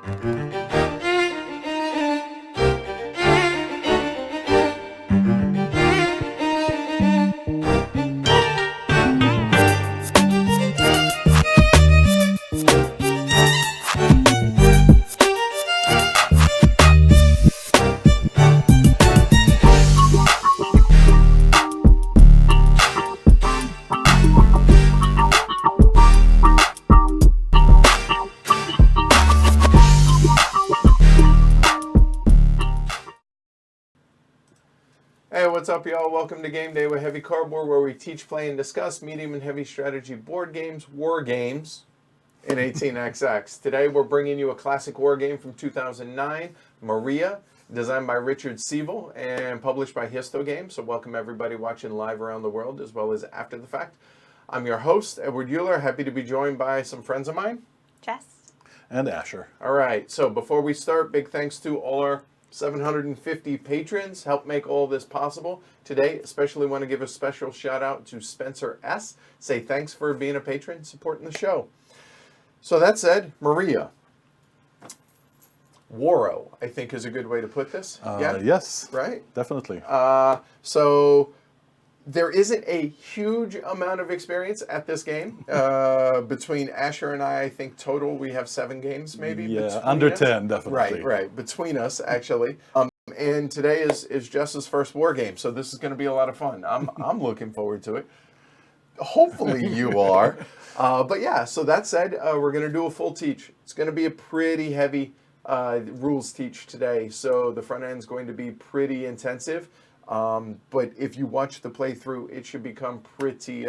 Hey, what's up, y'all? Welcome to Game Day with Heavy Cardboard, where we teach, play, and discuss medium and heavy strategy board games, war games, in 18xx. Today, we're bringing you a classic war game from 2009, Maria, designed by Richard Sievell and published by Histo Games. So welcome everybody watching live around the world, as well as after the fact. I'm your host, Edward Euler, happy to be joined by some friends of mine. Jess. And Asher. All right, so before we start, big thanks to all our 750 patrons help make all this possible. Today, especially want to give a special shout out to Spencer S. Say thanks for being a patron, supporting the show. So that said, Maria. Waro, I think is a good way to put this. Yes. Right? Definitely. So there isn't a huge amount of experience at this game. Between Asher and I think total we have 7 games maybe. Yeah, under 10, definitely. Right. Between us, actually. And today is Jess's first war game, so this is going to be a lot of fun. I'm looking forward to it. Hopefully you are. But yeah, so that said, we're going to do a full teach. It's going to be a pretty heavy rules teach today, so the front end's going to be pretty intensive. But if you watch the playthrough, it should become pretty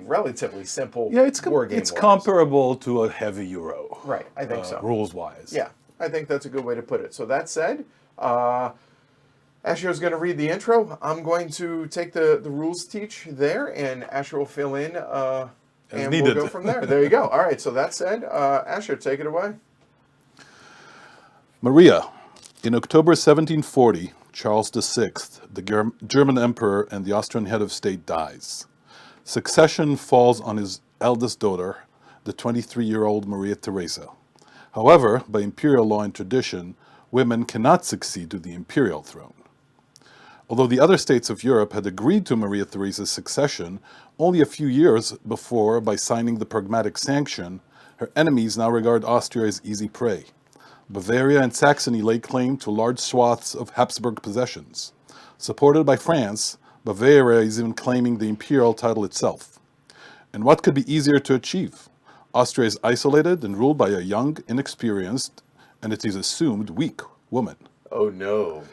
relatively simple. Yeah, it's war game. It's comparable to a heavy Euro. Right, I think so. Rules-wise. Yeah, I think that's a good way to put it. So that said, Asher's going to read the intro. I'm going to take the rules teach there, and Asher will fill in, and we'll go from there. There you go. All right, so that said, Asher, take it away. Maria. In October 1740, Charles VI, the German emperor and the Austrian head of state, dies. Succession falls on his eldest daughter, the 23-year-old Maria Theresa. However, by imperial law and tradition, women cannot succeed to the imperial throne. Although the other states of Europe had agreed to Maria Theresa's succession only a few years before by signing the Pragmatic sanction, her enemies now regard Austria as easy prey. Bavaria and Saxony lay claim to large swaths of Habsburg possessions. Supported by France, Bavaria is even claiming the imperial title itself. And what could be easier to achieve? Austria is isolated and ruled by a young, inexperienced, and it is assumed weak woman. Oh no.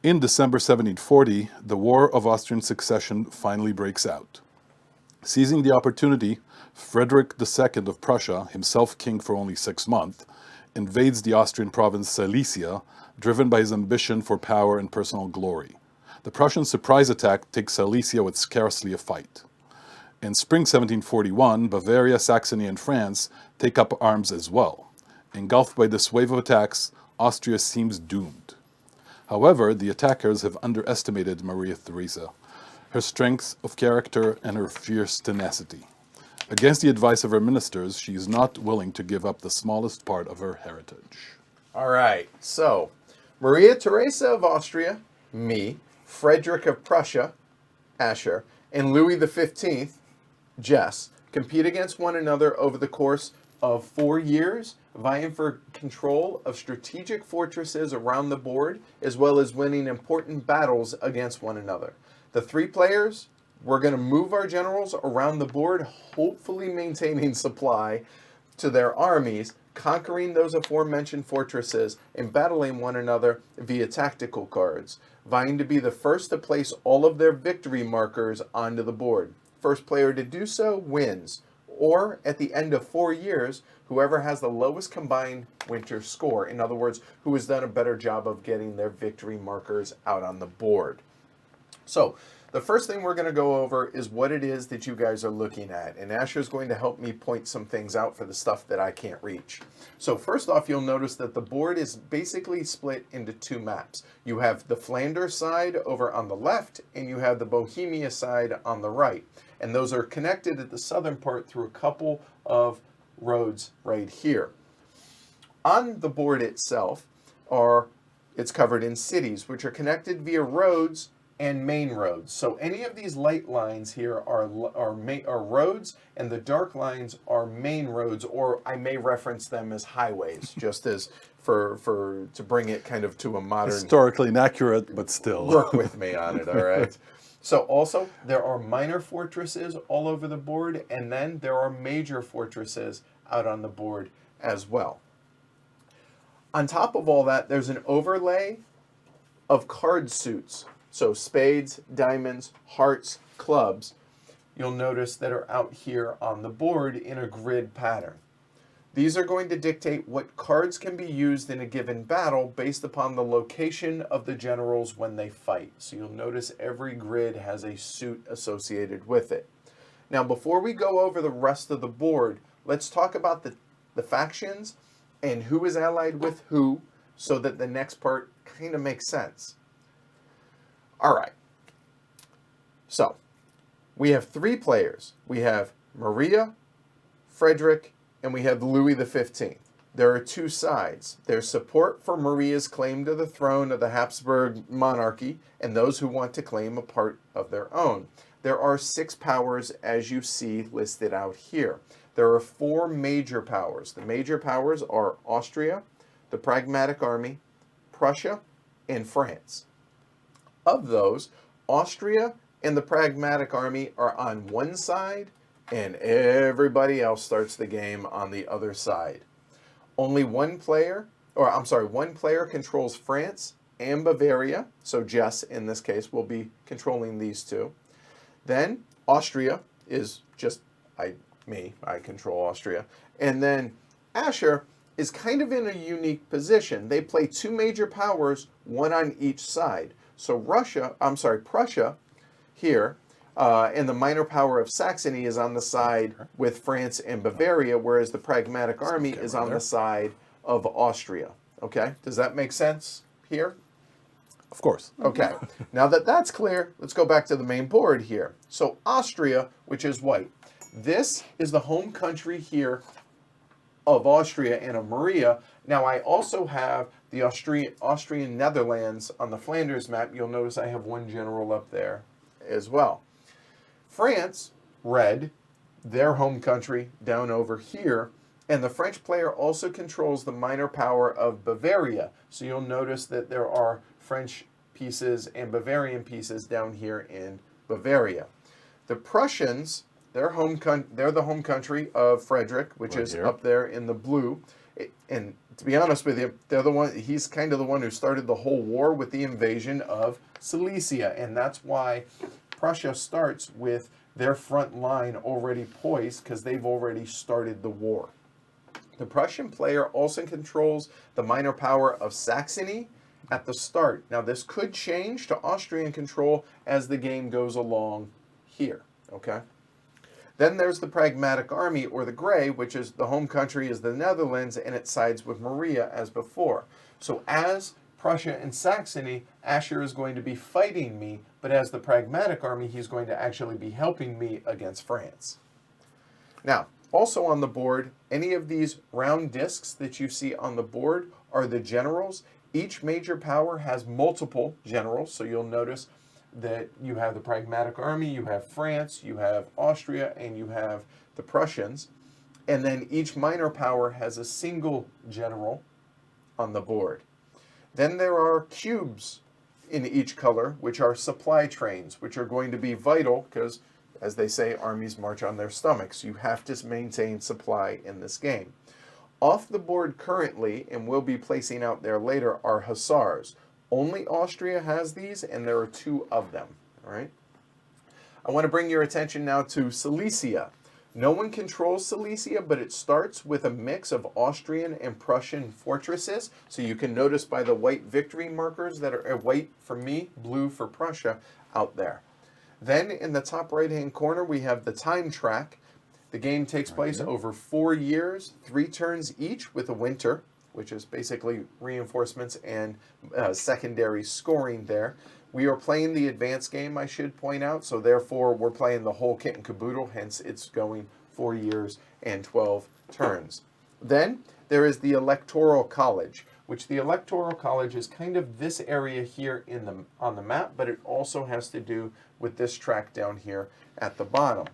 In December 1740, the War of Austrian Succession finally breaks out. Seizing the opportunity, Frederick II of Prussia, himself king for only 6 months, invades the Austrian province Silesia, driven by his ambition for power and personal glory. The Prussian surprise attack takes Silesia with scarcely a fight. In spring 1741, Bavaria, Saxony, and France take up arms as well. Engulfed by this wave of attacks, Austria seems doomed. However, the attackers have underestimated Maria Theresa, her strength of character and her fierce tenacity. Against the advice of her ministers, she is not willing to give up the smallest part of her heritage. All right, so Maria Theresa of Austria, me, Frederick of Prussia, Asher, and Louis XV, Jess, compete against one another over the course of 4 years, vying for control of strategic fortresses around the board, as well as winning important battles against one another. The 3 players, we're going to move our generals around the board, hopefully maintaining supply to their armies, conquering those aforementioned fortresses, and battling one another via tactical cards, vying to be the first to place all of their victory markers onto the board. First player to do so wins, or at the end of 4 years, whoever has the lowest combined winter score. In other words, who has done a better job of getting their victory markers out on the board. So, the first thing we're going to go over is what it is that you guys are looking at. And Asher's going to help me point some things out for the stuff that I can't reach. So first off, you'll notice that the board is basically split into 2 maps. You have the Flanders side over on the left, and you have the Bohemia side on the right. And those are connected at the southern part through a couple of roads right here. On the board itself it's covered in cities, which are connected via roads and main roads. So any of these light lines here are roads, and the dark lines are main roads, or I may reference them as highways, just as to bring it kind of to a modern. Historically inaccurate, but still. Work with me on it, all right? So also, there are minor fortresses all over the board, and then there are major fortresses out on the board as well. On top of all that, there's an overlay of card suits. So spades, diamonds, hearts, clubs, you'll notice that are out here on the board in a grid pattern. These are going to dictate what cards can be used in a given battle based upon the location of the generals when they fight. So you'll notice every grid has a suit associated with it. Now, before we go over the rest of the board, let's talk about the factions and who is allied with who, so that the next part kind of makes sense. All right. So, we have 3 players. We have Maria, Frederick, and we have Louis XV. There are 2 sides. There's support for Maria's claim to the throne of the Habsburg monarchy and those who want to claim a part of their own. There are 6 powers, as you see listed out here. There are 4 major powers. The major powers are Austria, the Pragmatic Army, Prussia, and France. Of those, Austria and the Pragmatic Army are on one side, and everybody else starts the game on the other side. Only one player controls France and Bavaria, so Jess, in this case, will be controlling these 2. Then Austria is just I control Austria. And then Asher is kind of in a unique position. They play 2 major powers, one on each side. So Prussia here, and the minor power of Saxony is on the side with France and Bavaria, whereas the Pragmatic Army is on the side of Austria. Okay, does that make sense here? Of course. Okay, now that that's clear, let's go back to the main board here. So Austria, which is white, this is the home country here of Austria and of Maria. Now I also have the Austrian Netherlands on the Flanders map. You'll notice I have 1 general up there as well. France, red, their home country down over here, and the French player also controls the minor power of Bavaria. So you'll notice that there are French pieces and Bavarian pieces down here in Bavaria. The Prussians, they're the home country of Frederick, which is up there in the blue. And to be honest with you, he's kind of the one who started the whole war with the invasion of Silesia. And that's why Prussia starts with their front line already poised, because they've already started the war. The Prussian player also controls the minor power of Saxony at the start. Now this could change to Austrian control as the game goes along here, okay? Then there's the Pragmatic Army, or the gray, which is the home country is the Netherlands, and it sides with Maria as before. So as Prussia and Saxony, Asher is going to be fighting me, but as the Pragmatic Army, he's going to actually be helping me against France. Now, also on the board, any of these round discs that you see on the board are the generals. Each major power has multiple generals, so you'll notice that you have the Pragmatic Army, you have France, you have Austria, and you have the Prussians. And then each minor power has a single general on the board. Then there are cubes in each color, which are supply trains, which are going to be vital because, as they say, armies march on their stomachs. You have to maintain supply in this game. Off the board currently, and we'll be placing out there later, are Hussars. Only Austria has these, and there are 2 of them, all right? I want to bring your attention now to Silesia. No one controls Silesia, but it starts with a mix of Austrian and Prussian fortresses. So you can notice by the white victory markers that are white for me, blue for Prussia out there. Then in the top right-hand corner, we have the time track. The game takes place over 4 years, 3 turns each with a winter, which is basically reinforcements and secondary scoring there. We are playing the advanced game, I should point out, so therefore we're playing the whole kit and caboodle, hence it's going 4 years and 12 turns. Then there is the Electoral College, which the Electoral College is kind of this area here on the map, but it also has to do with this track down here at the bottom.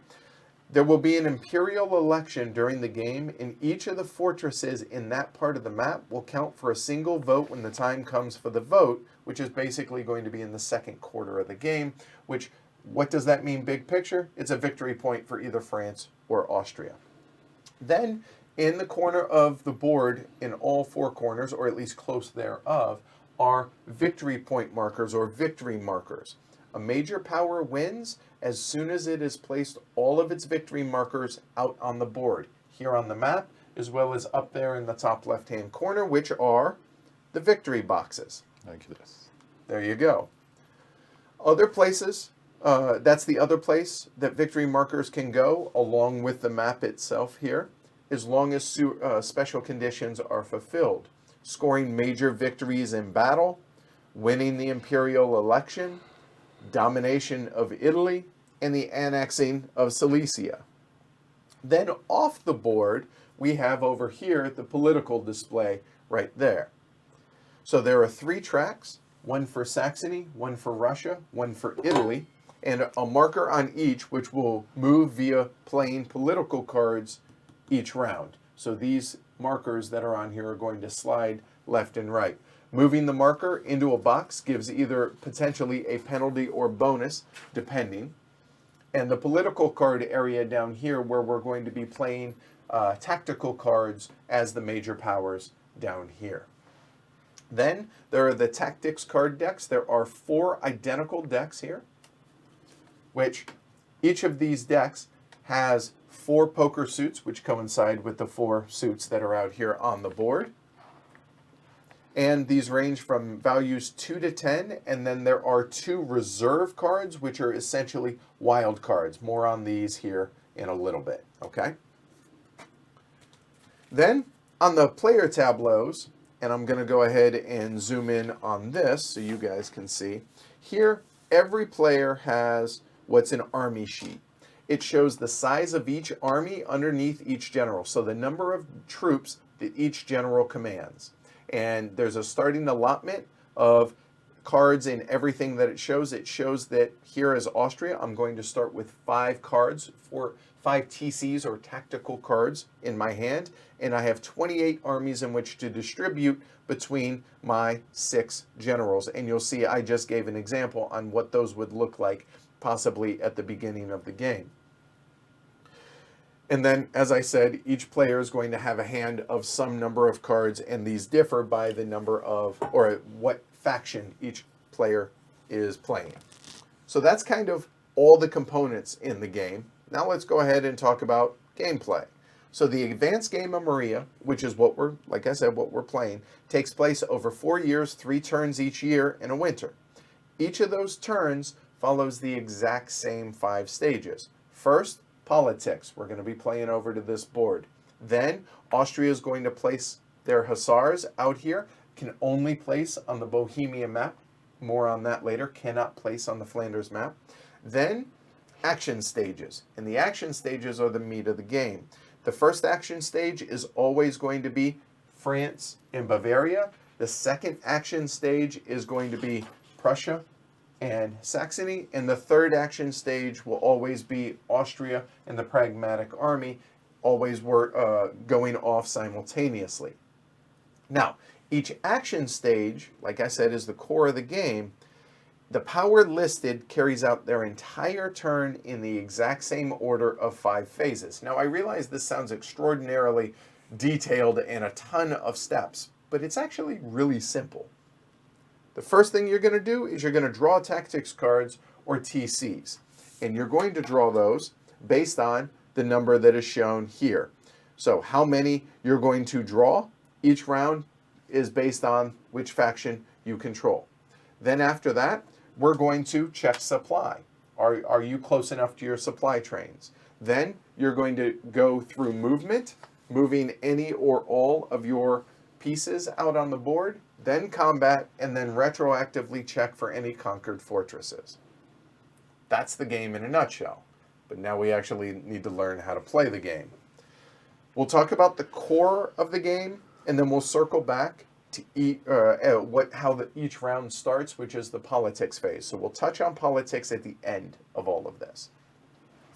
There will be an Imperial Election during the game, and each of the fortresses in that part of the map will count for a single vote when the time comes for the vote, which is basically going to be in the second quarter of the game, which, what does that mean big picture? It's a victory point for either France or Austria. Then, in the corner of the board, in all four corners, or at least close thereof, are victory point markers or victory markers. A major power wins as soon as it has placed all of its victory markers out on the board, here on the map, as well as up there in the top left-hand corner, which are the victory boxes. Like this. There you go. Other places, that's the other place that victory markers can go, along with the map itself here, as long as special conditions are fulfilled. Scoring major victories in battle, winning the Imperial Election, domination of Italy, and the annexing of Silesia. Then off the board, we have over here the political display right there. So there are 3 tracks, one for Saxony, one for Russia, one for Italy, and a marker on each which will move via playing political cards each round. So these markers that are on here are going to slide left and right. Moving the marker into a box gives either potentially a penalty or bonus, depending. And the political card area down here, where we're going to be playing tactical cards as the major powers down here. Then there are the tactics card decks. There are 4 identical decks here, which each of these decks has 4 poker suits, which coincide with the 4 suits that are out here on the board. And these range from values 2 to 10, and then there are 2 reserve cards, which are essentially wild cards. More on these here in a little bit, okay? Then, on the player tableaus, and I'm going to go ahead and zoom in on this so you guys can see. Here, every player has what's an army sheet. It shows the size of each army underneath each general, so the number of troops that each general commands. And there's a starting allotment of cards in everything that it shows. It shows that here as Austria, I'm going to start with 5 cards, 5 TCs or tactical cards in my hand, and I have 28 armies in which to distribute between my 6 generals. And you'll see I just gave an example on what those would look like possibly at the beginning of the game. And then, as I said, each player is going to have a hand of some number of cards, and these differ by the number of, or what faction each player is playing. So that's kind of all the components in the game. Now let's go ahead and talk about gameplay. So the advanced game of Maria, which is what we're, like I said, what we're playing, takes place over 4 years, 3 turns each year, in a winter. Each of those turns follows the exact same 5 stages. First, politics. We're going to be playing over to this board. Then Austria is going to place their Hussars out here. Can only place on the Bohemia map. More on that later. Cannot place on the Flanders map. Then action stages. And the action stages are the meat of the game. The first action stage is always going to be France and Bavaria. The second action stage is going to be Prussia and Saxony, and the third action stage will always be Austria and the Pragmatic army, always were going off simultaneously. Now, each action stage, like I said, is the core of the game. The power listed carries out their entire turn in the exact same order of 5 phases. Now, I realize this sounds extraordinarily detailed and a ton of steps, but it's actually really simple. The first thing you're going to do is you're going to draw tactics cards, or TCs. And you're going to draw those based on the number that is shown here. So how many you're going to draw each round is based on which faction you control. Then after that, we're going to check supply. Are you close enough to your supply trains? Then you're going to go through movement, moving any or all of your pieces out on the board, then combat, and then retroactively check for any conquered fortresses. That's the game in a nutshell. But now we actually need to learn how to play the game. We'll talk about the core of the game, and then we'll circle back to how each round starts, which is the politics phase. So we'll touch on politics at the end of all of this.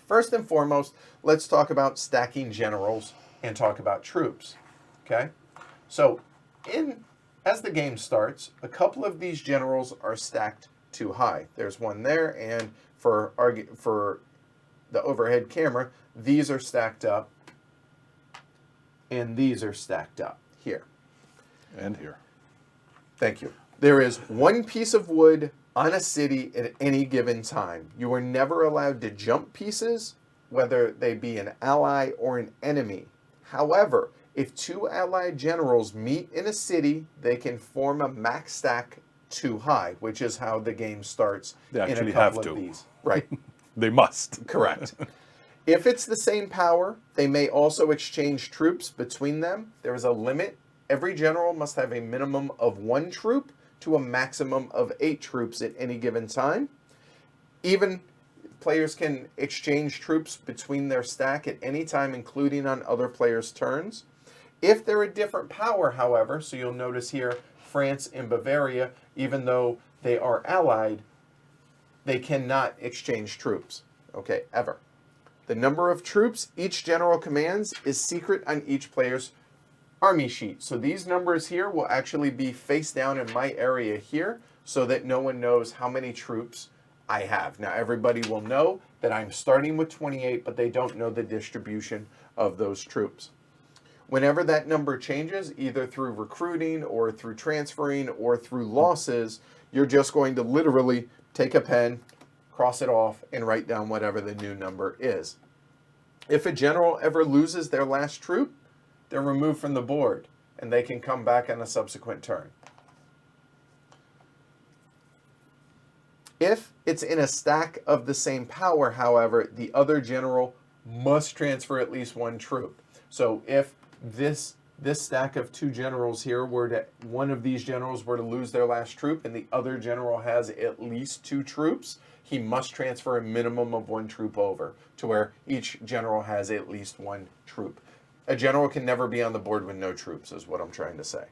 First and foremost, let's talk about stacking generals and talk about troops. Okay? So as the game starts, a couple of these generals are stacked too high. There's one there, and for the overhead camera, these are stacked up, and these are stacked up here. And here. Thank you. There is one piece of wood on a city at any given time. You are never allowed to jump pieces, whether they be an ally or an enemy. However, if two allied generals meet in a city, they can form a max stack too high, which is how the game starts. They in actually a couple have to. of these. Right. They must. Correct. If it's the same power, they may also exchange troops between them. There is a limit. Every general must have a minimum of 1 troop to a maximum of 8 troops at any given time. Even players can exchange troops between their stack at any time, including on other players' turns. If they're a different power, however, so you'll notice here, France and Bavaria, even though they are allied, they cannot exchange troops, okay, ever. The number of troops each general commands is secret on each player's army sheet. So these numbers here will actually be face down in my area here so that no one knows how many troops I have. Now everybody will know that I'm starting with 28, but they don't know the distribution of those troops. Whenever that number changes, either through recruiting or through transferring or through losses, you're just going to literally take a pen, cross it off, and write down whatever the new number is. If a general ever loses their last troop, they're removed from the board, and they can come back on a subsequent turn. If it's in a stack of the same power, however, the other general must transfer at least 1 troop. So if this stack of 2 generals here one of these generals were to lose their last troop and the other general has at least 2 troops, he must transfer a minimum of 1 troop over to where each general has at least 1 troop. A general can never be on the board with no troops, is what I'm trying to say.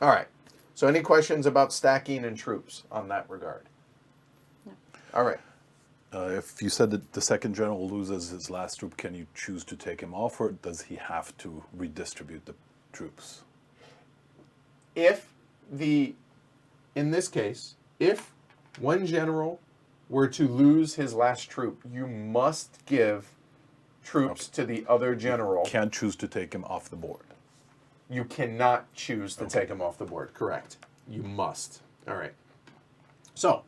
All right. So any questions about stacking and troops on that regard? No. All right. If you said that the second general loses his last troop, can you choose to take him off, or does he have to redistribute the troops? In this case, if one general were to lose his last troop, you must give troops to the other general. Can't choose to take him off the board. You cannot choose to take him off the board. Correct. You must. All right. So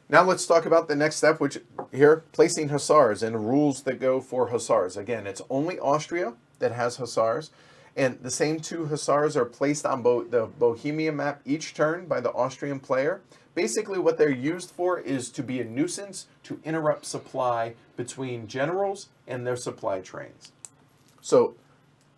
now let's talk about the next step, which here, placing Hussars and rules that go for Hussars. Again, it's only Austria that has Hussars, and the same 2 Hussars are placed on the Bohemia map each turn by the Austrian player. Basically, what they're used for is to be a nuisance to interrupt supply between generals and their supply trains. So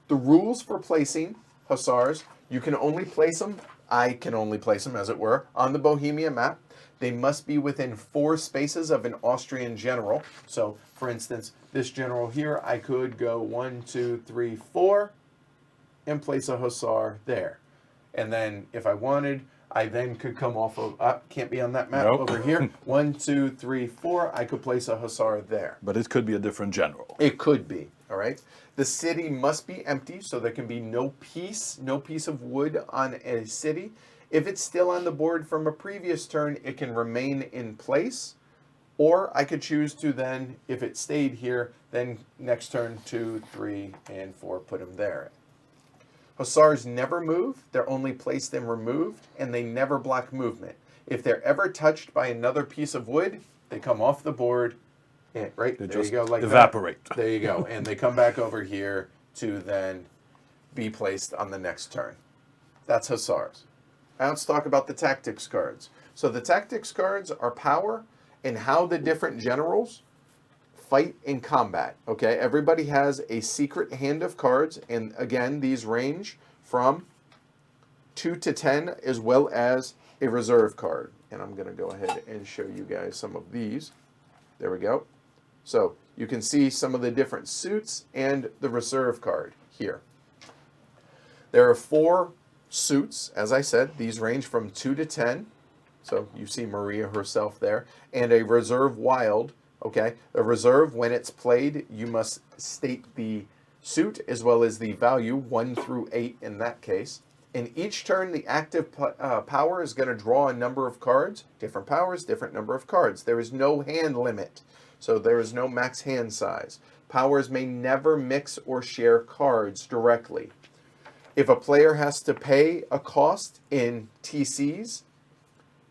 the rules for placing Hussars, you can only place them, I can only place them, as it were, on the Bohemia map. They must be within 4 spaces of an Austrian general. So, for instance, this general here, I could go 1, 2, 3, 4, and place a Hussar there. And then, if I wanted, I then could come off of, can't be on that map Nope. over here. 1, 2, 3, 4, I could place a Hussar there. But it could be a different general. It could be, all right? The city must be empty, so there can be no piece of wood on a city. If it's still on the board from a previous turn, it can remain in place. Or I could choose to then, if it stayed here, then next turn 2, 3, and 4, put them there. Hussars never move. They're only placed and removed, and they never block movement. If they're ever touched by another piece of wood, they come off the board. And, right, They there just you go, like evaporate. that. There you go. And they come back over here to then be placed on the next turn. That's Hussars. Now let's talk about the tactics cards. So the tactics cards are power and how the different generals fight in combat. Okay, everybody has a secret hand of cards, and again, these range from 2 to 10, as well as a reserve card. And I'm going to go ahead and show you guys some of these. There we go. So you can see some of the different suits and the reserve card. here. There are 4 suits, as I said. These range from 2 to 10. So you see Maria herself there. And a reserve wild, okay? A reserve, when it's played, you must state the suit as well as the value, 1 through 8 in that case. In each turn, the active power is going to draw a number of cards. Different powers, different number of cards. There is no hand limit, so there is no max hand size. Powers may never mix or share cards directly. If a player has to pay a cost in TCs,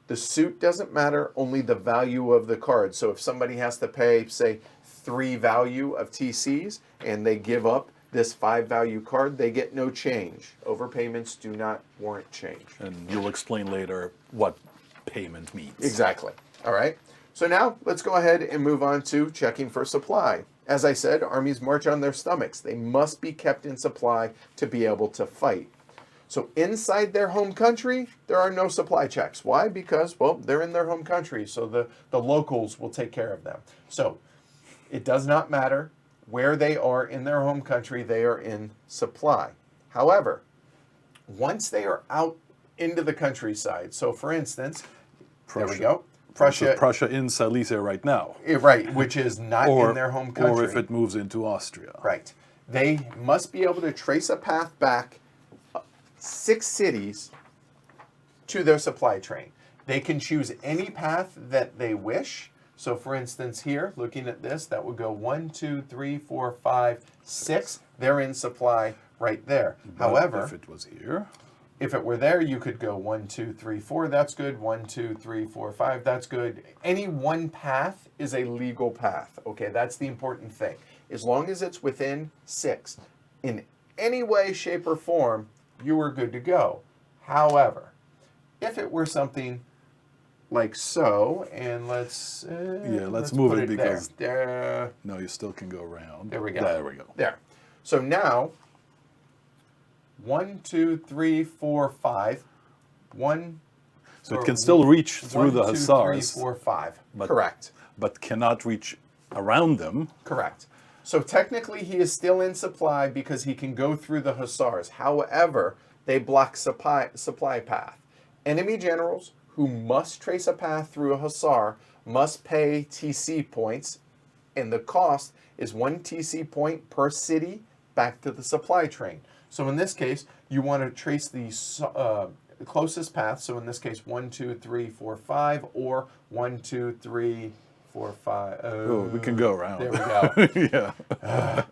the suit doesn't matter, only the value of the card. So if somebody has to pay, say, 3 value of TCs, and they give up this 5 value card, they get no change. Overpayments do not warrant change. And you'll explain later what payment means. Exactly. All right. So now let's go ahead and move on to checking for supply. As I said, armies march on their stomachs. They must be kept in supply to be able to fight. So inside their home country, there are no supply checks. Why? Because, well, they're in their home country, so the locals will take care of them. So it does not matter where they are in their home country, they are in supply. However, once they are out into the countryside, so for instance, Prussia. there we go. Prussia in Silesia right now. Right, which is not in their home country. Or if it moves into Austria. Right. They must be able to trace a path back 6 cities to their supply train. They can choose any path that they wish. So for instance here, looking at this, that would go 1, 2, 3, 4, 5, 6. They're in supply right there. But however, if it was here, if it were there, you could go 1, 2, 3, 4, that's good. 1, 2, 3, 4, 5, that's good. Any one path is a legal path. Okay, that's the important thing. As long as it's within 6, in any way, shape, or form, you are good to go. However, if it were something like so, and let's move put it because there. No, you still can go around. There we go. There we go. There. So now 1, 2, 3, 4, 5. 1. So it can still reach through 1, the 2, Hussars. 3, 4, 5. But, Correct. But cannot reach around them. Correct. So technically he is still in supply because he can go through the Hussars. However, they block supply path. Enemy generals who must trace a path through a Hussar must pay TC points, and the cost is 1 TC point per city back to the supply train. So in this case, you want to trace the closest path. So in this case, 1, 2, 3, 4, 5, or 1, 2, 3, 4, 5. Oh, we can go around. There we go. Yeah.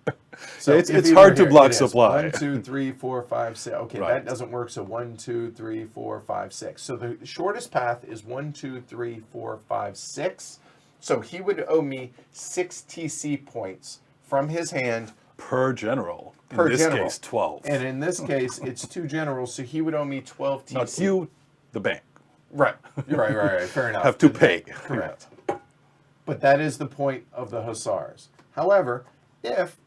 So it's hard to block supply. 1, 2, 3, 4, 5, 6. Okay, Right. that doesn't work. So 1, 2, 3, 4, 5, 6. So the shortest path is 1, 2, 3, 4, 5, 6. So he would owe me 6 TC points from his hand Per general. per in this general. case, 12. And in this case, it's 2 generals, so he would owe me 12 TC. Not you, the bank. Right. Right. Fair enough. Have to pay. Correct. But that is the point of the Hussars. However, if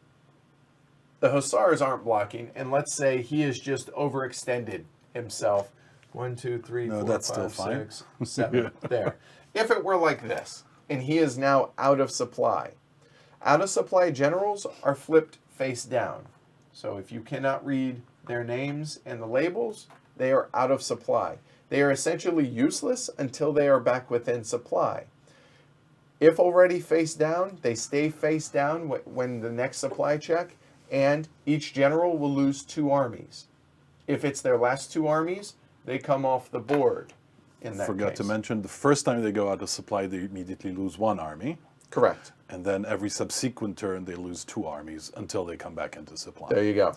the Hussars aren't blocking, and let's say he has just overextended himself, 1, 2, 3, No, 4, that's 5, still fine. 6, 7, there. If it were like this, and he is now out of supply generals are flipped face down. So if you cannot read their names and the labels, they are out of supply. They are essentially useless until they are back within supply. If already face down, they stay face down when the next supply check, and each general will lose 2 armies. If it's their last 2 armies, they come off the board in that Forgot case. to mention, the first time they go out of supply, they immediately lose 1 army. Correct. And then every subsequent turn, they lose 2 armies until they come back into supply. There you go.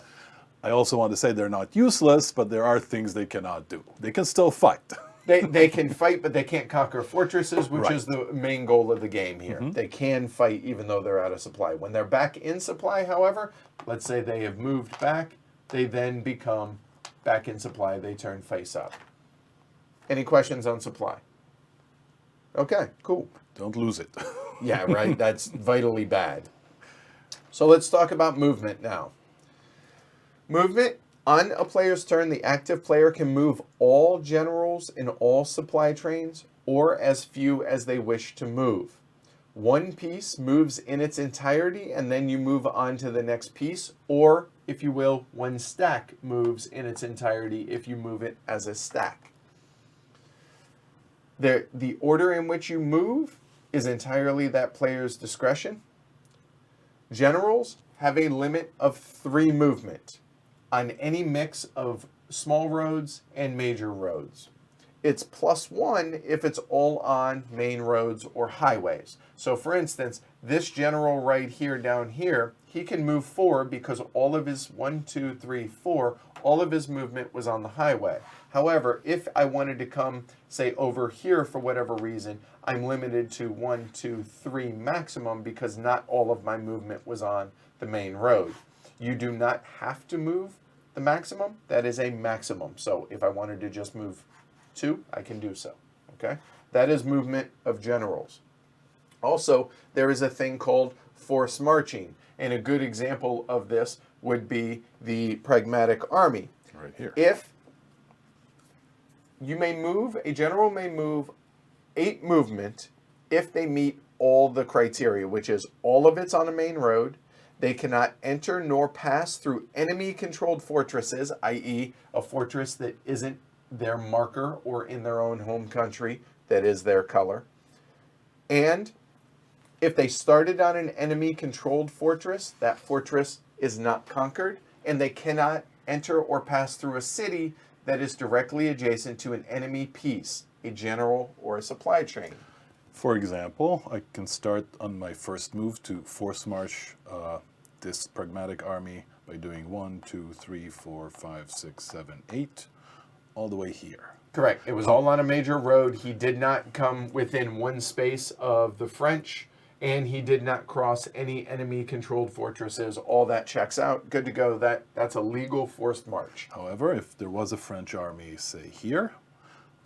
I also want to say they're not useless, but there are things they cannot do. They can still fight. They can fight, but they can't conquer fortresses, which Right. is the main goal of the game here. Mm-hmm. They can fight even though they're out of supply. When they're back in supply, however, let's say they have moved back, they then become back in supply. They turn face up. Any questions on supply? Okay, cool. Don't lose it. Yeah, right. That's vitally bad. So let's talk about movement now. Movement. On a player's turn, the active player can move all generals in all supply trains, or as few as they wish to move. One piece moves in its entirety, and then you move on to the next piece, or if you will, one stack moves in its entirety if you move it as a stack. The order in which you move is entirely that player's discretion. Generals have a limit of 3 movement on any mix of small roads and major roads. It's +1 if it's all on main roads or highways. So for instance, this general right here down here, he can move 4 because all of his 1, 2, 3, 4, all of his movement was on the highway. However, if I wanted to come, say, over here for whatever reason, I'm limited to 1, 2, 3 maximum because not all of my movement was on the main road. You do not have to move the maximum. That is a maximum. So if I wanted to just move 2, I can do so. Okay? That is movement of generals. Also, there is a thing called force marching. And a good example of this would be the Pragmatic Army. Right here. If you may move, a general may move 8 movement if they meet all the criteria, which is all of it's on a main road. They cannot enter nor pass through enemy-controlled fortresses, i.e. a fortress that isn't their marker or in their own home country that is their color. And if they started on an enemy-controlled fortress, that fortress is not conquered, and they cannot enter or pass through a city that is directly adjacent to an enemy piece, a general or a supply train. For example, I can start on my first move to force march this Pragmatic Army by doing 1, 2, 3, 4, 5, 6, 7, 8, all the way here. Correct. It was all on a major road. He did not come within 1 space of the French, and he did not cross any enemy-controlled fortresses. All that checks out. Good to go. That's a legal forced march. However, if there was a French army, say here,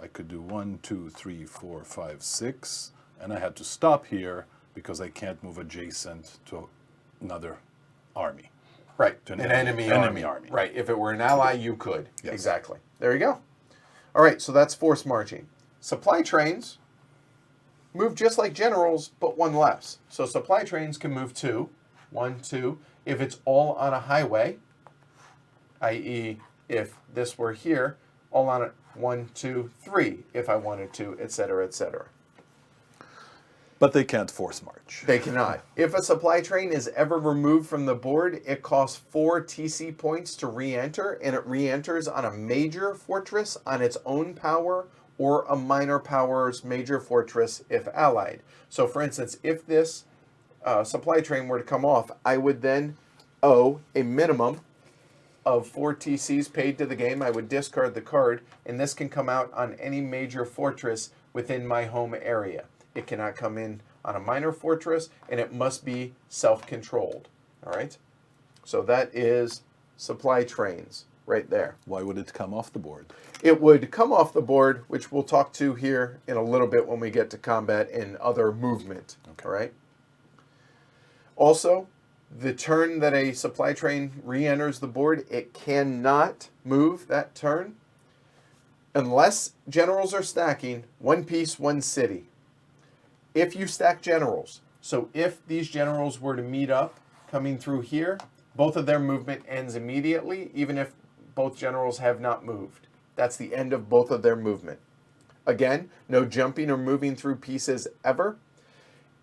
I could do 1, 2, 3, 4, 5, 6, and I had to stop here because I can't move adjacent to another army. Right. To An enemy army. Right. If it were an ally, you could. Yes. Exactly. There you go. All right. So that's force marching. Supply trains move just like generals, but 1 less. So supply trains can move 2, 1, 2. If it's all on a highway, i.e. if this were here, all on it 1, 2, 3, if I wanted to, etc., etc. But they can't force march. They cannot. If a supply train is ever removed from the board, it costs 4 TC points to re-enter, and it re-enters on a major fortress on its own power or a minor power's major fortress if allied. So for instance, if this supply train were to come off, I would then owe a minimum of 4 TCs paid to the game. I would discard the card, and this can come out on any major fortress within my home area. It cannot come in on a minor fortress, and it must be self-controlled. All right? So that is supply trains right there. Why would it come off the board? It would come off the board, which we'll talk to here in a little bit when we get to combat and other movement. Okay. All right? Also, the turn that a supply train re-enters the board, it cannot move that turn unless generals are stacking 1 piece, 1 city. If you stack generals, so if these generals were to meet up coming through here, both of their movement ends immediately, even if both generals have not moved. That's the end of both of their movement. Again, no jumping or moving through pieces ever.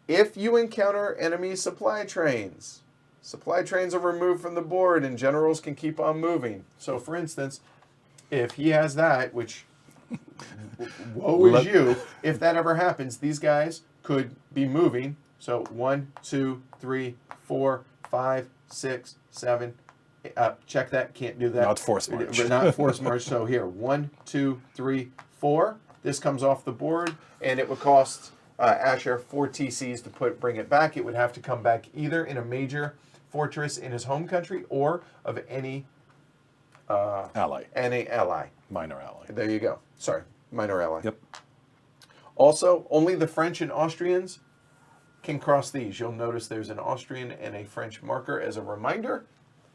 If you encounter enemy supply trains are removed from the board and generals can keep on moving. So for instance, if he has that, which woe is you, if that ever happens, these guys could be moving. So 1, 2, 3, 4, 5, 6, 7. Check that. Can't do that. Not force march. Not force march. So here, 1, 2, 3, 4. This comes off the board, and it would cost Asher 4 TCs to bring it back. It would have to come back either in a major fortress in his home country or of any Ally. Any ally. Minor ally. There you go. Sorry, minor ally. Yep. Also, only the French and Austrians can cross these. You'll notice there's an Austrian and a French marker as a reminder.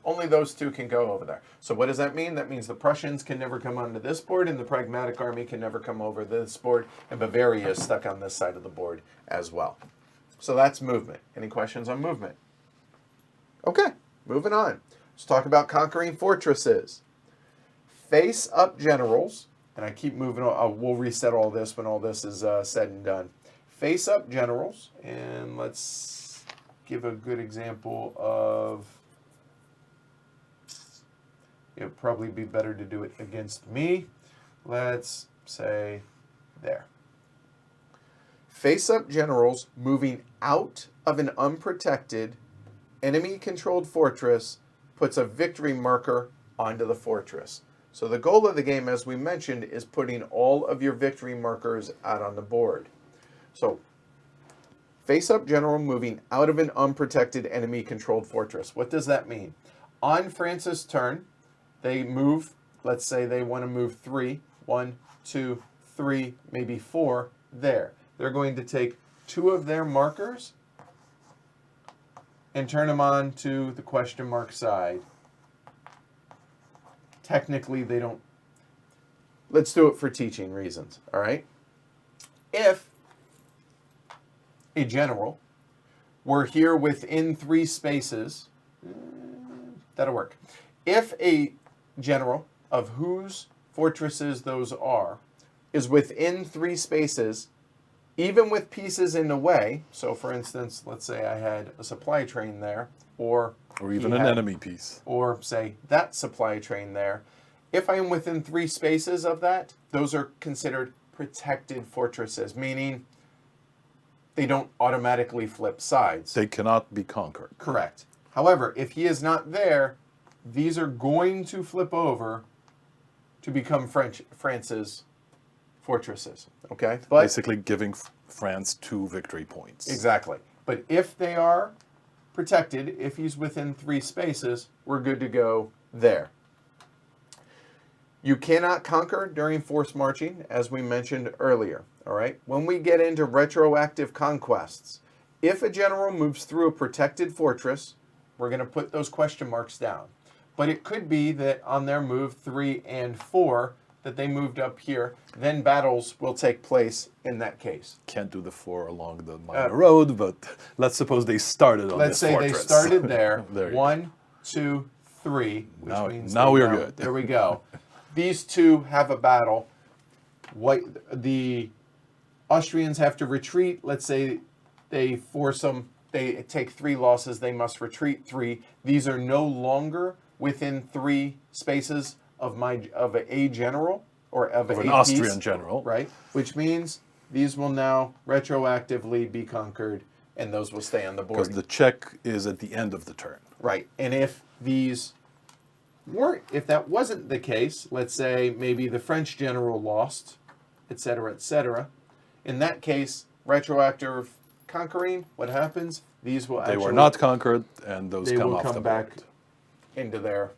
Only those 2 can go over there. So what does that mean? That means the Prussians can never come onto this board, and the Pragmatic Army can never come over this board, and Bavaria is stuck on this side of the board as well. So that's movement. Any questions on movement? Okay, moving on. Let's talk about conquering fortresses. Face-up generals, and I keep moving on. We'll reset all this when all this is said and done. Face-up generals, and let's give a good example of... It would probably be better to do it against me. Let's say there. Face-up generals moving out of an unprotected, enemy-controlled fortress puts a victory marker onto the fortress. So the goal of the game, as we mentioned, is putting all of your victory markers out on the board. So, face-up general moving out of an unprotected, enemy-controlled fortress. What does that mean? On France's turn, they move, let's say they want to move 3, 1, 2, 3, maybe 4, there. They're going to take 2 of their markers and turn them on to the question mark side. Technically, they don't. Let's do it for teaching reasons, all right? If a general were here within 3 spaces, that'll work. If a general, of whose fortresses those are, is within 3 spaces, even with pieces in the way, so for instance, let's say I had a supply train there, or even an enemy piece. Or say that supply train there. If I am within 3 spaces of that, those are considered protected fortresses, meaning they don't automatically flip sides. They cannot be conquered. Correct. However, if he is not there, these are going to flip over to become France's fortresses. Okay? But basically giving France 2 victory points. Exactly. But if they are protected, if he's within 3 spaces, we're good to go there. You cannot conquer during forced marching, as we mentioned earlier. All right? When we get into retroactive conquests, if a general moves through a protected fortress, we're going to put those question marks down. But it could be that on their move 3 and 4, that they moved up here, then battles will take place in that case. Can't do the 4 along the minor road, but let's suppose they started on Let's this say fortress. they started there. There 1, 2, 3, which means now we're good. There we go. These 2 have a battle. The Austrians have to retreat. Let's say they force them. They take 3 losses. They must retreat 3. These are no longer within 3 spaces of a general or of an Austrian general, right? Which means these will now retroactively be conquered, and those will stay on the board. Because the check is at the end of the turn. Right. And if that wasn't the case, let's say maybe the French general lost, etc., etc. In that case, retroactive conquering, what happens? These will They were not conquered, and those they come will off come the back board. into their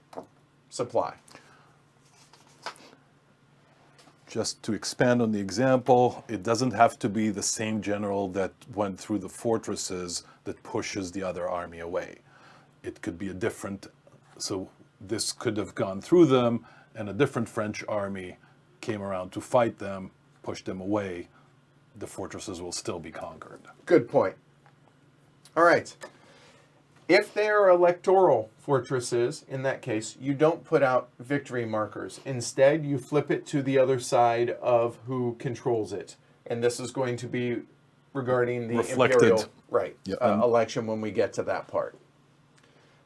supply. Just to expand on the example, it doesn't have to be the same general that went through the fortresses that pushes the other army away. It could be a different, so this could have gone through them, and a different French army came around to fight them, pushed them away. The fortresses will still be conquered. Good point. All right. If they are electoral fortresses, in that case, you don't put out victory markers. Instead, you flip it to the other side of who controls it. And this is going to be regarding the Reflected. Imperial election when we get to that part.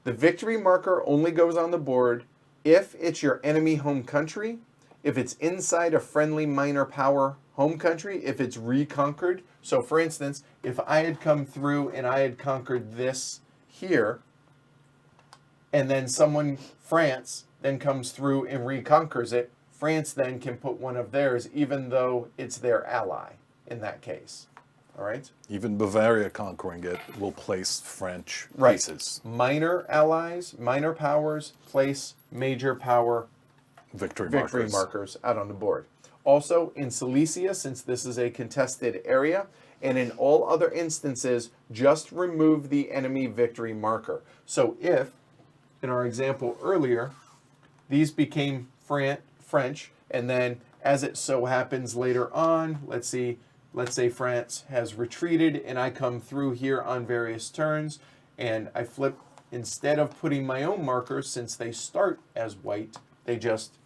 The victory marker only goes on the board if it's your enemy home country, if it's inside a friendly minor power home country, if it's reconquered. So, for instance, if I had come through and I had conquered this here, and then France, then comes through and reconquers it, France then can put one of theirs, even though it's their ally in that case. All right? Even Bavaria conquering it will place French Right. pieces. Minor allies, minor powers, place major power Victory markers out on the board. Also, in Silesia, since this is a contested area, and in all other instances, just remove the enemy victory marker. So if, in our example earlier, these became French, and then as it so happens later on, let's say France has retreated, and I come through here on various turns, and I flip instead of putting my own markers, since they start as white, they just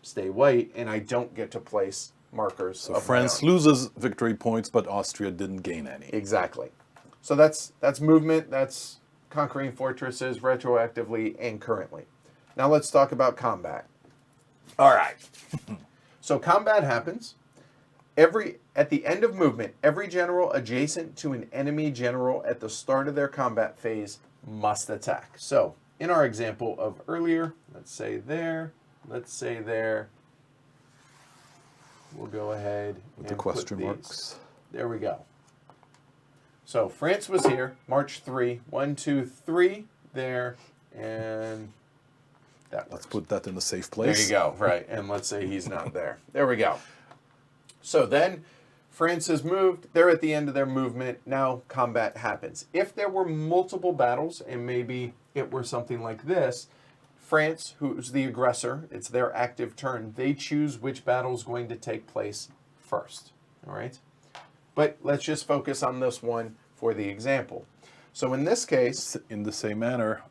stay white, and I don't get to place markers So of France my own. loses victory points, but Austria didn't gain any. Exactly. So that's movement, that's conquering fortresses retroactively and currently. Now let's talk about combat. All right. So combat happens. At the end of movement, every general adjacent to an enemy general at the start of their combat phase must attack. So in our example of earlier, let's say there, we'll go ahead With and the question put these. marks. There we go. So France was here, March 3, 1, 2, 3, there, and that works. Let's put that in a safe There place. you go, right, and let's say he's not there. There we go. So then France has moved, they're at the end of their movement, now combat happens. If there were multiple battles, and maybe it were something like this, France, who's the aggressor, it's their active turn, they choose which battle is going to take place first, all right? But let's just focus on this one for the example. So in this case, In the same manner,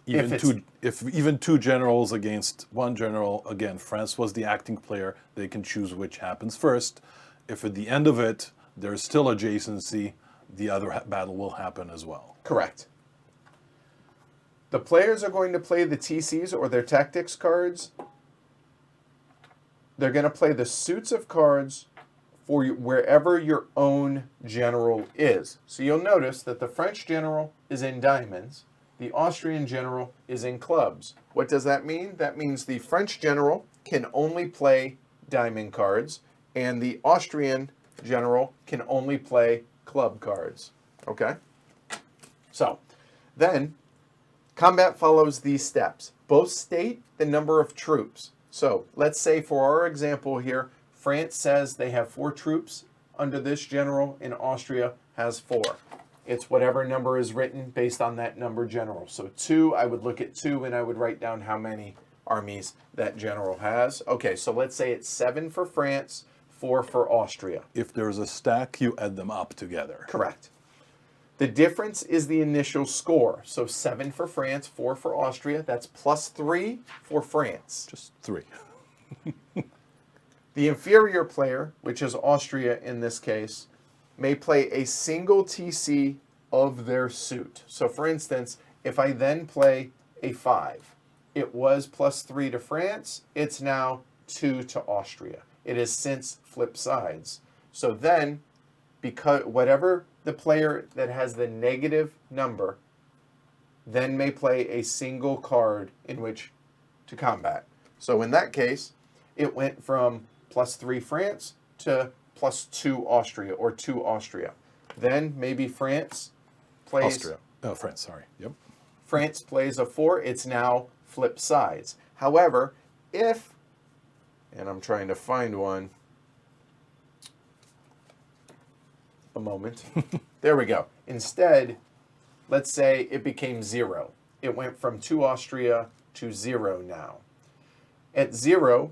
If even two generals against one general, again, France was the acting player, they can choose which happens first. If at the end of it, there's still adjacency, the other battle will happen as well. correct. The players are going to play the TCs or their tactics cards. They're going to play the suits of cards for wherever your own general is. So you'll notice that the French general is in diamonds. The Austrian general is in clubs. What does that mean? That means the French general can only play diamond cards, and the Austrian general can only play club cards. Okay? So, then, combat follows these steps. Both state the number of troops. So, let's say for our example here, France says they have 4 troops under this general, and Austria has 4. It's whatever number is written based on that number general. So 2, I would look at 2 and I would write down how many armies that general has. Okay, so let's say it's 7 for France, 4 for Austria. If there's a stack, you add them up together. Correct. The difference is the initial score. So 7 for France, 4 for Austria. That's plus 3 for France. Just 3. The inferior player, which is Austria in this case, may play a single TC of their suit. So for instance, if I then play a 5, it was plus 3 to France, it's now 2 to Austria. It has since flipped sides. So then, because whatever the player that has the negative number then may play a single card in which to combat. So in that case, it went from plus 3 France to plus 2 Austria, or 2 Austria. Then maybe France plays... Austria. Oh, France, sorry. Yep. France plays a 4. It's now flip sides. However, if, and I'm trying to find one, a moment. There we go. Instead, let's say it became 0. It went from 2 Austria to 0 now. At 0,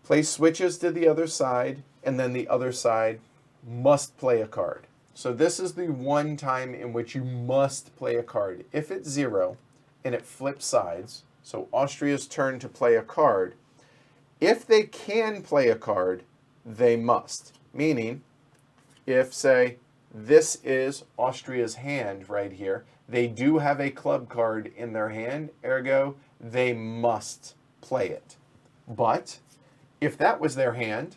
play switches to the other side, and then the other side must play a card. So this is the one time in which you must play a card. If it's 0 and it flips sides, so Austria's turn to play a card, if they can play a card, they must. Meaning, if, say, this is Austria's hand right here, they do have a club card in their hand, ergo, they must play it. But if that was their hand,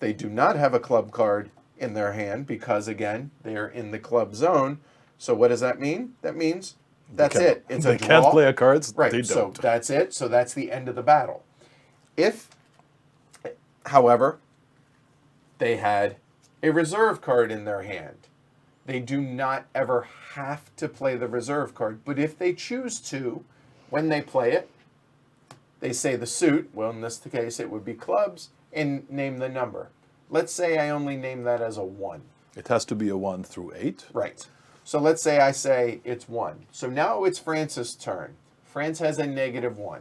they do not have a club card in their hand because, again, they're in the club zone. So what does that mean? That means that's it. It's a draw. They can't play a cards. Right, They don't. so that's it. So that's the end of the battle. If, however, they had a reserve card in their hand, they do not ever have to play the reserve card. But if they choose to, when they play it, they say the suit, well, in this case, it would be clubs, and name the number. Let's say I only name that as a 1. It has to be a 1 through 8. Right. So let's say I say it's 1. So now it's France's turn. France has a -1.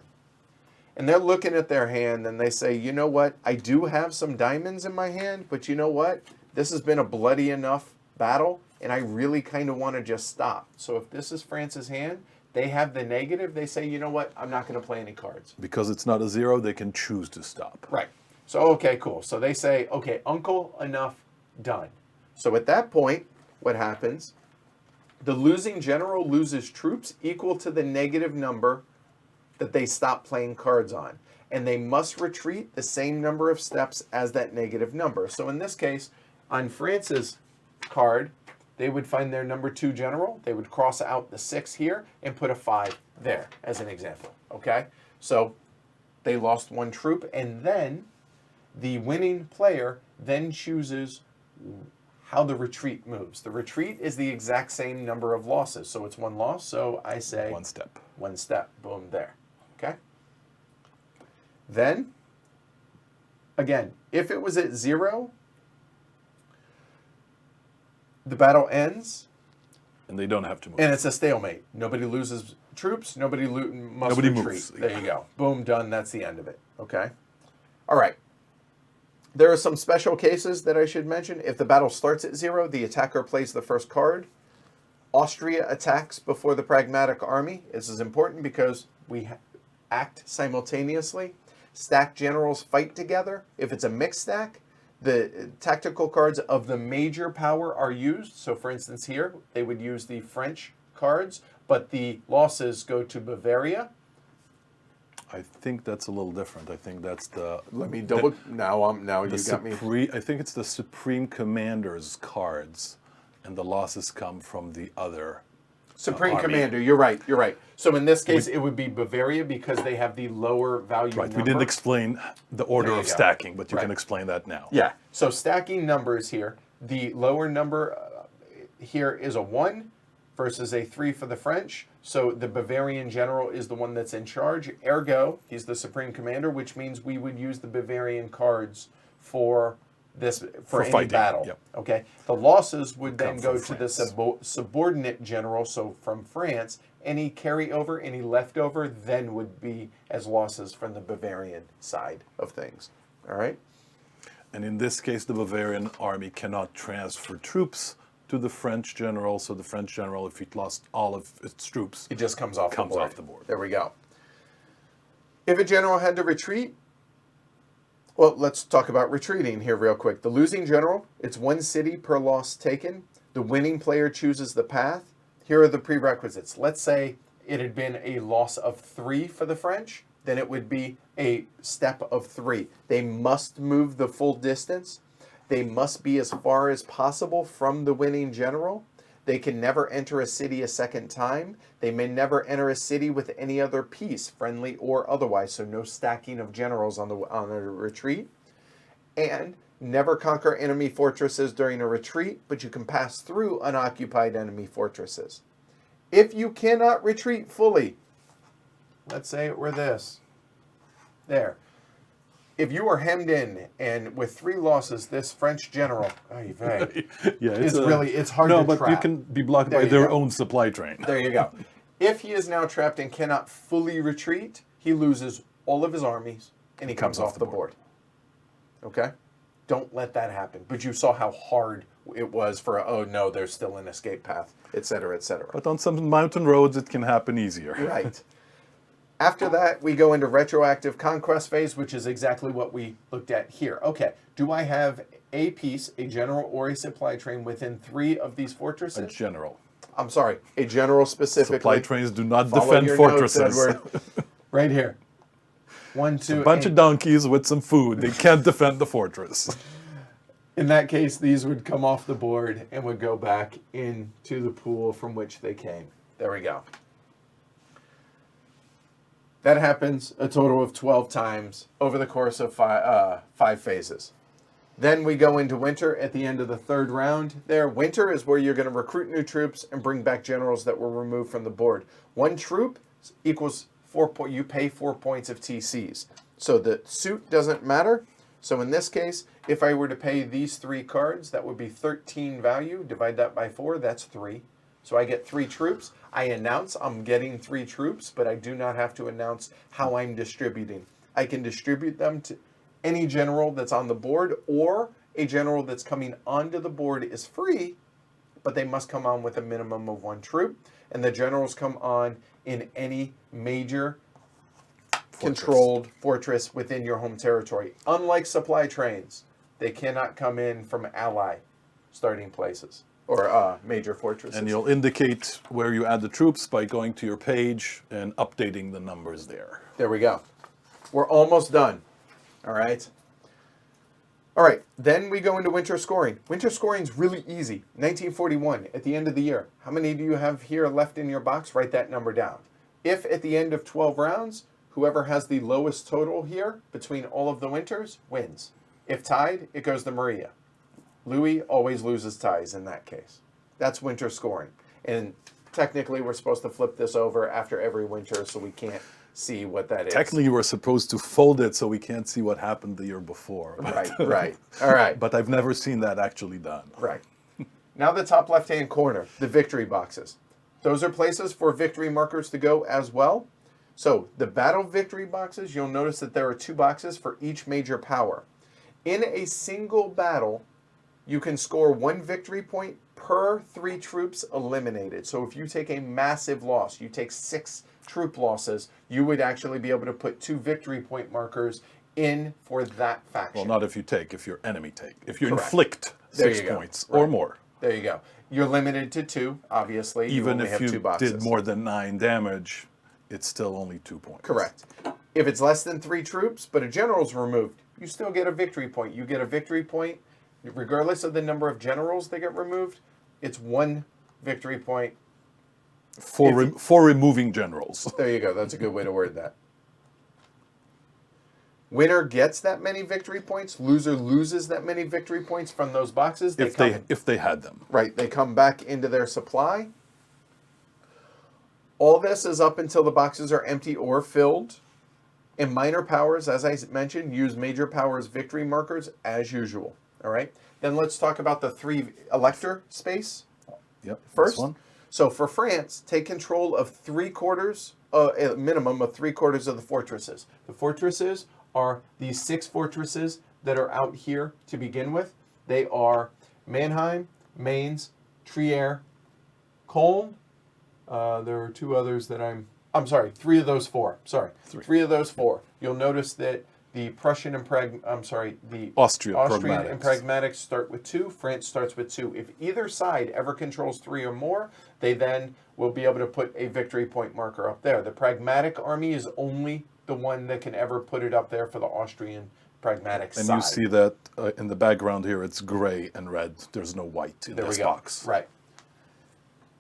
And they're looking at their hand and they say, you know what? I do have some diamonds in my hand, but you know what? This has been a bloody enough battle, and I really kind of want to just stop. So if this is France's hand, they have the negative. They say, you know what? I'm not going to play any cards. Because it's not a 0, they can choose to stop. Right. So, okay, cool. So they say, okay, uncle, enough, done. So at that point, what happens? The losing general loses troops equal to the negative number that they stop playing cards on. And they must retreat the same number of steps as that negative number. So in this case, on France's card, they would find their number 2 general. They would cross out the 6 here and put a 5 there as an example. Okay? So they lost 1 troop, and then the winning player then chooses how the retreat moves. The retreat is the exact same number of losses. So it's 1 loss. So I say 1 step. 1 step. Boom, there. Okay? Then, again, if it was at 0, the battle ends. And they don't have to move. And it's a stalemate. Nobody loses troops. Nobody must Nobody retreat. moves. There you go. Boom, done. That's the end of it. Okay? All right. There are some special cases that I should mention. If the battle starts at 0, the attacker plays the first card. Austria attacks before the Pragmatic army. This is important because we act simultaneously. Stack generals fight together. If it's a mixed stack, the tactical cards of the major power are used. So for instance here, they would use the French cards, but the losses go to Bavaria. I think that's a little different. I think that's the... Let me double... Now you got me... I think it's the Supreme Commander's cards, and the losses come from the other Supreme army. Commander, you're right. So in this case, it would be Bavaria because they have the lower value Right, number. we didn't explain the order There you of go. stacking, but you Right. can explain that now. Yeah, so stacking numbers here. The lower number here is a 1 versus a 3 for the French. So the Bavarian general is the one that's in charge. Ergo, he's the Supreme Commander, which means we would use the Bavarian cards for any fighting, battle. yep. Okay, the losses would then Come go from to France. the subordinate general. So from France, any carryover, any leftover, then would be as losses from the Bavarian side of things. All right. And in this case, the Bavarian army cannot transfer troops to the French general. So the French general, if he'd lost all of its troops, It just comes off off the board. There we go. If a general had to retreat, well, let's talk about retreating here real quick. The losing general, it's 1 city per loss taken. The winning player chooses the path. Here are the prerequisites. Let's say it had been a loss of 3 for the French, then it would be a step of 3. They must move the full distance. They must be as far as possible from the winning general. They can never enter a city a second time. They may never enter a city with any other piece, friendly or otherwise. So no stacking of generals on a retreat. And never conquer enemy fortresses during a retreat, but you can pass through unoccupied enemy fortresses. If you cannot retreat fully, let's say it were this. There. If you are hemmed in and with 3 losses, this French general, oy vey, Yeah, it's hard to No, but trap. you can be blocked There by you their go. own supply train. There you go. If he is now trapped and cannot fully retreat, he loses all of his armies and he comes off the board. Okay? Don't let that happen. But you saw how hard it was for, oh no, there's still an escape path, et cetera, et cetera. But on some mountain roads, it can happen easier. Right. After that, we go into retroactive conquest phase, which is exactly what we looked at here. Okay, do I have a piece, a general, or a supply train within 3 of these A fortresses? general. I'm sorry, a general specifically. Supply trains do not Follow defend your fortresses. notes, Edward. Right here. 1, 2, A bunch and of donkeys with some food. They can't defend the fortress. in that case, these would come off the board and would go back into the pool from which they came. There we go. That happens a total of 12 times over the course of 5 phases. Then we go into winter at the end of the 3rd round. There, winter is where you're going to recruit new troops and bring back generals that were removed from the board. 1 troop equals 4 points. You pay 4 points of TCs. So the suit doesn't matter. So in this case, if I were to pay these 3 cards, that would be 13 value. Divide that by 4, that's 3. So I get 3 troops. I announce I'm getting 3 troops, but I do not have to announce how I'm distributing. I can distribute them to any general that's on the board, or a general that's coming onto the board is free, but they must come on with a minimum of 1 troop. And the generals come on in any major controlled fortress within your home territory. Unlike supply trains, they cannot come in from ally starting places or major fortresses. And you'll indicate where you add the troops by going to your page and updating the numbers there. There we go. We're almost done. All right. All right. Then we go into winter scoring. Winter scoring is really easy. 1941, at the end of the year. How many do you have here left in your box? Write that number down. If at the end of 12 rounds, whoever has the lowest total here between all of the winters wins. If tied, it goes to Maria. Louis always loses ties in that case. That's winter scoring. And technically, we're supposed to flip this over after every winter, so we can't see what that is. Technically, we're supposed to fold it so we can't see what happened the year before. Right, right. All right. But I've never seen that actually done. Right. Now the top left-hand corner, the victory boxes. Those are places for victory markers to go as well. So the battle victory boxes, you'll notice that there are 2 boxes for each major power. In a single battle, you can score 1 victory point per 3 troops eliminated. So if you take a massive loss, you take 6 troop losses, you would actually be able to put 2 victory point markers in for that faction. Well, not if you take, if your enemy take. If you Correct. inflict There 6 you go. points Right. or more. There you go. You're limited to 2, obviously. Even only if have you 2 boxes. did more than 9 damage, it's still only 2 points. Correct. If it's less than 3 troops, but a general's removed, you still get a victory point. You get a victory point regardless of the number of generals that get removed. It's 1 victory point. For removing generals. There you go. That's a good way to word that. Winner gets that many victory points. Loser loses that many victory points from those boxes. If they had them. Right. They come back into their supply. All this is up until the boxes are empty or filled. And minor powers, as I mentioned, use major powers victory markers as usual. All right. Then let's talk about the 3 elector space. Yep. First. This one. So for France, take control of 3/4, a minimum of 3/4 of the fortresses. The fortresses are these 6 fortresses that are out here to begin with. They are Mannheim, Mainz, Trier, Cologne. There are 2 others that I'm sorry, 3 of those 4. Sorry, 3 of those 4. You'll notice that the Prussian and the Austrian and Pragmatic start with 2. France starts with 2. If either side ever controls 3 or more, they then will be able to put a victory point marker up there. The Pragmatic army is only the one that can ever put it up there for the Austrian Pragmatic And side. you see that in the background here, it's gray and red. There's no white in this box. Right.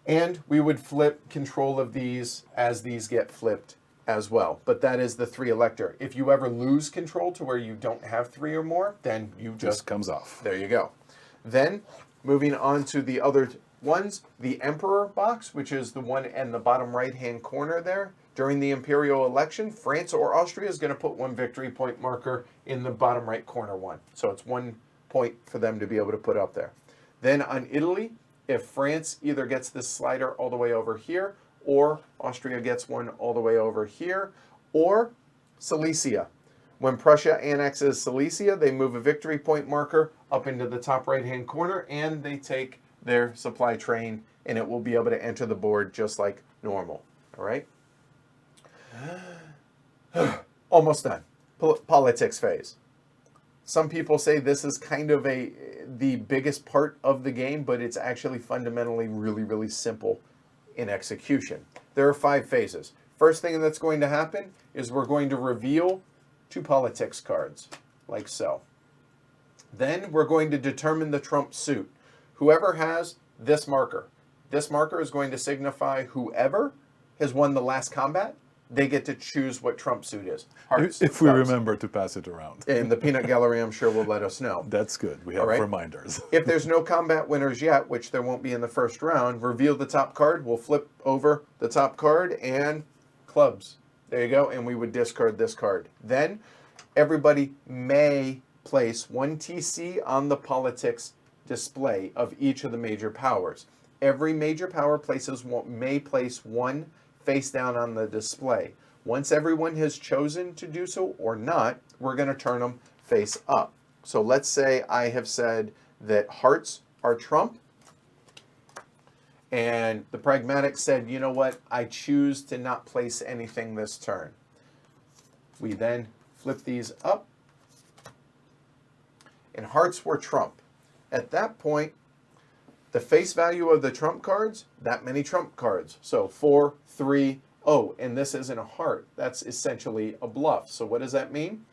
And we would flip control of these as these get flipped as well. But that is the 3 elector. If you ever lose control to where you don't have 3 or more, then you just comes off. There you go. Then, moving on to the other ones, the Emperor box, which is the one in the bottom right-hand corner there. During the Imperial Election, France or Austria is going to put 1 victory point marker in the bottom right corner one. So it's 1 point for them to be able to put up there. Then on Italy, if France either gets this slider all the way over here, or Austria gets one all the way over here, or Silesia. When Prussia annexes Silesia, they move a victory point marker up into the top right-hand corner, and they take their supply train, and it will be able to enter the board just like normal. All right? Almost done. Politics phase. Some people say this is kind of the biggest part of the game, but it's actually fundamentally really, really simple in execution. There are 5 phases. First thing that's going to happen is we're going to reveal 2 politics cards, like so. Then we're going to determine the trump suit. Whoever has this marker is going to signify whoever has won the last combat. They get to choose what trump suit is. Hearts, If we clubs. remember to pass it around. And the peanut gallery, I'm sure, will let us know. That's good. We have right. reminders. If there's no combat winners yet, which there won't be in the first round, reveal the top card. We'll flip over the top card and clubs. There you go. And we would discard this card. Then everybody may place 1 TC on the politics display of each of the major powers. Every major power may place 1 face down on the display. Once everyone has chosen to do so or not, we're going to turn them face up. So let's say I have said that hearts are trump. And the Pragmatic said, you know what? I choose to not place anything this turn. We then flip these up. And hearts were trump. At that point, the face value of the trump cards, that many trump cards. So 4, 3, oh, and this isn't a heart. That's essentially a bluff. So what does that mean?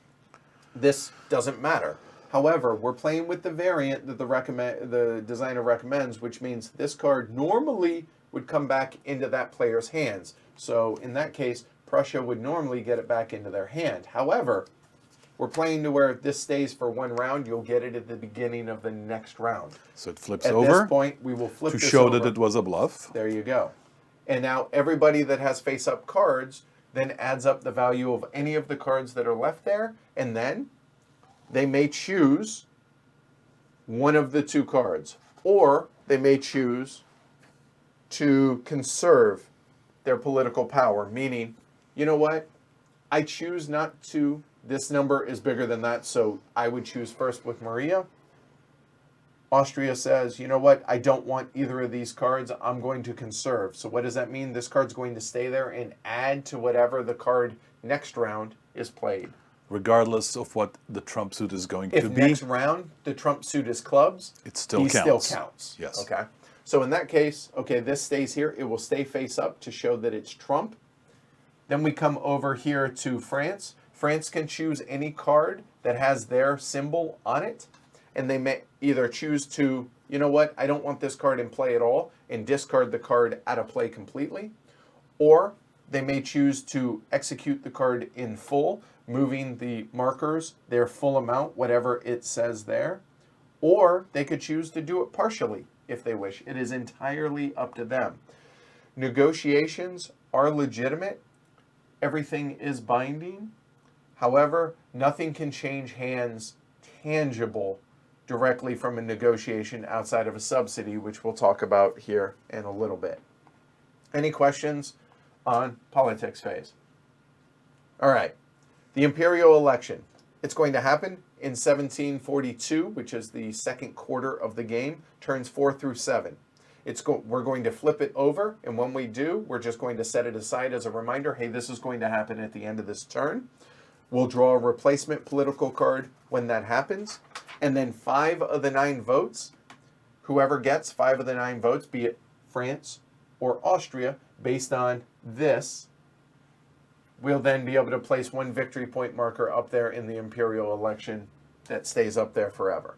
This doesn't matter. However, we're playing with the variant that the designer recommends, which means this card normally would come back into that player's hands. So in that case, Prussia would normally get it back into their hand. However, we're playing to where this stays for one round. You'll get it at the beginning of the next round. So it flips At over this point, we will flip to this show over. that it was a bluff. There you go. And now everybody that has face-up cards then adds up the value of any of the cards that are left there, and then they may choose one of the two cards, or they may choose to conserve their political power, meaning, you know what, I choose not to, this number is bigger than that, so I would choose first with Maria. Austria says, you know what, I don't want either of these cards, I'm going to conserve. So what does that mean? This card's going to stay there and add to whatever the card next round is played. Regardless of what the trump suit is going to If be. next round the trump suit is clubs, It still he counts. still counts. Yes. Okay. So in that case, okay, this stays here. It will stay face up to show that it's trump. Then we come over here to France. France can choose any card that has their symbol on it, and they may either choose to, you know what, I don't want this card in play at all, and discard the card out of play completely, or they may choose to execute the card in full, moving the markers, their full amount, whatever it says there, or they could choose to do it partially if they wish. It is entirely up to them. Negotiations are legitimate. Everything is binding. However, nothing can change hands tangible directly from a negotiation outside of a subsidy, which we'll talk about here in a little bit. Any questions on politics phase? All right. The Imperial Election. It's going to happen in 1742, which is the second quarter of the game, turns 4 through 7. We're going to flip it over, and when we do, we're just going to set it aside as a reminder, hey, this is going to happen at the end of this turn. We'll draw a replacement political card when that happens, and then 5 of the 9 votes, whoever gets 5 of the 9 votes, be it France or Austria, based on this, we'll then be able to place 1 victory point marker up there in the Imperial Election that stays up there forever.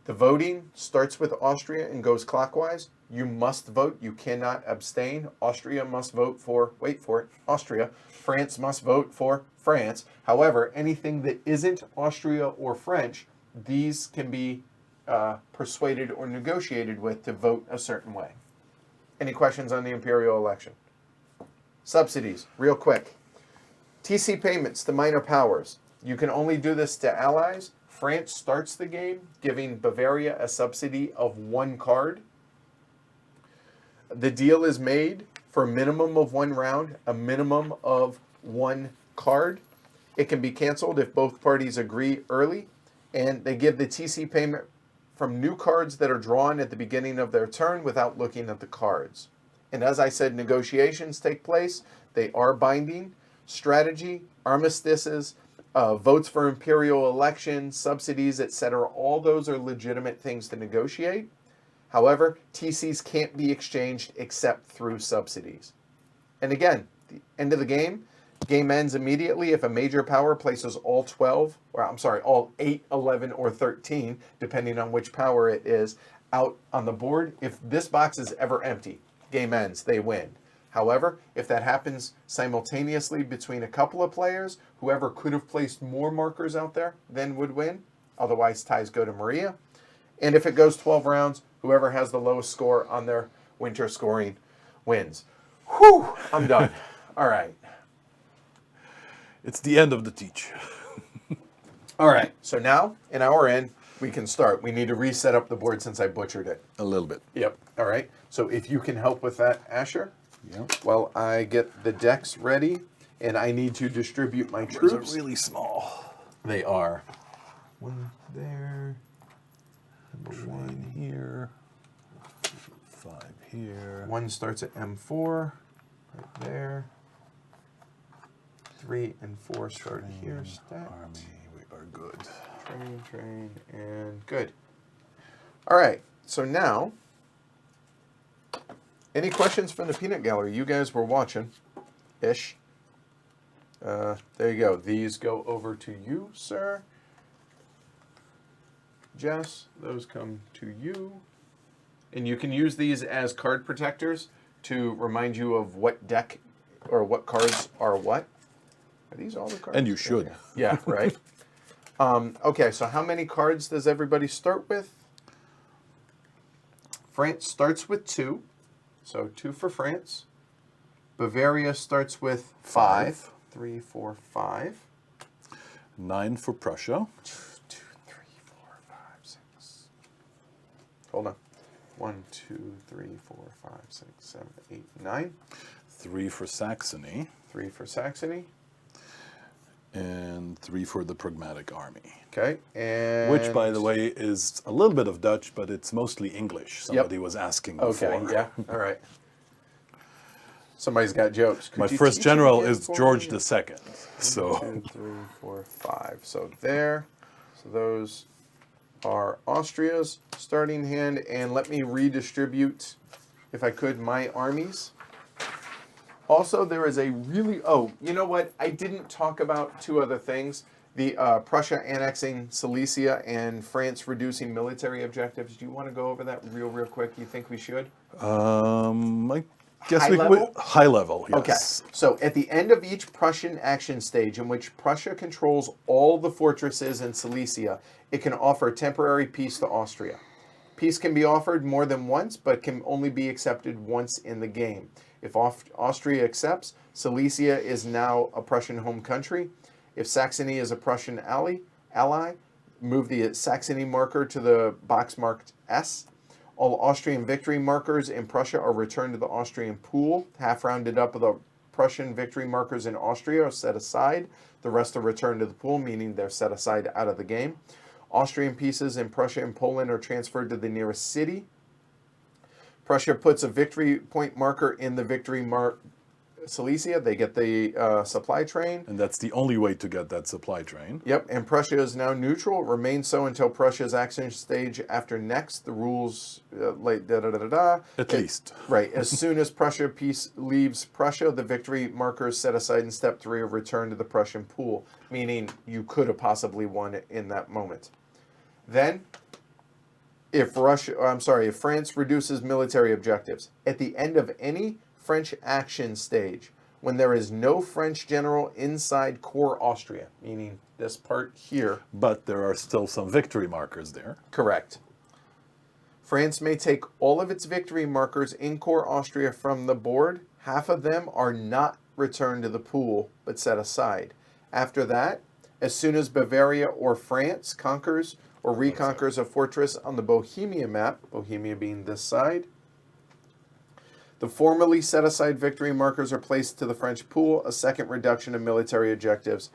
The voting starts with Austria and goes clockwise. You must vote. You cannot abstain. Austria must vote for, wait for it, Austria. France must vote for France. However, anything that isn't Austria or French, these can be persuaded or negotiated with to vote a certain way. Any questions on the Imperial Election? Subsidies, real quick. TC payments to minor powers. You can only do this to allies. France starts the game giving Bavaria a subsidy of 1 card. The deal is made for a minimum of 1 round, a minimum of 1 card. It can be canceled if both parties agree early, and they give the TC payment from new cards that are drawn at the beginning of their turn without looking at the cards. And as I said, negotiations take place. They are binding. Strategy, armistices, votes for imperial elections, subsidies, etc. All those are legitimate things to negotiate. However, TCs can't be exchanged except through subsidies. And again, the end of the game ends immediately if a major power places all 8, 11, or 13, depending on which power it is, out on the board. If this box is ever empty, game ends, they win. However, if that happens simultaneously between a couple of players, whoever could have placed more markers out there then would win. Otherwise, ties go to Maria. And if it goes 12 rounds, whoever has the lowest score on their winter scoring wins. Whew, I'm done. All right. It's the end of the teach. All right. So now, in our end, we can start. We need to reset up the board since I butchered it. A little bit. Yep. All right. So if you can help with that, Asher. Yeah. While I get the decks ready, and I need to distribute my troops. Those are really small. They are. 1 there. Number 1 here. 5 here. 1 starts at M4, right there. 3 and 4 start here. Stat. Army, we are good. Train, and good. All right, so now, any questions from the peanut gallery? You guys were watching-ish. There you go. These go over to you, sir. Jess, those come to you. And you can use these as card protectors to remind you of what deck or what cards are what. Are these all the cards? And you should. Yeah, right. Okay, so how many cards does everybody start with? France starts with 2. So 2 for France. Bavaria starts with 5. 3, 4, 5. 9 for Prussia. 2, 3, 4, 5, 6. Hold on. 1, 2, 3, 4, 5, 6, 7, 8, 9. 3 for Saxony. 3 for Saxony. And 3 for the Pragmatic Army. Okay. And Which, by the way, is a little bit of Dutch, but it's mostly English. Somebody was asking before. Okay, yeah. All right. Somebody's got jokes. My first general is George II. So 1, 2, 3, 4, 5. So there. So those are Austria's starting hand. And let me redistribute, if I could, my armies. Also, there is a really... Oh, you know what? I didn't talk about 2 other things. The Prussia annexing Silesia and France reducing military objectives. Do you want to go over that real quick? You think we should? I guess High we level? high level, yes. Okay. So at the end of each Prussian action stage in which Prussia controls all the fortresses in Silesia, it can offer temporary peace to Austria. Peace can be offered more than once, but can only be accepted once in the game. If Austria accepts, Silesia is now a Prussian home country. If Saxony is a Prussian ally, move the Saxony marker to the box marked S. All Austrian victory markers in Prussia are returned to the Austrian pool. Half rounded up, the Prussian victory markers in Austria are set aside. The rest are returned to the pool, meaning they're set aside out of the game. Austrian pieces in Prussia and Poland are transferred to the nearest city. Prussia puts a victory point marker in the victory mark Silesia. They get the supply train. And that's the only way to get that supply train. Yep, and Prussia is now neutral. Remains so until Prussia's action stage after next. The rules, At least. Right. As soon as Prussia peace leaves Prussia, the victory markers set aside in step 3 are returned to the Prussian pool, meaning you could have possibly won it in that moment. Then, if France reduces military objectives, at the end of any French action stage, when there is no French general inside core Austria, meaning this part here. But there are still some victory markers there. Correct. France may take all of its victory markers in core Austria from the board. Half of them are not returned to the pool, but set aside. After that, as soon as Bavaria or France conquers or reconquers a fortress on the Bohemia map, Bohemia being this side, the formally set-aside victory markers are placed to the French pool. A second reduction of military objectives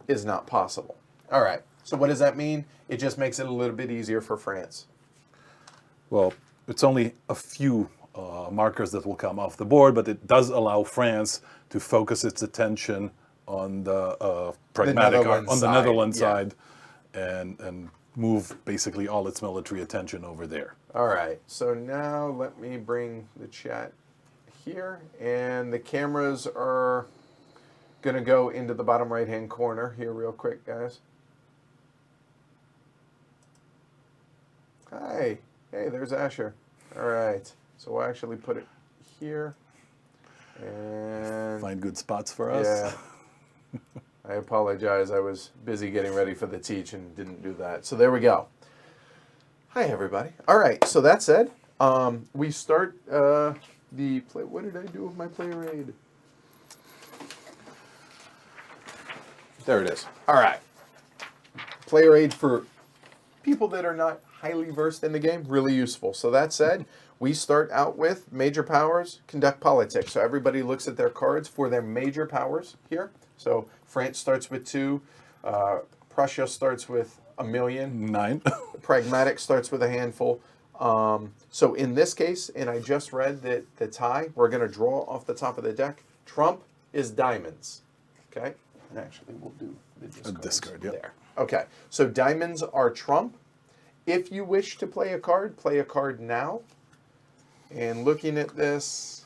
is not possible. All right. So what does that mean? It just makes it a little bit easier for France. Well, it's only a few markers that will come off the board, but it does allow France to focus its attention on the pragmatic, Netherlands side, and move basically all its military attention over there. All right. So now let me bring the chat here, and the cameras are going to go into the bottom right-hand corner here real quick, guys. Hi. Hey, there's Asher. All right. So we'll actually put it here. And find good spots for us. Yeah. I apologize. I was busy getting ready for the teach and didn't do that. So there we go. Hi, everybody. All right. So that said, we start the play. What did I do with my play raid? There it is. All right. Play raid for people that are not highly versed in the game, really useful. So that said, we start out with major powers, conduct politics. So everybody looks at their cards for their major powers here. So France starts with 2. Prussia starts with 1 million. 9. Pragmatic starts with a handful. So in this case, and I just read that the tie, we're going to draw off the top of the deck. Trump is diamonds. Okay? And actually, we'll do the discard, yep. there. Okay. So diamonds are trump. If you wish to play a card now. And looking at this,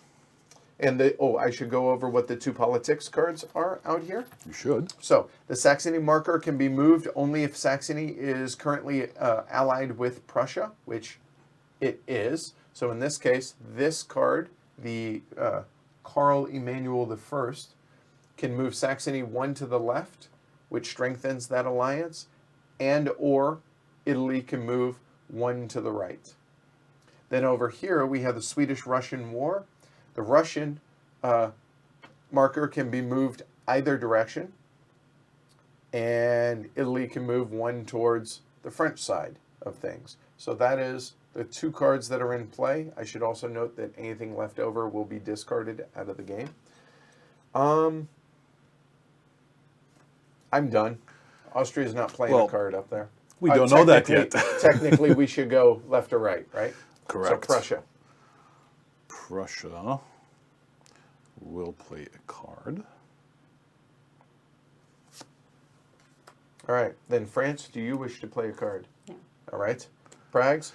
and I should go over what the two politics cards are out here. You should. So the Saxony marker can be moved only if Saxony is currently allied with Prussia, which it is. So in this case, this card, the Karl Emanuel I, can move Saxony one to the left, which strengthens that alliance, and or Italy can move one to the right. Then over here, we have the Swedish-Russian War. The Russian marker can be moved either direction, and Italy can move one towards the French side of things. So that is the two cards that are in play. I should also note that anything left over will be discarded out of the game. I'm done. Austria's not playing a card up there. We don't know that yet. Technically, we should go left or right, right? Correct. So Prussia. Prussia will play a card. All right. Then France, do you wish to play a card? No. All right. Prags?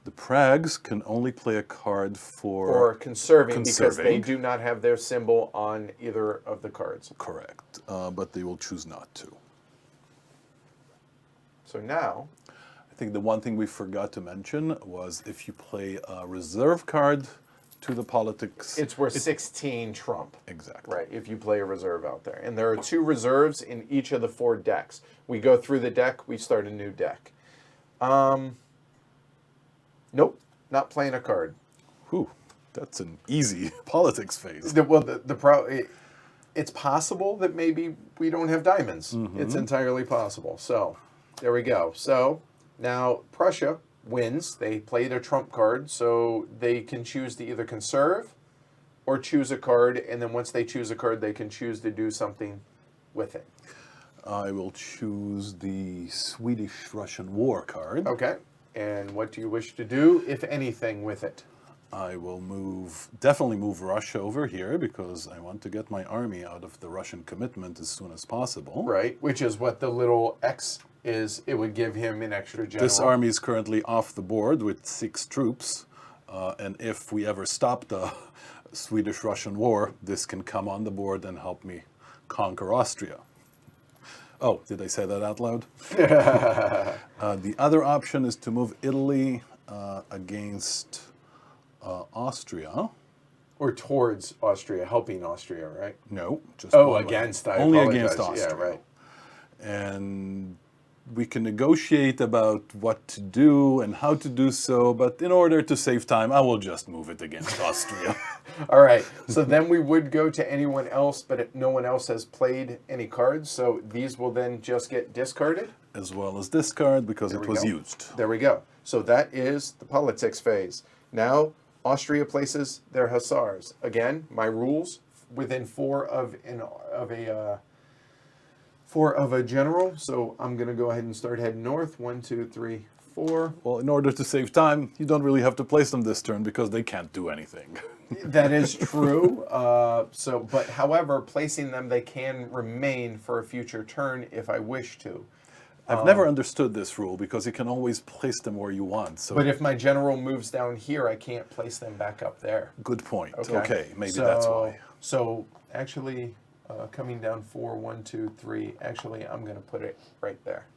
The Prags can only play a card For conserving, because they do not have their symbol on either of the cards. Correct. But they will choose not to. So now, I think the one thing we forgot to mention was if you play a reserve card to the politics. it's worth 16 trump. Exactly. Right, if you play a reserve out there. And there are 2 reserves in each of the 4 decks. We go through the deck, we start a new deck. Nope, not playing a card. Whew, that's an easy politics phase. It's possible that maybe we don't have diamonds. It's entirely possible. So, there we go. So, now Prussia wins. They play their trump card, so they can choose to either conserve or choose a card, and then once they choose a card, they can choose to do something with it. I will choose the Swedish-Russian War card. Okay. And what do you wish to do, if anything, with it? I will definitely move Russia over here because I want to get my army out of the Russian commitment as soon as possible. Right, which is what the little X is. It would give him an extra general. This army is currently off the board with 6 troops. And if we ever stop the Swedish-Russian War, this can come on the board and help me conquer Austria. Oh, did I say that out loud? The other option is to move Italy against Austria. Or towards Austria, helping Austria, right? No, just against. Only apologize. against Austria. Yeah, right. And we can negotiate about what to do and how to do so, but in order to save time, I will just move it against Austria. All right. So then we would go to anyone else, but no one else has played any cards, so these will then just get discarded? As well as this card, because it was used. There we go. So that is the politics phase. Now, Austria places their Hussars. Again, my rules, within 4 of a general. So I'm going to go ahead and start heading north. 1, 2, 3, 4. Well, in order to save time, you don't really have to place them this turn because they can't do anything. That is true. But however, placing them, they can remain for a future turn if I wish to. I've never understood this rule because you can always place them where you want. So but if my general moves down here, I can't place them back up there. Good point. Okay, maybe that's why. So actually, coming down 4, 1, 2, 3. Actually, I'm going to put it right there.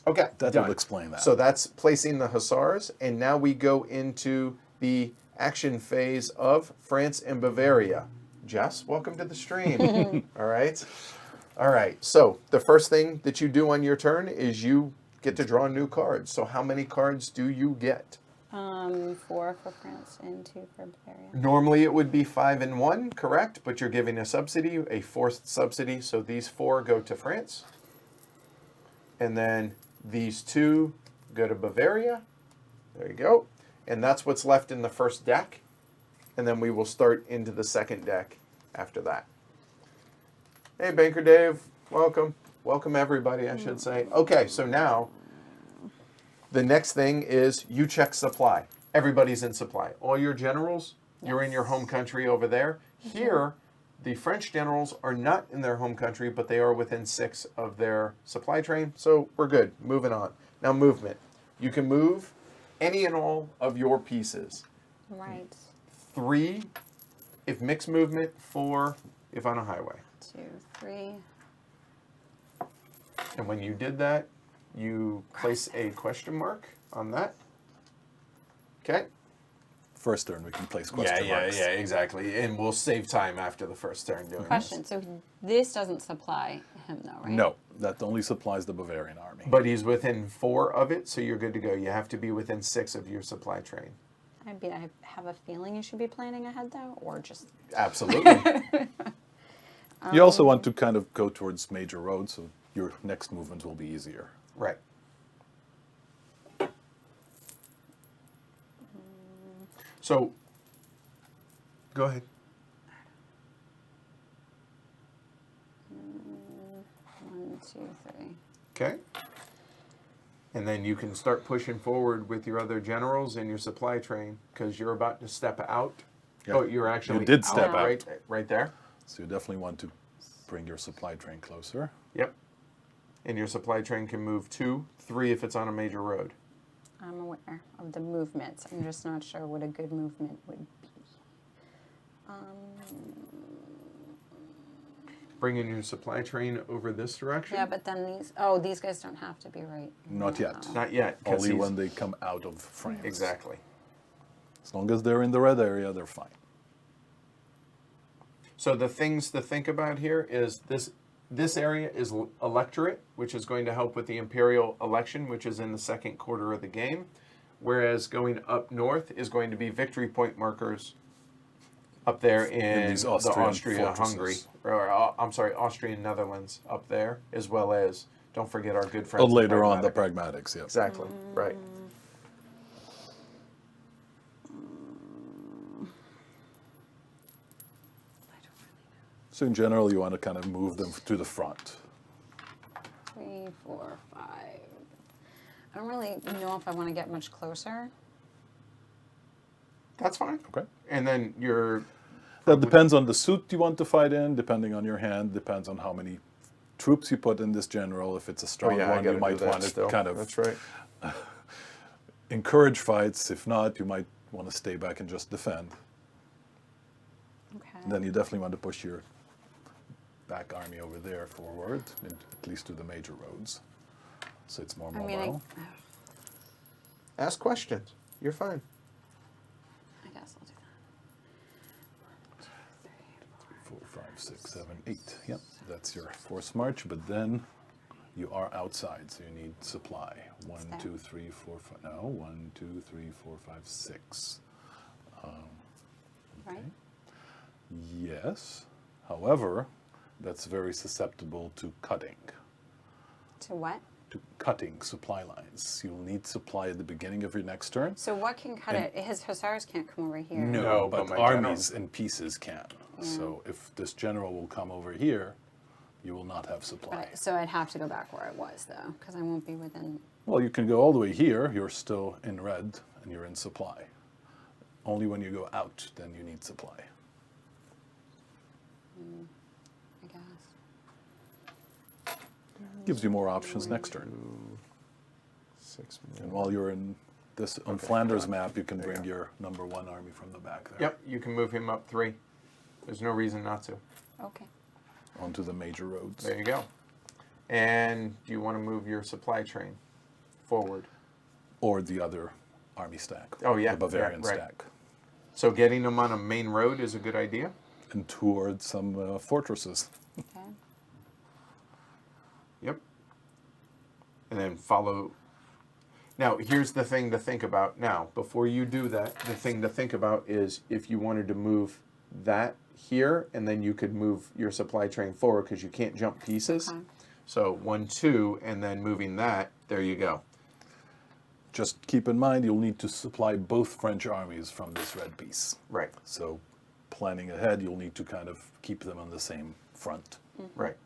Okay, that done. will explain that. So that's placing the Hussars, and now we go into the action phase of France and Bavaria. Jess, welcome to the stream. All right. All right. So the first thing that you do on your turn is you get to draw new cards. So how many cards do you get? 4 for France and 2 for Bavaria. Normally it would be 5 and 1, correct? But you're giving a subsidy, a forced subsidy. So these 4 go to France. And then these 2 go to Bavaria. There you go. And that's what's left in the first deck. And then we will start into the second deck after that. Hey, Banker Dave. Welcome. Welcome, everybody, I should say. Okay, so now the next thing is you check supply. everybody's in supply. All your generals, you're in your home country over there. Here, the French generals are not in their home country, but they are within 6 of their supply train. So we're good. Moving on. Now movement. You can move any and all of your pieces. Right. 3 if mixed movement, 4 if on a highway. 2, 3. And when you did that, you place a question mark on that. Okay? First turn, we can place question marks. exactly. And we'll save time after the first turn doing Question. So this doesn't supply him, though, right? No, that only supplies the Bavarian army. this. But he's within 4 of it, so you're good to go. You have to be within 6 of your supply train. I have a feeling you should be planning ahead, though, or just... Absolutely. You also want to kind of go towards major roads, so your next movement will be easier. Right. So, go ahead. 1, 2, 3. Okay. And then you can start pushing forward with your other generals and your supply train because you're about to step out. Yeah. Oh, you're actually You did step out. out. Right there. So you definitely want to bring your supply train closer. Yep. And your supply train can move 2, 3 if it's on a major road. I'm aware of the movements. I'm just not sure what a good movement would be. Bringing your supply train over this direction. Yeah, but then these guys don't have to be right. Not yet. now. Not yet. 'Cause Only he's- when they come out of France. Exactly. As long as they're in the red area, they're fine. So the things to think about here is this area is electorate, which is going to help with the Imperial Election, which is in the second quarter of the game. Whereas going up north is going to be victory point markers up there in these the Austrian Austria-Hungary, fortresses. I'm sorry, Austrian Netherlands up there, as well as, don't forget our good friends. But later on, the Pragmatic. pragmatics, yeah. Exactly, right. So in general, you want to kind of move them to the front. 3, 4, 5. I don't really know if I want to get much closer. That's fine. Okay. And then you're, That depends on the suit you want to fight in, depending on your hand, depends on how many troops you put in this general. If it's a strong one, you might want to kind of That's right. encourage fights. If not, you might want to stay back and just defend. Okay. Then you definitely want to push your back army over there forward, at least to the major roads, so it's more I mobile. mean, Ask questions. You're fine. I guess I'll do that. 1, 2, 3, 4, 5, 6, 7, 8. Yep, that's your force march, but then you are outside, so you need supply. 1, that? 2, 3, 4, 5. No, 1, 2, 3, 4, 5, 6. Right? Yes. However, that's very susceptible to cutting. To what? To cutting supply lines. You'll need supply at the beginning of your next turn. So what can cut And- it? His hussars can't come over here. No, but but my armies and pieces can. So if this general will come over here, you will not have supply. Right, so I'd have to go back where I was, though, because I won't be within... Well, you can go all the way here. You're still in red, and you're in supply. Only when you go out, then you need supply. I guess. Gives you more options next turn. 6 And more. while you're in this on Okay, Flanders got it. map, you can There you bring go. your number 1 army from the back there. Yep, you can move him up 3. There's no reason not to. Okay. Onto the major roads. There you go. And do you want to move your supply train forward? Or the other army stack. Oh, yeah, The Bavarian right. stack. So getting them on a main road is a good idea. And towards some fortresses. Okay. Yep. And then follow. Now, here's the thing to think about now. Before you do that, the thing to think about is if you wanted to move that here, and then you could move your supply train forward because you can't jump pieces. Okay. So 1, 2, and then moving that, there you go. Just keep in mind, you'll need to supply both French armies from this red piece. Right, So planning ahead, you'll need to kind of keep them on the same front. right.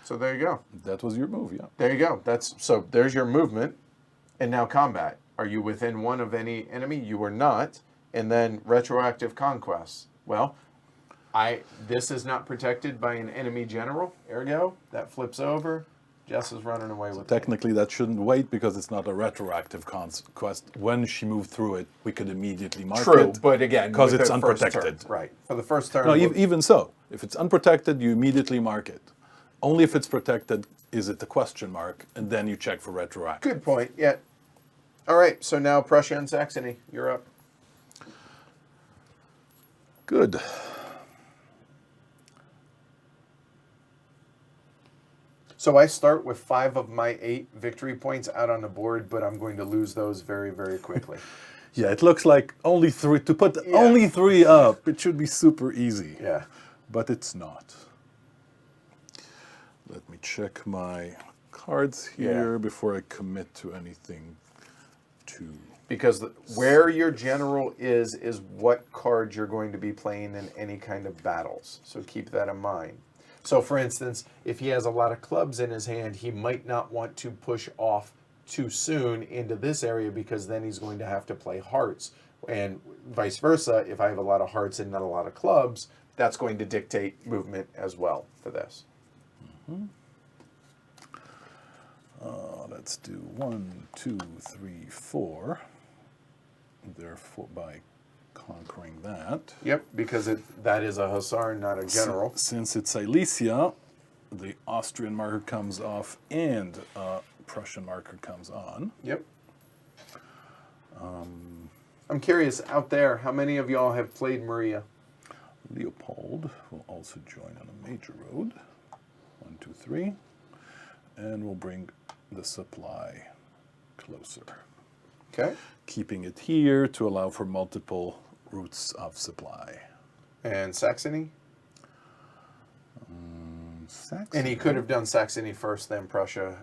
So there you go. That was your move, yeah. There you go. So there's your movement, and now combat. Are you within one of any enemy? You are not. And then retroactive conquests. Well, this is not protected by an enemy general. Ergo, that flips over. Jess is running away with it. Technically, that shouldn't wait because it's not a retroactive conquest. When she moved through it, we could immediately mark True, it. but again, because with it's the first unprotected. turn. Right. For the first turn. No, even so, if it's unprotected, you immediately mark it. Only if it's protected is it the question mark, and then you check for retroactive. Good point. Yeah. All right. So now Prussia and Saxony. You're up. Good. So I start with 5 of my 8 victory points out on the board, but I'm going to lose those very, very quickly. Yeah, it looks like only 3 to put only 3 up. It should be super easy. Yeah. But it's not. Let me check my cards here before I commit to anything too. Because where your general is what card you're going to be playing in any kind of battles. So keep that in mind. So, for instance, if he has a lot of clubs in his hand, he might not want to push off too soon into this area because then he's going to have to play hearts. And vice versa, if I have a lot of hearts and not a lot of clubs, that's going to dictate movement as well for this. Mm-hmm. Let's do 1, 2, 3, 4. Therefore, by conquering that. Yep, because that is a hussar, not a general. Since it's Silesia, the Austrian marker comes off and Prussian marker comes on. Yep. I'm curious, out there, how many of y'all have played Maria? Leopold will also join on a major road. 1, 2, 3. And we'll bring the supply closer. Okay. Keeping it here to allow for multiple routes of supply. And Saxony? Saxony. And he could have done Saxony first, then Prussia.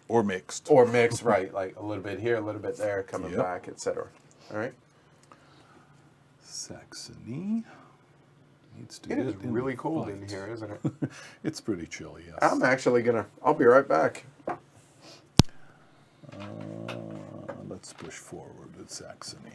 Or mixed. Or mixed, right. Like a little bit here, a little bit there, coming Yep. back, etc. All right. Saxony needs to It get is in really the cold in fight. here, isn't it? It's pretty chilly, yes. I'm actually I'll be right back. Let's push forward with Saxony.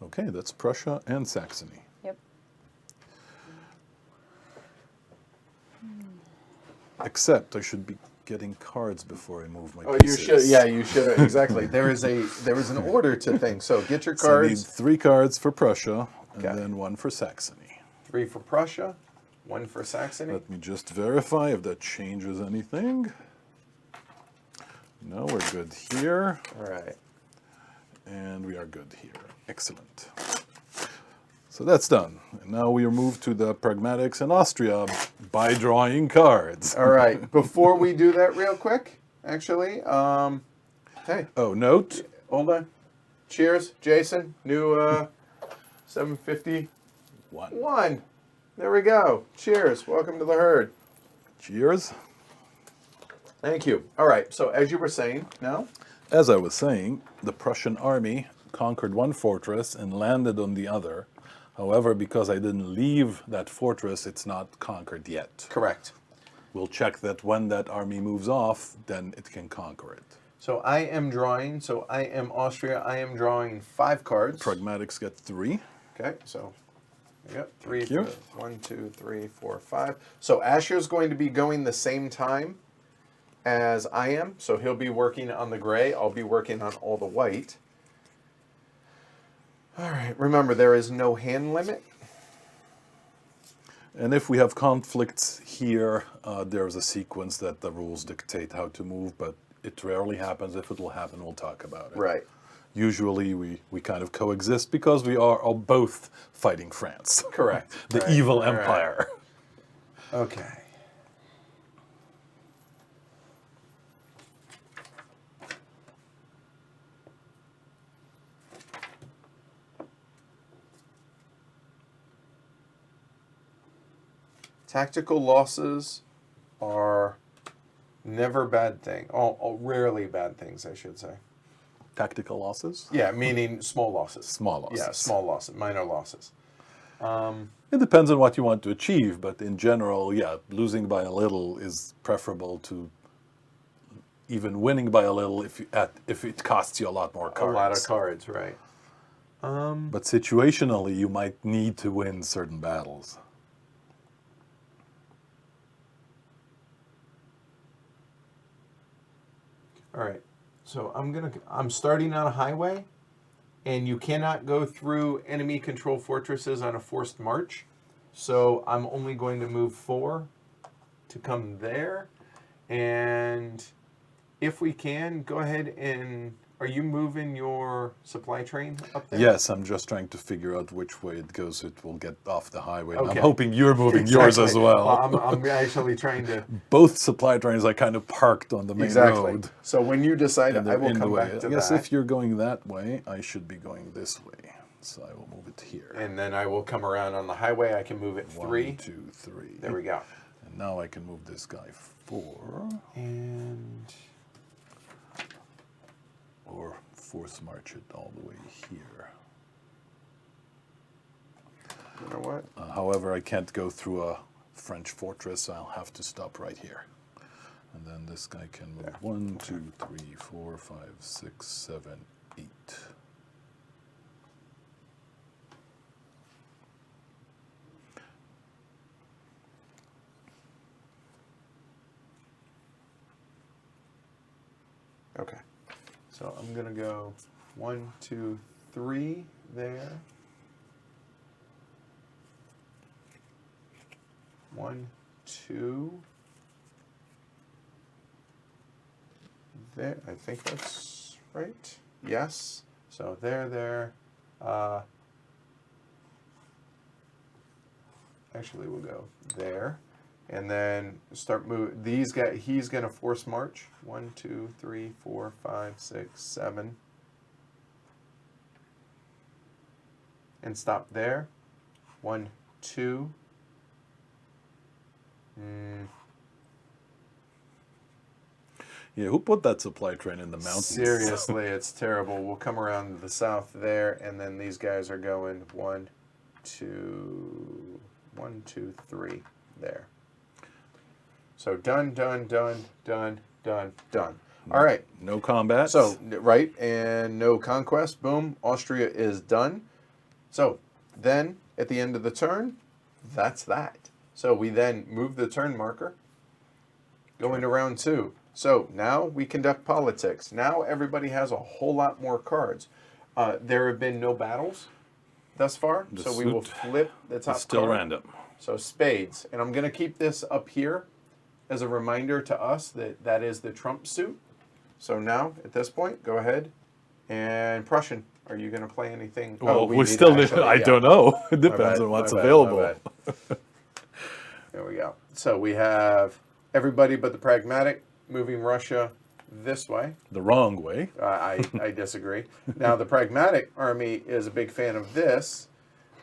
Okay, that's Prussia and Saxony. Yep. Except I should be getting cards before I move my Oh, pieces. you should. Yeah, you should. Exactly. There is an order to things. So get your So I need cards. 3 cards for Prussia and Okay. then 1 for Saxony. 3 for Prussia, 1 for Saxony. Let me just verify if that changes anything. No, we're good here. All right. And we are good here. Excellent. So that's done. And now we are moved to the Pragmatics in Austria by drawing cards. All right. Before we do that, real quick, actually, hey, Oh, note. hold on. Cheers, Jason. New 751. 1. There we go. Cheers. Welcome to the herd. Cheers. Thank you. All right. So as you were saying, now. As I was saying, the Prussian army conquered one fortress and landed on the other. However, because I didn't leave that fortress, it's not conquered yet. Correct. We'll check that when that army moves off, then it can conquer it. So I am drawing. So I am Austria. I am drawing 5 cards. Pragmatics get 3. Okay. So, yep. 3. Thank you. 1, 2, 3, 4, 5. So Asher's going to be going the same time as I am. So he'll be working on the gray. I'll be working on all the white. All right. Remember, there is no hand limit. And if we have conflicts here, there's a sequence that the rules dictate how to move, but it rarely happens. If it will happen, we'll talk about it. Right. Usually we kind of coexist because we are all both fighting France. Correct. The Right. evil All right. empire. Okay. Tactical losses are never bad thing. Oh, rarely bad things, I should say. Tactical losses? Yeah, meaning small losses. Small losses. Yeah, small losses, minor losses. It depends on what you want to achieve, but in general, yeah, losing by a little is preferable to even winning by a little if it costs you a lot more A cards. lot of cards, right? But situationally, you might need to win certain battles. All right. So I'm starting on a highway, and you cannot go through enemy control fortresses on a forced march. So I'm only going to move 4 to come there. And if we can, go ahead and... Are you moving your supply train up there? Yes, I'm just trying to figure out which way it goes. It will get off the highway. Okay. I'm hoping you're moving yours as well. I'm actually trying to... Both supply trains are kind of parked on the main road. So when you decide, And I they're will in the come way. back to I guess that. if you're going that way, I should be going this way. So I will move it here. And then I will come around on the highway. I can move it 3. 1, 2, 3. There we go. And now I can move this guy 4. And... Or force march it all the way here. You know what? However, I can't go through a French fortress, so I'll have to stop right here. And then this guy can move 1, 2, 3, 4, 5, 6, 7, 8. Okay. So I'm going to go 1, 2, 3 there. 1, 2. There. I think that's right. Yes. So there. Actually, we'll go there. And then start move these guys. He's going to force march. 1, 2, 3, 4, 5, 6, 7. And stop there. 1, 2. Yeah, who put that supply train in the mountains? Seriously, it's terrible. We'll come around the south there, and then these guys are going 1, 2, 1, 2, 3 there. So done. All right. No combat. So, right, and no conquest. Boom. Austria is done. So, then, at the end of the turn, that's that. So, we then move the turn marker, go into round 2. So, now we conduct politics. Now everybody has a whole lot more cards. There have been no battles thus far, so we will flip the top it's still card. random. So, spades. And I'm going to keep this up here as a reminder to us that that is the trump suit. So now, at this point, go ahead. And Prussian, are you going to play anything? Well, we we're need still. actually, I yeah. don't know. It My depends bad, on what's my bad, available. my bad. There we go. So we have everybody but the Pragmatic moving Russia this way. The wrong way. I disagree. Now, the Pragmatic army is a big fan of this.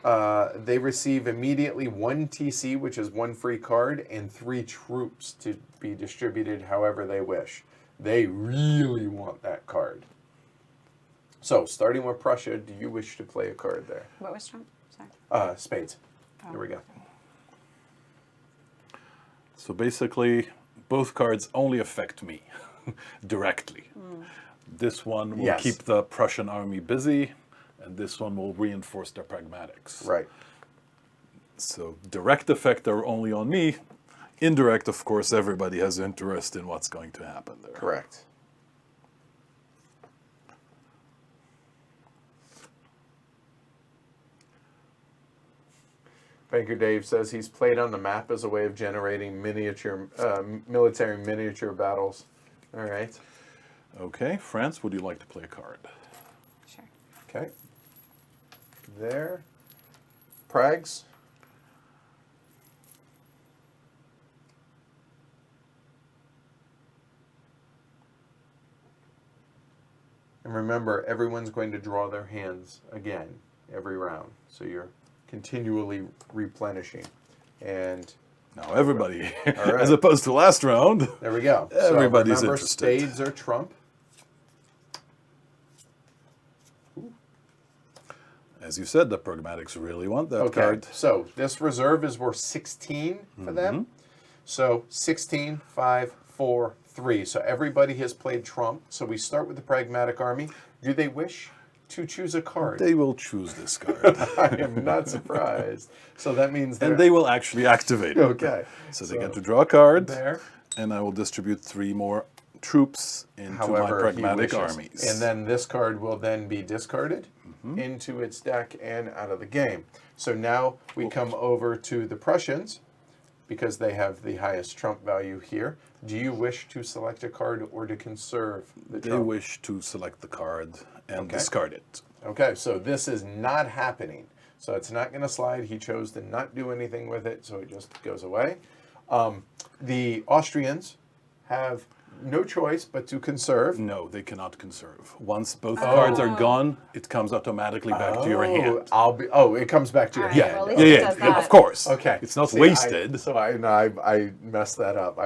They receive immediately 1 TC, which is 1 free card, and 3 troops to be distributed however they wish. They really want that card. So, starting with Prussia, do you wish to play a card there? What was Trump? Sorry. Spades. There we go. So basically, both cards only affect me directly. This one will Yes. keep the Prussian army busy, and this one will reinforce their pragmatics. Right. So direct effect are only on me. Indirect, of course, everybody has interest in what's going to happen there. Correct. Banker Dave says he's played on the map as a way of generating miniature, military miniature battles. All right. Okay, France, would you like to play a card? Sure. Okay. There. Prags. And remember, everyone's going to draw their hands again every round. So you're continually replenishing. And Now everybody, right. as opposed to last round, there we go. Everybody's so remember, interested. spades are trump. As you said, the Pragmatics really want that Okay, card. so this reserve is worth 16 for them. So 16, 5, 4, 3. So everybody has played Trump. So we start with the Pragmatic Army. Do they wish to choose a card? They will choose this card. I am not surprised. So that means And they will actually activate it. Okay. So they get to draw a card, there. and I will distribute 3 more troops into my However, he Pragmatic wishes. armies. And then this card will then be discarded into its deck and out of the game. So now we come over to the Prussians because they have the highest Trump value here. Do you wish to select a card or to conserve the They Trump? wish to select the card and Okay. discard it. Okay, so this is not happening. So it's not going to slide. He chose to not do anything with it, so it just goes away. The Austrians have no choice but to conserve. No, they cannot conserve. Once both cards are gone, it comes automatically back to your hand. It comes back to your All right, hand. well, at Yeah, least it yeah, does yeah, that. of course. Okay. It's not See, wasted. I messed that up.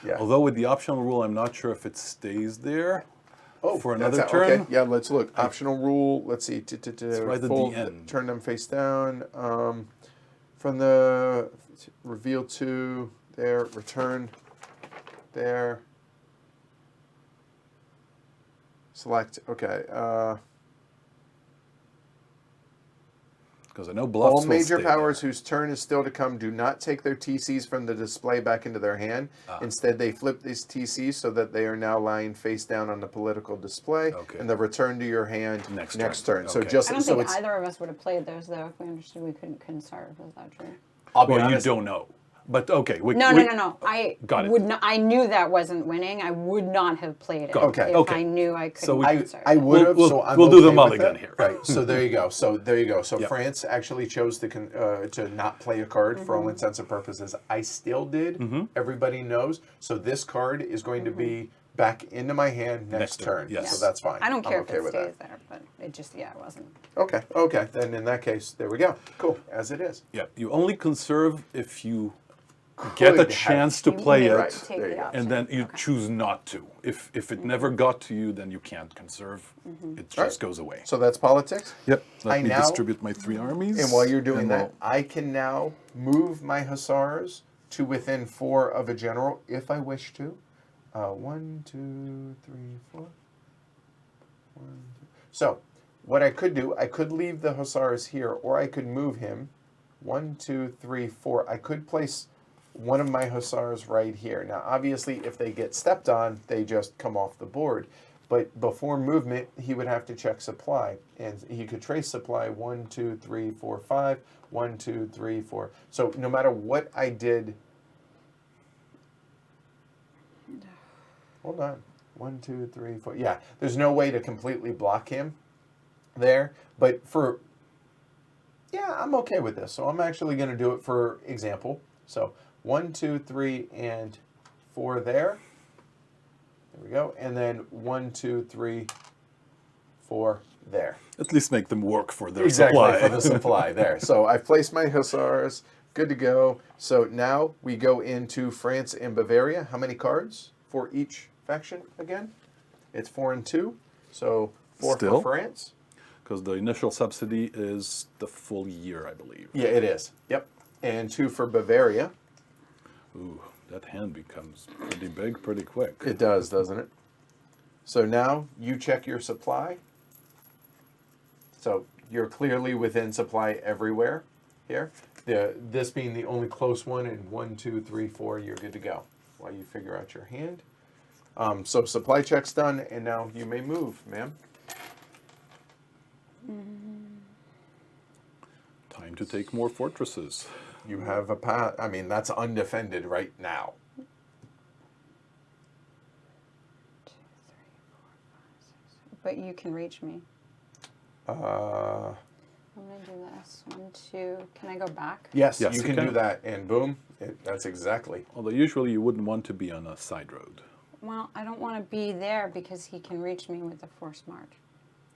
Yeah. Although with the optional rule, I'm not sure if it stays there for another that's turn. Okay. Yeah, let's look. Optional rule. Let's see. It's right at the end. Turn them face down. From the reveal to there, return there. Select. Okay. Because I know bluffs All will major stay powers there. whose turn is still to come do not take their TCs from the display back into their hand. Instead, they flip these TCs so that they are now lying face down on the political display, Okay. and the return to your hand Next turn. turn. So Okay. just I don't so think it's. either of us would have played those, though, if we understood we couldn't conserve. Is that true? I'll be Well, honest. you don't know. But okay. No. I Got it. would not. I knew that wasn't winning. I would not have played it Okay. if Okay. I knew I couldn't So we- conserve. I would have. We'll- so I'm we'll do the okay with mulligan it. here. Right. So there you go. So there you go. So Yep. France actually chose to not play a card for all intents and purposes. I still did. Everybody knows. So this card is going to be back into my hand next turn. yes. So that's fine. I don't care I'm if okay it with stays that. there, but it just it wasn't. Okay. Okay. Then in that case, there we go. Cool. As it is. Yeah, you only conserve if you get a Could have- chance to You play may it, Right. take There you the go. option. and then you Okay. choose not to. If it never got to you, then you can't conserve. It just Right. goes away. So that's politics. Yep. I Let me now- distribute my 3 armies. And while you're doing and that, I can now move my Hussars to within 4 of a general if I wish to. 1, 2, 3, 4. 1, 2. So, what I could do, I could leave the Hussars here, or I could move him. 1, 2, 3, 4. I could place one of my Hussars right here. Now, obviously, if they get stepped on, they just come off the board. But before movement, he would have to check supply. And he could trace supply 1, 2, 3, 4, 5. 1, 2, 3, 4. So no matter what I did. Hold on. 1, 2, 3, 4. Yeah, there's no way to completely block him there. But yeah, I'm okay with this. So I'm actually going to do it for example. So 1, 2, 3, and 4 there. There we go. And then 1, 2, 3, 4 there. At least make them work for their Exactly, supply. for the supply there. So I've placed my Hussars. Good to go. So now we go into France and Bavaria. How many cards for each faction again? It's 4 and 2. So 4 Still? for France. Because the initial subsidy is the full year, I believe. Yeah, it is. Yep. And 2 for Bavaria. Ooh, that hand becomes pretty big pretty quick. It does, doesn't it? So now you check your supply. So you're clearly within supply everywhere here. This being the only close one, and 1, 2, 3, 4, you're good to go while you figure out your hand. So supply check's done, and now you may move, ma'am. Time to take more fortresses. You have a path. I mean, that's undefended right now. 2, 3, 4, 5, 6. But you can reach me. I'm gonna do this. 1, 2. Can I go back? Yes, Yes, you you can can. do that, and boom, that's exactly. Although usually you wouldn't want to be on a side road. Well, I don't want to be there because he can reach me with a forced march.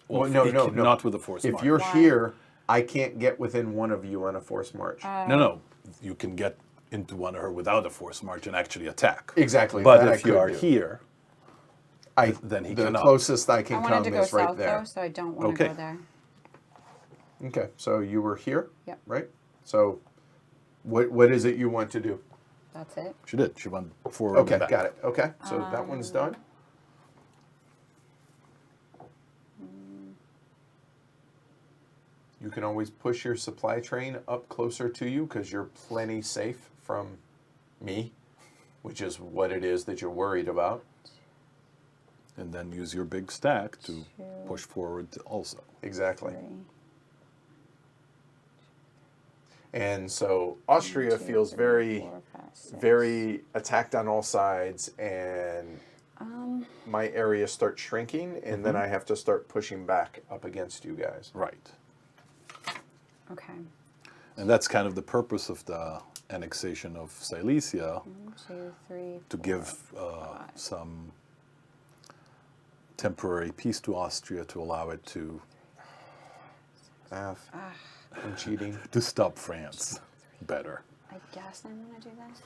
Well, no, you no, can- no. Not with a force If march. you're Why? here, I can't get within one of you on a forced march. No. You can get into one of her without a force march and actually attack. Exactly, But that I if you could are do. here, then he the cannot. closest I I can wanted come to go is right south there. though, so I don't want to Okay. go there. Okay, so you were here? Yep. Right? So what is it you want to do? That's it. She did. She went forward Okay, and back. got it. Okay, so that one's done. You can always push your supply train up closer to you because you're plenty safe from me, which is what it is that you're worried about. And then use your big stack to push forward also. Exactly. 3. And so Austria 2, feels 3, very, 4, 5, 6. very attacked on all sides, and my areas start shrinking, and then I have to start pushing back up against you guys. Right. Okay. And that's kind of the purpose of the annexation of Silesia, 1, 2, 3, to 4, give 5. some temporary peace to Austria to allow it to I'm cheating. to stop France better. I guess I'm gonna do this.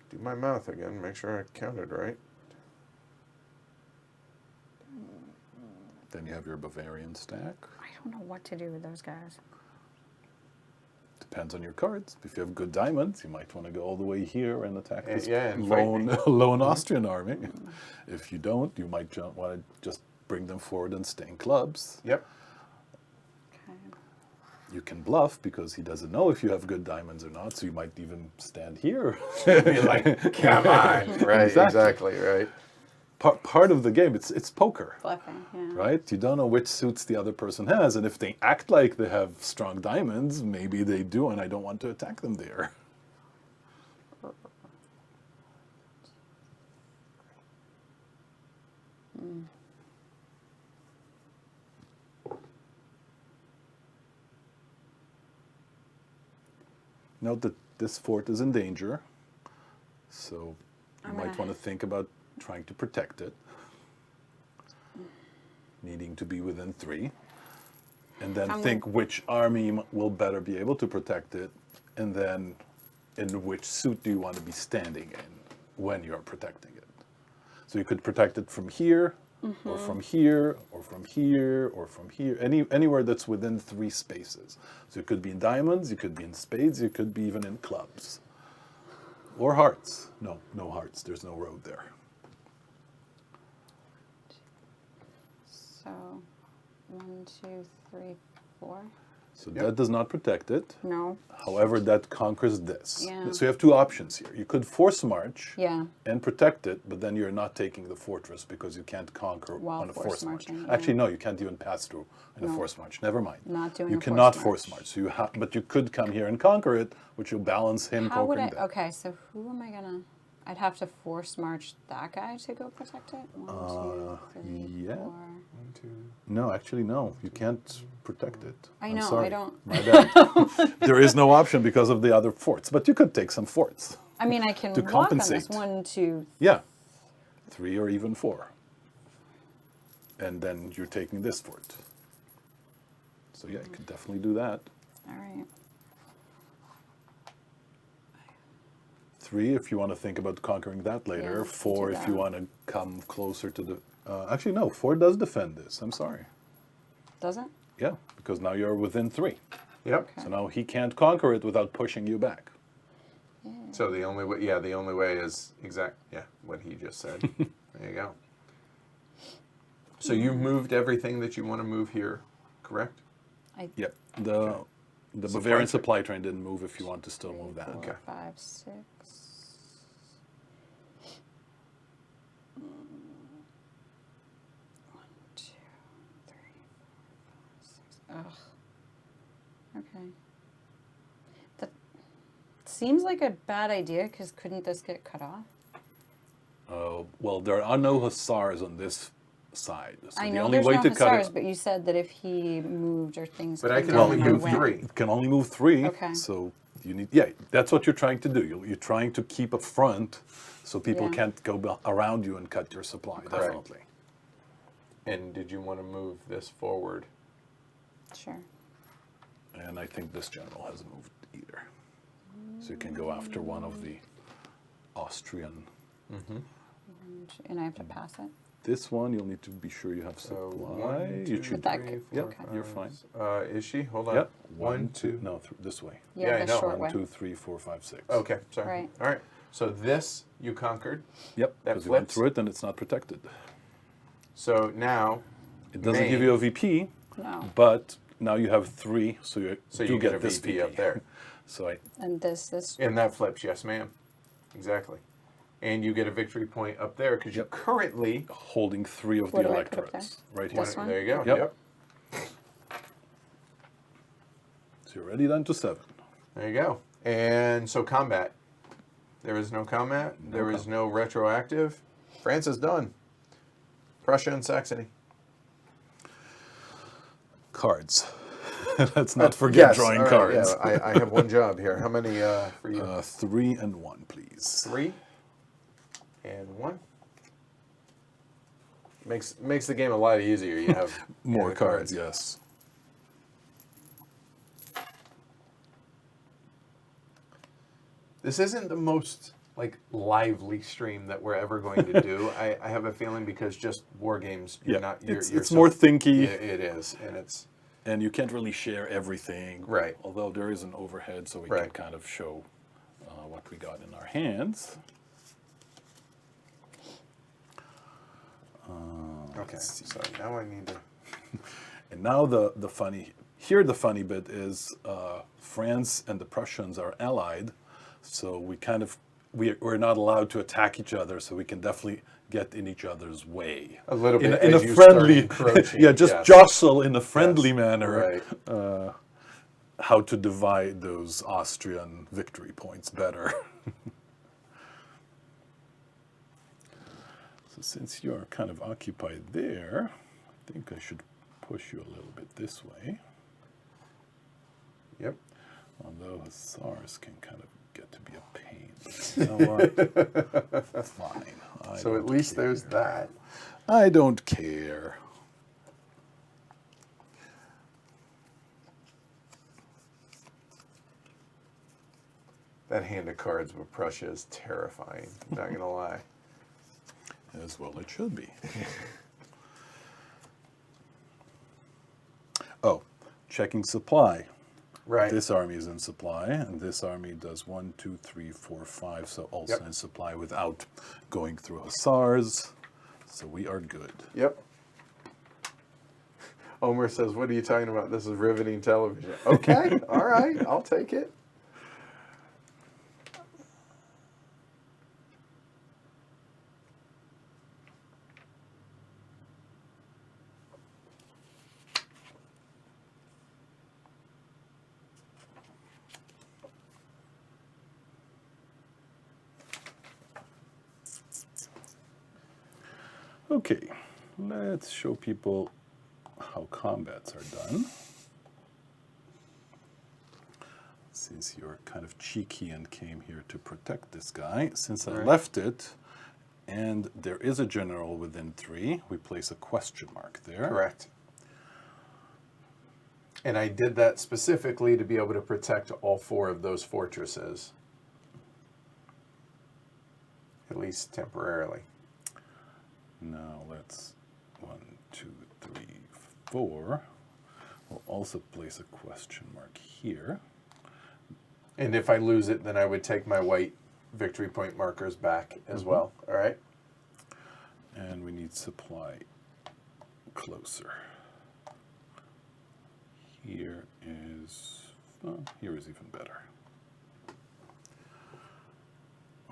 Do my math again, make sure I counted right. Then you have your Bavarian stack. I don't know what to do with those guys. Depends on your cards. If you have good diamonds, you might want to go all the way here and attack this and fight lone, me. lone Austrian army. If you don't, you might want to just bring them forward and stay in clubs. Yep. Okay. You can bluff because he doesn't know if you have good diamonds or not, so you might even stand here. Be like, come on. Right, exactly, right. Part of the game, it's poker. Bluffing, yeah. Right? You don't know which suits the other person has, and if they act like they have strong diamonds, maybe they do, and I don't want to attack them there. Note that this fort is in danger, so you might want to think about trying to protect it. Needing to be within 3. And then think which army will better be able to protect it, and then in which suit do you want to be standing in when you're protecting it. So you could protect it from here, or from here, or from here, or from here, anywhere that's within 3 spaces. So it could be in diamonds, you could be in spades, you could be even in clubs. Or hearts. No hearts, there's no road there. So, 1, 2, 3, 4. So that does not protect it. No. However, that conquers this. Yeah. So you have 2 options here. You could force march Yeah. and protect it, but then you're not taking the fortress because you can't conquer While on a force force march. marching, yeah. Actually, no, you can't even pass through in a No. force march. Never mind. Not doing You a cannot force force march. march. So but you could come here and conquer it, which will balance him How would conquering I? that. Okay, so who am I gonna? I'd have to force march that guy to go protect it. 1, 2, 3, yeah. 4. 1, 2. No, actually, no. You can't protect it. I I'm know, sorry. I don't. My bad. There is no option because of the other forts, but you could take some forts. I mean, I can To walk on this. compensate. 1, 2. Yeah, 3 or even 4. And then you're taking this fort. So yeah, you could definitely do that. All right. 3 if you want to think about conquering that later. let's do 4 if you that. want to come closer to the... actually, no, 4 does defend this. I'm sorry. Does it? Yeah, because now you're within 3. Yep. So now he can't conquer it without pushing you back. So the only way, the only way is what he just said. There you go. So you moved everything that you want to move here, correct? Yep. The Bavarian supply train didn't move if you want to still move that. 4, 5, 6. 1, 2, 3, 4, 5, 6. Ugh. Okay. That seems like a bad idea because couldn't this get cut off? Well, there are no Hussars on this side. So I the know only there's way no to cut Hussars, it, but you said that if he moved or things. But I came can down only my move way- 3. you can only move 3. Okay. So you need, that's what you're trying to do. You're trying to keep a front so people Yeah. can't go around you and cut your supply. Definitely. And did you want to move this forward? Sure. And I think this general hasn't moved either. So you can go after one of the Austrian. And I have to pass it. This one, you'll need to be sure you have So supply. 1, 2, You should. that 3, could- 4, Yep, 5, you're fine. Is she? Hold on. Yep. 1, 2. No, this way. Yeah, I the know. short 1, way. 2, 3, 4, 5, 6. Okay, sorry. Right. All right. So this you conquered. Yep, That because you went flips. through it and it's not protected. So now It doesn't give Maine. you a VP, No. but now you have 3, so you So do you get a this VP up there. So And this. And that flips, yes, ma'am. Exactly. And you get a victory point up there because you're currently holding 3 of What the do I put up electorates right here. This one? There you go. Yep. So you're ready then to 7. There you go. And so combat. There is no combat. There is no retroactive. France is done. Prussia and Saxony. Cards. Let's not forget Yes, drawing all right, cards. Yeah, I have one job here. How many for you? 3 and 1, please. 3 and 1. Makes the game a lot easier. You have More the cards, yes. This isn't the most like lively stream that we're ever going to do. I have a feeling because just war games, you're Yeah, not. You're, it's so- more thinky. It is, and it's And you can't really share everything. Right. Although there is an overhead, so we Right. can kind of show what we got in our hands. okay. So now I need to. And now the funny bit is France and the Prussians are allied, so we're not allowed to attack each other, so we can definitely get in each other's way. A little bit in as a you start friendly, encroaching, yeah, just yes. jostle in a friendly Yes, manner. right. How to divide those Austrian victory points better. So since you're kind of occupied there, I think I should push you a little bit this way. Yep. Although Hussars can kind of get to be a pain. You know what? Fine. So at least there's that. I don't care. That hand of cards with Prussia is terrifying. I'm not gonna lie. As well it should be. Oh, checking supply. Right. This army is in supply, and this army does 1, 2, 3, 4, 5, so also Yep. in supply without going through Hussars. So we are good. Yep. Omer says, "What are you talking about? This is riveting television." Okay. All right. I'll take it. Okay, let's show people how combats are done. Since you're kind of cheeky and came here to protect this guy, since I Right. left it, and there is a general within 3, we place a question mark there. Correct. And I did that specifically to be able to protect all 4 of those fortresses. At least temporarily. Now let's 1, 2, 3, 4. We'll also place a question mark here. And if I lose it, then I would take my white victory point markers back as well. All right. And we need supply closer. Here is even better.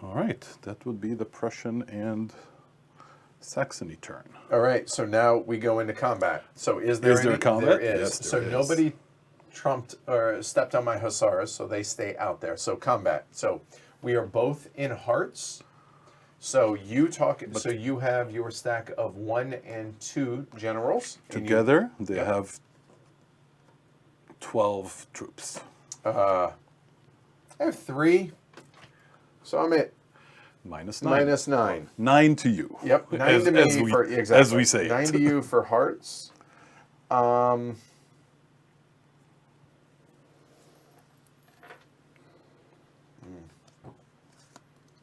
All right, that would be the Prussian and Saxony turn. All right. So now we go into combat. So is there Is there combat? There is. Yes, there so is. nobody trumped or stepped on my Hussars, so they stay out there. So combat. So we are both in hearts. So you talk. So you have your stack of 1 and 2 generals and you- Together, they Yep. have 12 troops. I have 3. So I'm at Minus 9. minus 9. 9 to you. Yep, 9 as, to me as we, for exactly. As we say 9 it. to you for hearts.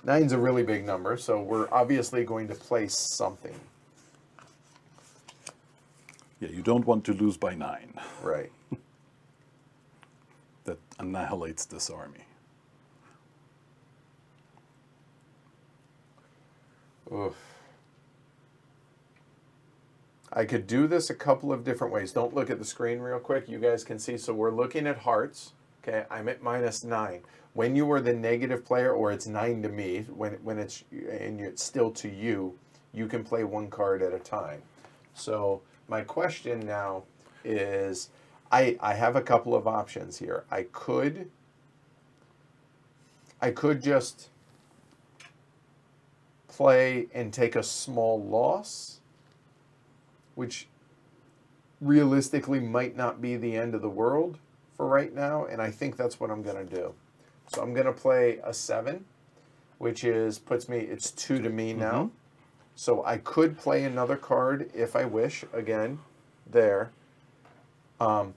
Nine's a really big number, so we're obviously going to place something. Yeah, you don't want to lose by 9. Right. That annihilates this army. Oof. I could do this a couple of different ways. Don't look at the screen real quick. You guys can see. So we're looking at hearts. Okay, I'm at -9. When you are the negative player, or it's 9 to me, when it's and it's still to you, you can play 1 card at a time. So my question now is, I have a couple of options here. I could just play and take a small loss, which realistically might not be the end of the world for right now, and I think that's what I'm going to do. So I'm going to play a 7, which puts me, it's 2 to me now. So I could play another card if I wish, again, there. But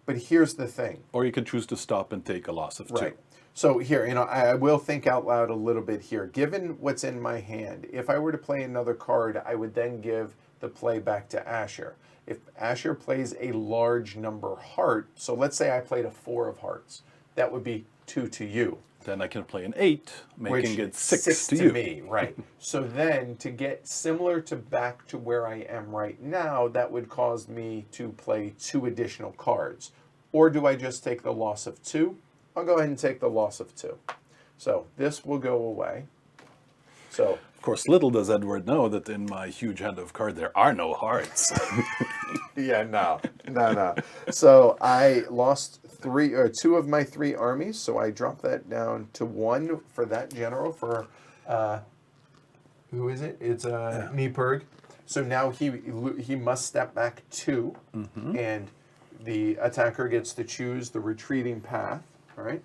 here's the thing. Or you can choose to stop and take a loss of 2. Right. So here, I will think out loud a little bit here. Given what's in my hand, if I were to play another card, I would then give the play back to Asher. If Asher plays a large number heart, so let's say I played a 4 of hearts, that would be 2 to you. Then I can play an 8, making it 6 to to you. me, right. So then to get similar to back to where I am right now, that would cause me to play 2 additional cards. Or do I just take the loss of 2? I'll go ahead and take the loss of 2. So this will go away. So Of course, little does Edward know that in my huge hand of cards there are no hearts. yeah, no. So I lost 2 of my 3 armies. So I dropped that down to 1 for that general. For who is it? It's Nieperg. So now he must step back 2, and the attacker gets to choose the retreating path. All right.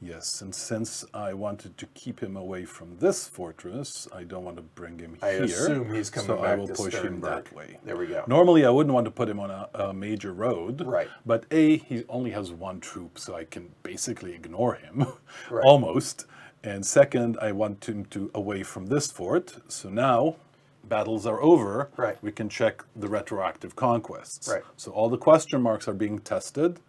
Yes, and since I wanted to keep him away from this fortress, I don't want to bring him I here. assume he's coming so back I will to push him Sternberg. that way. There we go. Normally, I wouldn't want to put him on a major road. Right. But he only has 1 troop, so I can basically ignore him, Right. almost. And second, I want him to away from this fort. So now, battles are over. Right. We can check the retroactive conquests. Right. So all the question marks are being tested.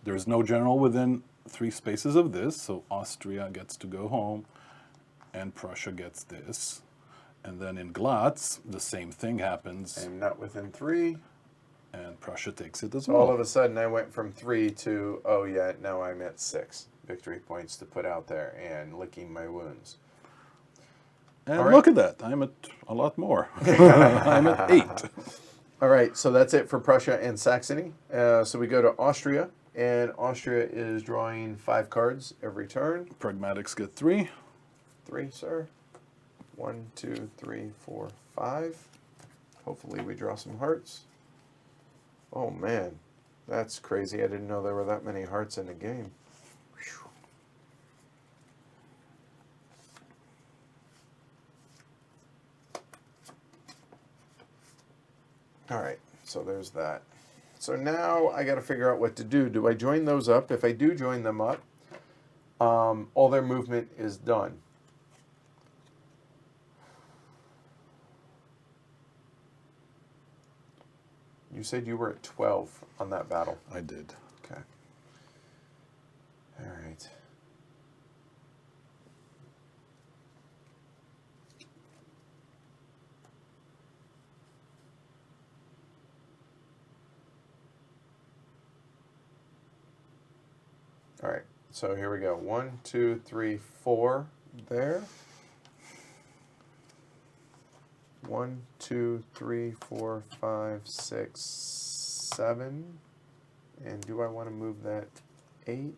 There's no general within 3 spaces of this, so Austria gets to go home, and Prussia gets this. And then in Glatz, the same thing happens, I'm not within 3. and Prussia takes it as So well. all of a sudden I went from 3 to, oh yeah, now I'm at 6 victory points to put out there and licking my wounds. And all right. look at that, I'm at a lot more. I'm at 8. All right, so that's it for Prussia and Saxony. So we go to Austria, and Austria is drawing 5 cards every turn. Pragmatics get 3. 3, sir. 1, 2, 3, 4, 5. Hopefully we draw some hearts. Oh man, that's crazy. I didn't know there were that many hearts in the game. Whew. All right, so there's that. So now I got to figure out what to do. Do I join those up? If I do join them up, all their movement is done. You said you were at 12 on that battle. I did. Okay. All right. All right. So here we go. 1, 2, 3, 4 there. 1, 2, 3, 4, 5, 6, 7. And do I want to move that 8?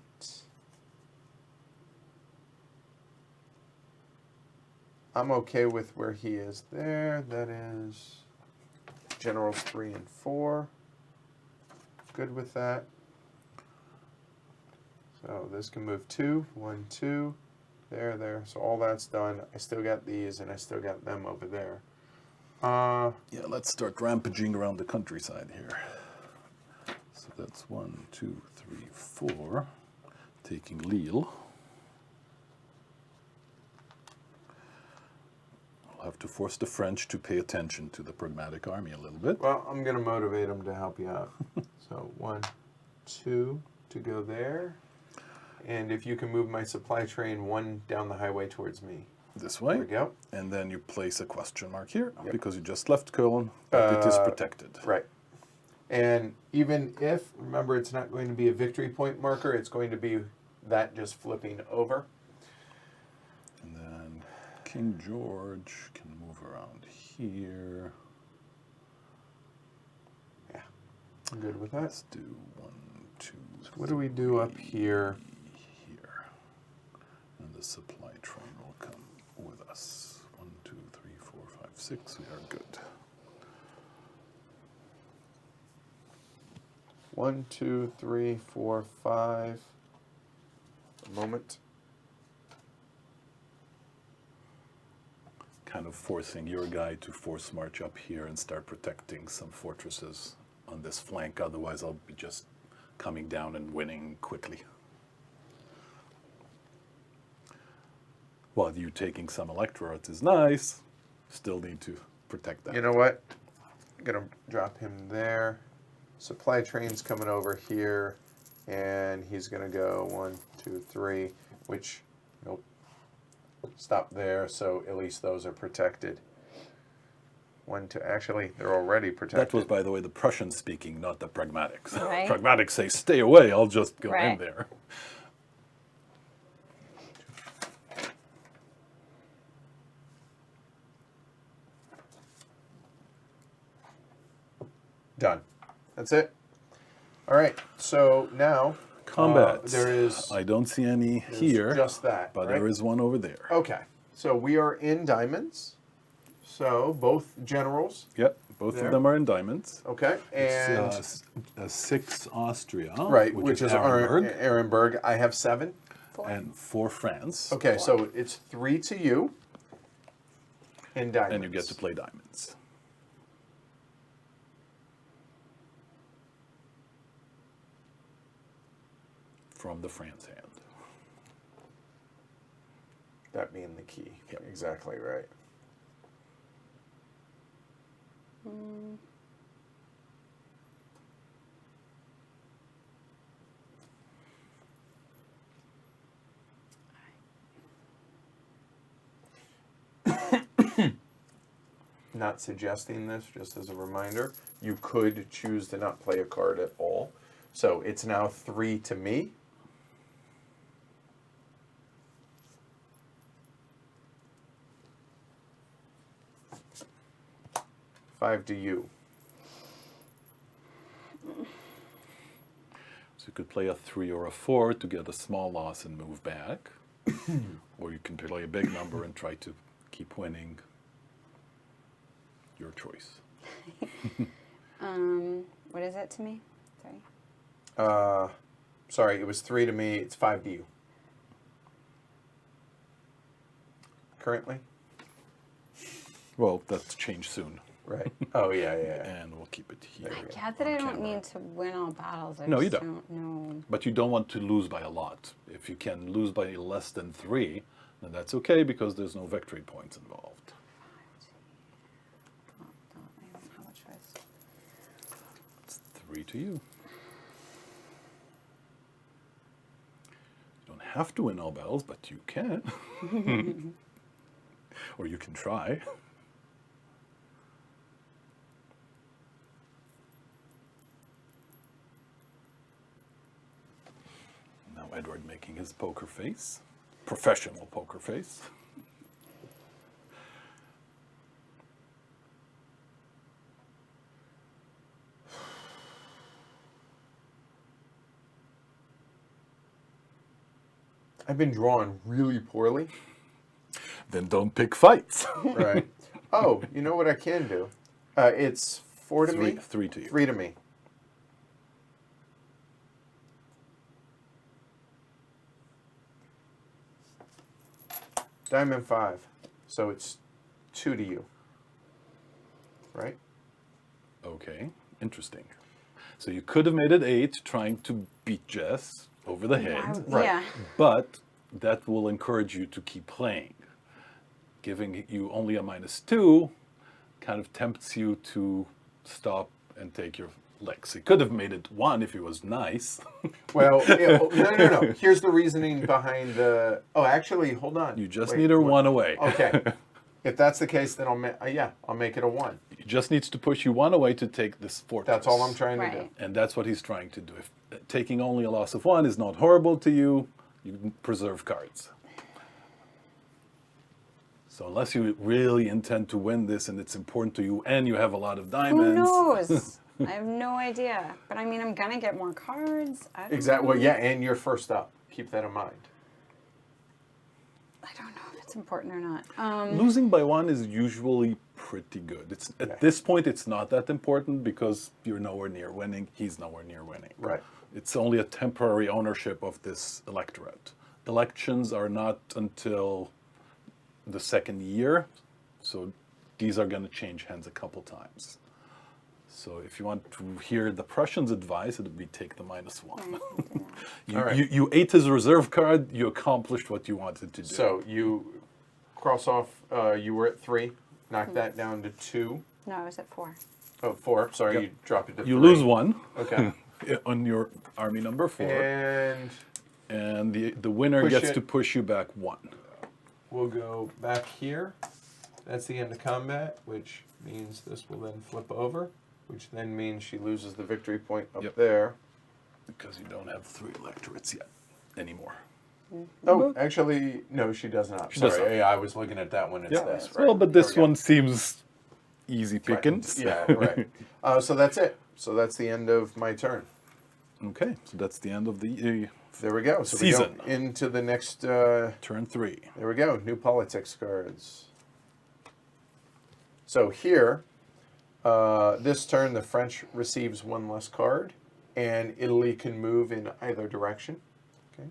I'm okay with where he is there. That is generals 3 and 4. Good with that. So this can move 2. 1, 2. There. So all that's done. I still got these, and I still got them over there. Yeah, let's start rampaging around the countryside here. So that's 1, 2, 3, 4. Taking Lille. You'll have to force the French to pay attention to the Pragmatic army a little bit. Well, I'm going to motivate them to help you out. So 1, 2 to go there. And if you can move my supply train 1 down the highway towards me. This way. There we go. And then you place a question mark here Yep. because you just left Cologne, but it is protected. Right. And even if, remember, it's not going to be a victory point marker, it's going to be that just flipping over. And then King George can move around here. Yeah. I'm good with that. Let's do 1, 2, So what do we do up here? here. And the supply train will come with us. 1, 2, 3, 4, 5, 6. We are good. 1, 2, 3, 4, 5. A moment. Kind of forcing your guy to force march up here and start protecting some fortresses on this flank. Otherwise, I'll be just coming down and winning quickly. While you taking some electorates is nice, still need to protect that. You know what? I'm going to drop him there. Supply train's coming over here, and he's going to go 1, 2, 3, which, nope, stop there, so at least those are protected. 1, 2, actually, they're already protected. That was, by the way, the Prussians speaking, not the Pragmatics. Right. Pragmatics say, stay away, I'll just go in Right. there. Done. That's it. All right, so now Combat. there is I don't see any there's here, just that, but right? there is one over there. Okay, so we are in diamonds. So both generals. Yep, both There. of them are in diamonds. Okay, and It's 6 Austria, right, which is Arenberg, Ehrenberg. I have 7. 4. and 4 France. Okay, so it's 3 to you in diamonds. And you get to play diamonds. From the France hand. That being the key. Yep. Exactly right. Not suggesting this, just as a reminder. You could choose to not play a card at all. So it's now 3 to me. Five to you. So you could play a 3 or a 4 to get a small loss and move back. Or you can play a big number and try to keep winning. Your choice. What is it to me? Sorry. Sorry, it was 3 to me. It's 5 to you. Currently? Well, that's changed soon. Right. Oh, yeah. And we'll keep it here. There we go. Cat that on I don't camera. need to win all battles. I No, you just don't. know. But you don't want to lose by a lot. If you can lose by less than 3, then that's okay because there's no victory points involved. Oh, I don't have a choice. It's 3 to you. You don't have to win all battles, but you can. Or you can try. Now Edward making his poker face. Professional poker face. I've been drawn really poorly. Then don't pick fights. Right. Oh, you know what I can do? It's 4 to me. 3 to you. 3 to me. Diamond 5. So it's 2 to you. Right? Okay, interesting. So you could have made it 8, trying to beat Jess over the head. Right. Yeah. But that will encourage you to keep playing. giving you only a -2 kind of tempts you to stop and take your licks. He could have made it 1 if he was nice. Well, yeah, no. Here's the reasoning behind the. Oh, actually, hold on. You just Wait, need a what? 1 away. Okay. If that's the case, then I'll make it a 1. He just needs to push you 1 away to take this fortress. That's all I'm trying to do. Right. And that's what he's trying to do. If taking only a loss of 1 is not horrible to you, you can preserve cards. So unless you really intend to win this and it's important to you and you have a lot of diamonds. Who knows? I have no idea. But I mean, I'm going to get more cards. I don't Exactly. know. Well, yeah, and you're first up. Keep that in mind. I don't know if it's important or not. Losing by 1 is usually pretty good. It's Yeah. at this point it's not that important because you're nowhere near winning. He's nowhere near winning. Right. It's only a temporary ownership of this electorate. Elections are not until the second year, so these are going to change hands a couple times. So if you want to hear the Prussians' advice, it would be take the -1. All right. You ate his reserve card, you accomplished what you wanted to do. So you cross off, you were at 3, knock that down to 2. No, I was at 4. Oh, 4. Sorry, Yep. you drop it to 3. You lose 1 Okay. on your army number 4, And and the winner Push gets it. to push you back 1. we'll go back here. That's the end of combat, which means this will then flip over, which then means she loses the victory point up Yep. there. Because you don't have 3 electorates yet anymore. Oh, actually, no, she does not. She does Sorry, not. yeah, I was looking at that one. It's this, right? Well, but this There we go. one seems easy pickings. Yeah, right. So that's it. So that's the end of my turn. Okay, so that's the end of the There we go. So Season. we go into the next. turn 3. There we go. New politics cards. So here, this turn, the French receives 1 less card, and Italy can move in either direction. Okay.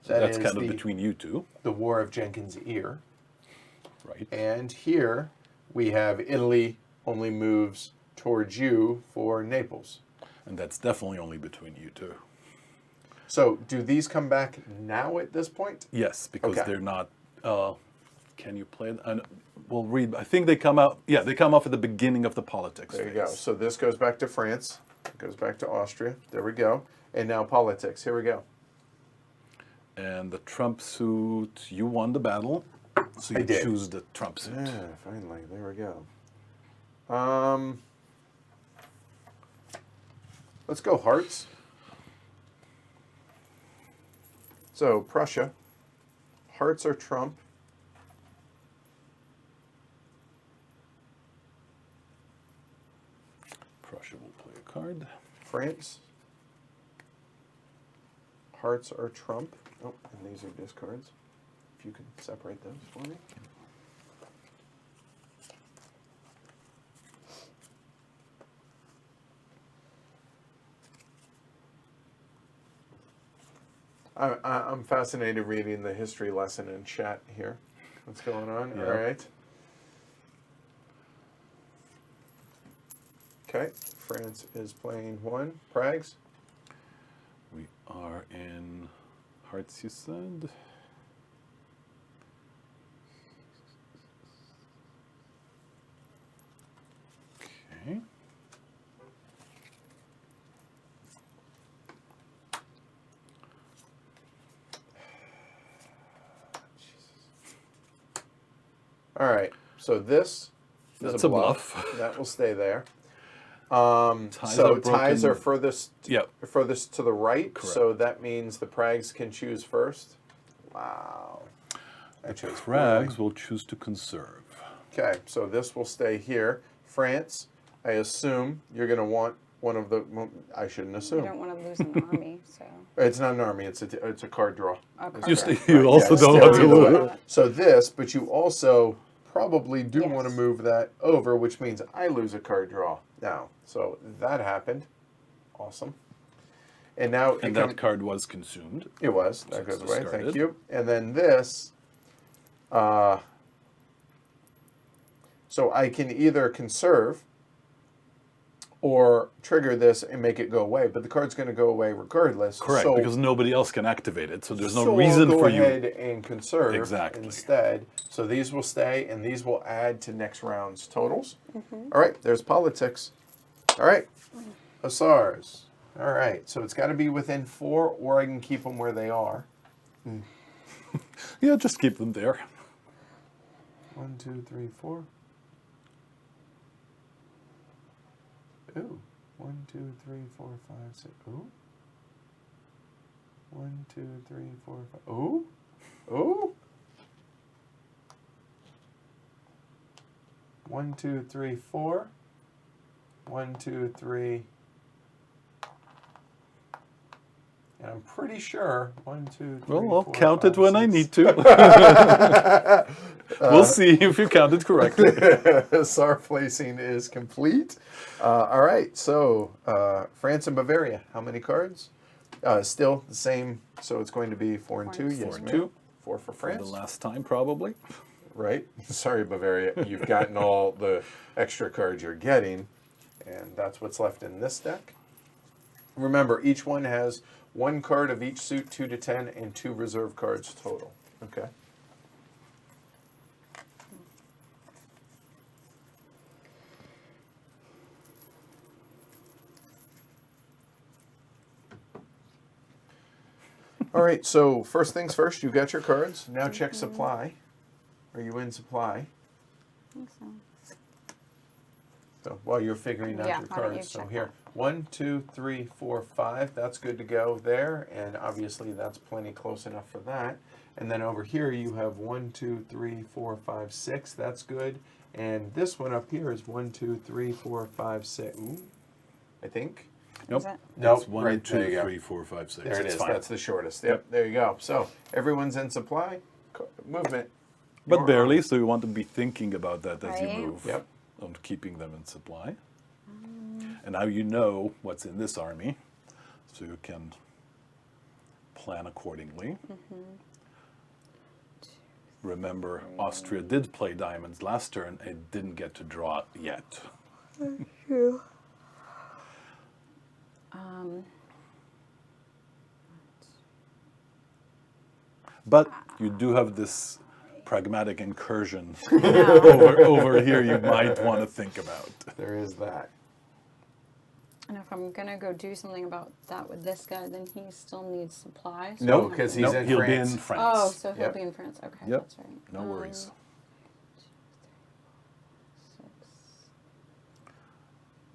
So That that's is kind of the- between you two, The War of Jenkins' Ear. right? And here we have Italy only moves towards you for Naples. And that's definitely only between you two. So do these come back now at this point? Yes, because Okay. they're not. Can you play? We'll read. I think they come out. Yeah, they come off at the beginning of the politics. There you go. phase. So this goes back to France. It goes back to Austria. There we go. And now politics. Here we go. And the Trump suit. You won the battle, so I you did. choose the Trump suit. Yeah, finally. There we go. Let's go hearts. So Prussia. Hearts are Trump. Prussia will play a card. France. Hearts are Trump. Oh, and these are discards. If you can separate those for me. I'm fascinated reading the history lesson in chat here. What's going on? Yeah. All right. Okay, France is playing 1. Prags. We are in hearts. You said. Okay. All right, so this is That's a a bluff. bluff. That will stay there. Ties So are ties broken. are furthest Yep. furthest to the right, Correct. so that means the Prags can choose first. Wow. I chose Prags poorly. will choose to conserve. Okay, so this will stay here. France, I assume you're going to want one of the. Well, I shouldn't I assume. don't want to lose an army, so. It's not an army. It's a card draw. A Is card You, draw. correct. you Right, also yeah, don't still want to either lose. way. So this, but you also probably do want to Yes. move that over, which means I lose a card draw now. So that happened. Awesome. And now And that card was consumed. it was. So That it's goes away. Thank discarded. you. And then this. So I can either conserve or trigger this and make it go away. But the card's going to go away regardless. Correct, So, because nobody else can activate it, so there's no so reason I'll go for ahead you. and conserve Exactly. instead. So these will stay, and these will add to next round's totals. All right, there's politics. All right, Hussars. All right, so it's got to be within 4, or I can keep them where they are. Yeah, just keep them there. 1, 2, 3, 4. Ooh. 1, 2, 3, 4, 5, 6. Ooh. 1, 2, 3, 4, 5. Ooh. Ooh. 1, 2, 3, 4. 1, 2, 3. And I'm pretty sure 1, 2, 3. Well, I'll 4, count 5, it when I 6. need to. We'll see if you counted correctly. SAR placing is complete. All right, so France and Bavaria, how many cards? Still the same, so it's going to be 4 and 2. Yes, 4 and ma'am. 2. 4 for For France. the last time, probably. Right? Sorry, Bavaria. You've gotten all the extra cards you're getting, and that's what's left in this deck. Remember, each one has 1 card of each suit, 2 to 10, and 2 reserve cards total. Okay. All right, so first things first, you got your cards. Now check supply. Are you in supply? I think so. So while you're figuring out Yeah, your why don't you cards, so check here, 1, 2, 3, 4, 5. That's good to go there, and obviously that's plenty close enough for that. And then over here you have 1, 2, 3, 4, 5, 6. That's good. And this one up here is 1, 2, 3, 4, 5, 6. Ooh, I think. Nope. Is it? Nope. It's 1, right, there 2, you go. 3, 4, 5, 6. There it It's is. fine. That's the shortest. Yep. There you go. So everyone's in supply. Movement. But You're barely, on. so you want to be thinking about that as you Right. move. Yep. On keeping them in supply. And now you know what's in this army, so you can plan accordingly. Remember, Austria did play diamonds last turn and didn't get to draw yet. But you do have this pragmatic incursion over here you might want to think about. There is that. And if I'm gonna go do something about that with this guy, then he still needs supplies. No, because he's Nope, in he'll France. be in France. Oh, so he'll Yep. be in France. Okay, Yep. that's right. No worries. 6.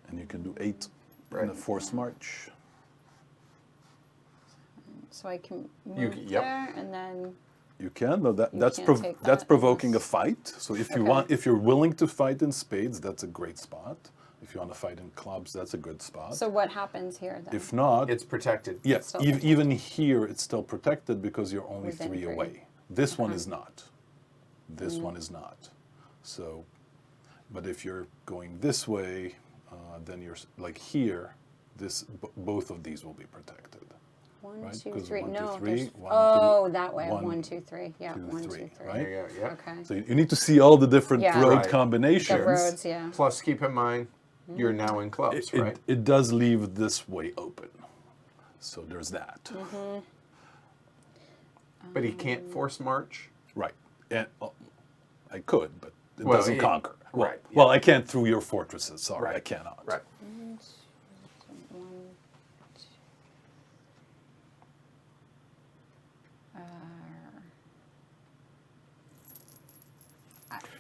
And you can do 8 Right. in a forced march. So I can You move can- yep. there, and then You can, though You can't take that's that provoking a unless- fight. So if you Okay. if you're willing to fight in spades, that's a great spot. If you want to fight in clubs, that's a good spot. so what happens here then? If not, It's protected. yes, still even here it's still protected because you're only Within 3 3. away. This one Okay. is not. This one is not. So, but if you're going this way, then you're like here. Both of these will be protected. 1, right? 2, 'Cause 3. 1, 2, No, 3, there's. 1, Oh, 2, that way. 1, 1, 2, 3. Yeah, 2, 1, 2, 3, 3. right? There you go. Yep. Okay. So you need to see all the different Yeah. road Right. combinations. The roads, yeah. Plus, keep in mind, you're now in clubs, It, right? it does leave this way open. So there's that. But he can't force march. Right. And I could, but it Well, doesn't it- conquer. Well, right, Well, I can't through your fortresses. Sorry, I Right. cannot. Right. 1, 2.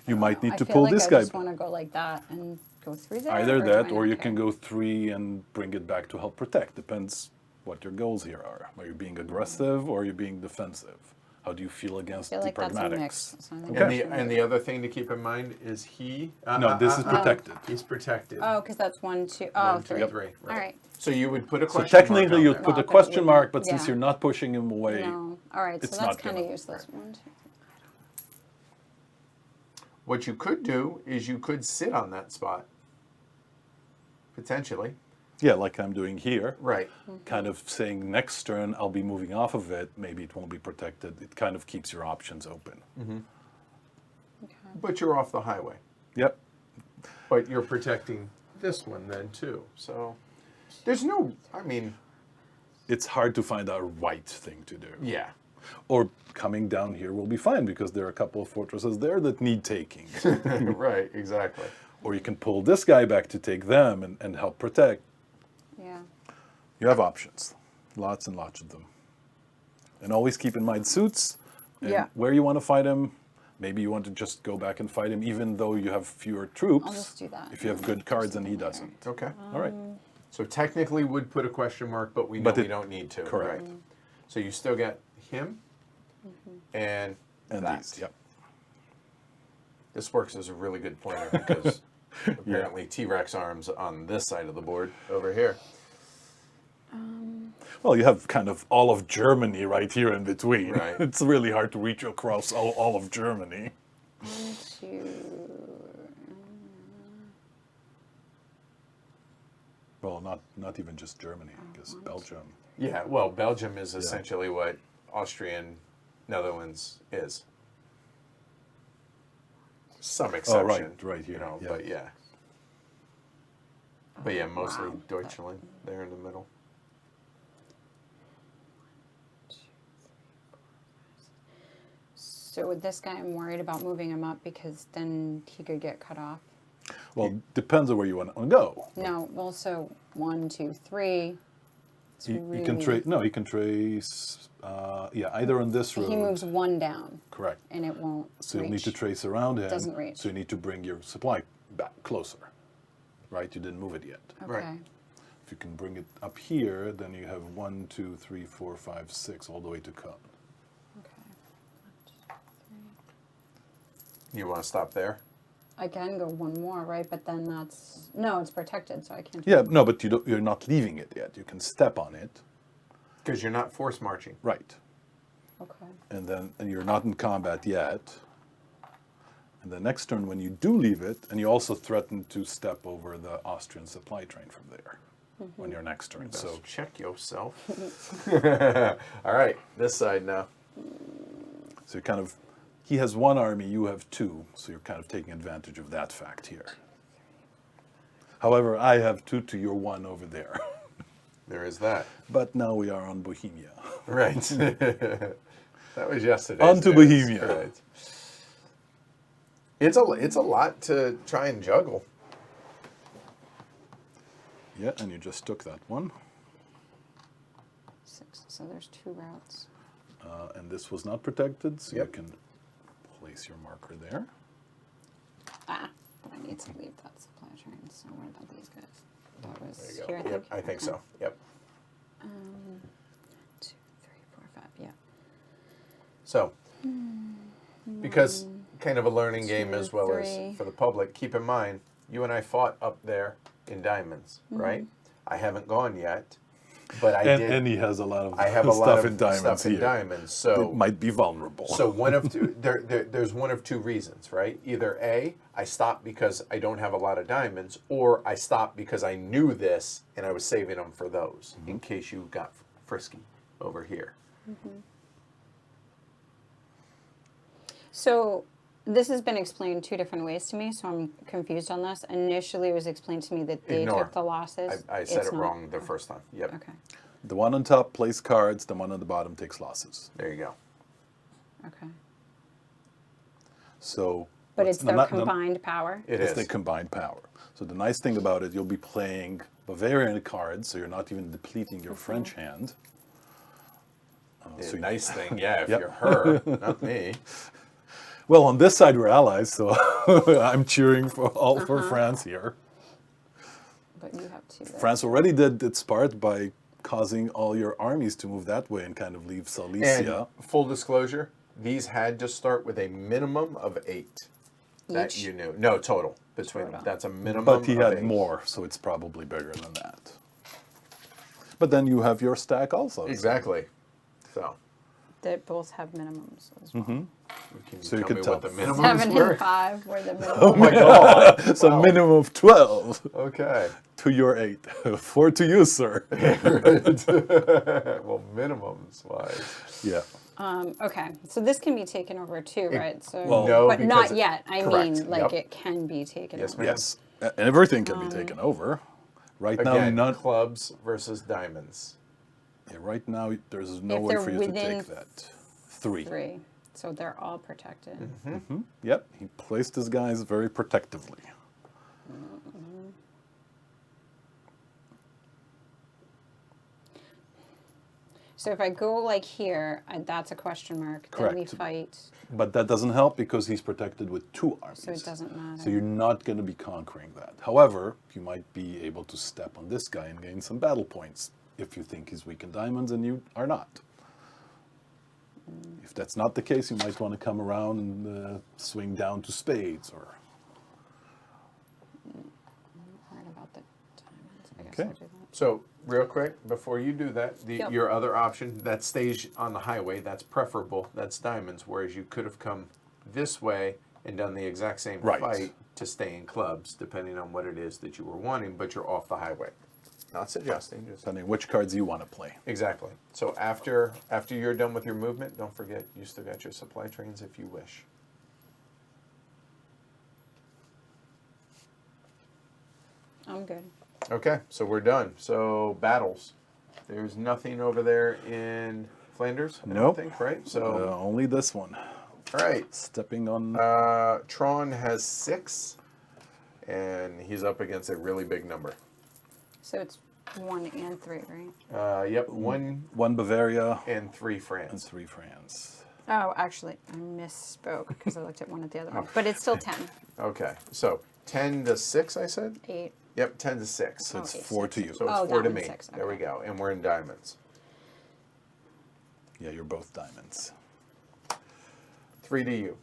You might need I to feel pull like this I guy. just want to go like that and go through there. Either do that, I or not you care? can go 3 and bring it back to help protect. Depends what your goals here are. Are you being aggressive or are you being defensive? How do you feel I against feel the like that's a pragmatics? mix. So I think Okay. I should And the other thing to keep in mind is he. No, this is protected. He's protected. Oh, because that's 1, 2. Oh, 1, 2, 3. 3. All right. So you would put a So question mark technically on you there. put a Well, question but- mark, but since yeah. you're not pushing him away, No. All right. So it's that's not kind of gonna- useless. 1, 2, 3. What you could do is you could sit on that spot. Potentially. yeah, like I'm doing here, Right. kind of saying next turn I'll be moving off of it, maybe it won't be protected. It kind of keeps your options open. Okay. But you're off the highway. Yep. But you're protecting this one then too. So there's no, I mean, It's hard to find a right thing to do. yeah. Or coming down here will be fine because there are a couple of fortresses there that need taking. Right, exactly. Or you can pull this guy back to take them and help protect. Yeah. You have options, lots and lots of them. And always keep in mind suits and Yeah. where you want to fight him. Maybe you want to just go back and fight him even though you have fewer troops. I'll just do that. If you have good cards and he doesn't. Okay. All right. So technically would put a question mark, but we know But we it- don't need to. correct. Right? So you still got him and that. These, yep. This works as a really good pointer because apparently T-Rex arms on this side of the board over here. Well, you have kind of all of Germany right here in between. Right. It's really hard to reach across all of Germany. 1, 2. Well, not even just Germany, I guess Belgium. Yeah, well, Belgium is essentially what Austrian Netherlands is. Some exception. right here, You know, yeah. but yeah. But yeah, mostly Wow. Deutschland there in the middle. So with this guy, I'm worried about moving him up because then he could get cut off. Well, depends on where you want to go. No, also 1, 2, 3. It's You can really- trace. No, you can trace. Either on this road. He moves 1 down, Correct. and it won't So you'll reach. need to trace around him. Doesn't reach. So you need to bring your supply back closer. Right? You didn't move it yet. Okay. Right. If you can bring it up here, then you have 1, 2, 3, 4, 5, 6 all the way to Cologne. Okay. You want to stop there? I can go 1 more, right? But then that's no, it's protected, so I can't. Yeah, no, but you're not leaving it yet. You can step on it. Because you're not force marching. Right. Okay. And you're not in combat yet. And the next turn, when you do leave it, and you also threaten to step over the Austrian supply train from there on your next turn. Best So check yourself. All right, this side now. so you kind of, he has 1 army, you have 2, so you're kind of taking advantage of that fact here. However, I have 2 to your 1 over there. There is that. But now we are on Bohemia. Right. That was yesterday. On to Bohemia. Right. It's a lot to try and juggle. Yeah, and you just took that one. 6. So there's 2 routes. And this was not protected, so Yep. you can place your marker there. Ah, but I need to leave that supply train. So what about these guys? That was There you go. here, I think. Yep, I think Okay. so. Yep. 2, 3, 4, 5. Yeah. So, because kind of a learning game 2, as well 3. as for the public, keep in mind, you and I fought up there in diamonds, right? I haven't gone yet, but I did. And he has a lot of I have a stuff lot of in diamonds stuff in here. diamonds. So It might be vulnerable. So one of two, there's one of 2 reasons, right? Either A, I stopped because I don't have a lot of diamonds, or I stopped because I knew this and I was saving them for those in case you got frisky over here. So this has been explained 2 different ways to me, so I'm confused on this. Initially, it was explained to me that they Ignore. took the losses. I said It's it not. wrong the first time. Yep. Okay. The one on top plays cards, the one on the bottom takes losses. There you go. Okay. So, But what's- it's their not- combined power. It it's is. the combined power. So the nice thing about it, you'll be playing Bavarian cards, so you're not even depleting your French hand. The nice thing, yeah, if Yep. you're her, not me. Well, on this side we're allies, so I'm cheering for France here. But you have 2 there. France already did its part by causing all your armies to move that way and kind of leave Silesia. And full disclosure, these had to start with a minimum of 8. That Each? you knew. No, total between them. Total. That's a minimum But he of had 8. more, so it's probably bigger than that. But then you have your stack also. Exactly. So, They both have minimums as well. can So you you tell can me tell. what the minimums 7 were? and 5 were the minimum. Oh my god. So minimum of 12 Okay. to your 8. 4 to you, sir. Well, minimums wise. Yeah. Okay, so this can be taken over too, right? So, well, No, but not because- yet. I correct, mean, like yep. it can be taken Yes, over. ma'am. Yes. Everything can be taken over. Right Again, now, clubs versus diamonds. right now, there's no way they're for you to within take that. 3. 3. So they're all protected. Yep, he placed his guys very protectively. So if I go like here, that's a question mark. Then we Correct. fight. But that doesn't help because he's protected with 2 armies. So it doesn't matter. So you're not going to be conquering that. However, you might be able to step on this guy and gain some battle points if you think he's weak in diamonds and you are not. If that's not the case, you might want to come around and swing down to spades or... Right about the diamonds. I guess Okay. I'll do that. So, real quick, before you do that, Yep. your other option, that stays on the highway, that's preferable, that's diamonds, whereas you could have come this way and done the exact same Right. fight to stay in clubs, depending on what it is that you were wanting, but you're off the highway. Not suggesting, just... Depending which cards you want to play. Exactly. So after you're done with your movement, don't forget, you still got your supply trains if you wish. I'm good. Okay, so we're done. So battles. There's nothing over there in Flanders, I don't Nope. think, right? So, Only this one. all right. Stepping on... Tron has 6, and he's up against a really big number. So it's 1 and 3, right? Yep, 1 1 Bavaria and 3 and France. 3 France. Oh, actually, I misspoke because I looked at one at the other one. But it's still 10. Okay, so 10 to 6, I said? 8. Yep, 10 to 6. So it's Okay, 4 to you. So it's Oh, 4 to diamond me. 6, There we okay. go, and we're in diamonds. Yeah, you're both diamonds. 3 to you.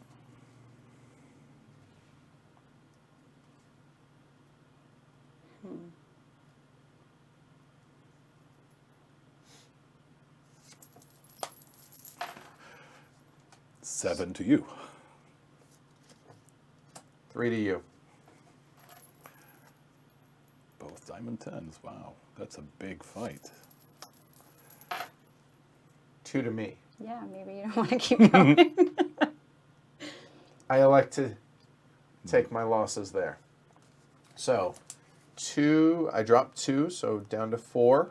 Seven to you. 3 to you. Both diamond 10s. Wow, that's a big fight. 2 to me. Yeah, maybe you don't want to keep going. I elect to take my losses there. So, 2, I dropped 2, so down to 4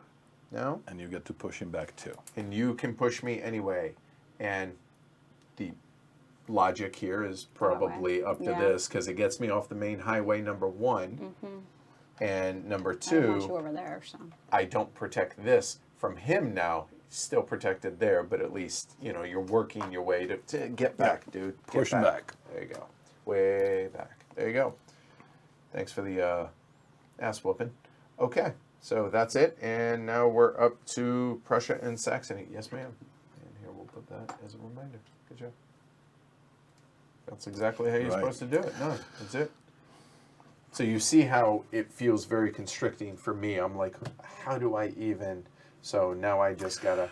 now. And you get to push him back 2. And you can push me anyway. And the logic here is probably up to Yeah. this, because it gets me off the main highway, number 1. And number I don't want you 2, over there, so. I don't protect this from him now. He's still protected there, but at least, you know, you're working your way to get back, dude. Get Push him back. There you go. Way back. There you go. Thanks for the ass whooping. Okay, so that's it. And now we're up to Prussia and Saxony. Yes, ma'am. And here we'll put that as a reminder. Good job. That's exactly how you're Right. supposed to do it. No, that's it. So you see how it feels very constricting for me. I'm like, how do I even... So now I just gotta...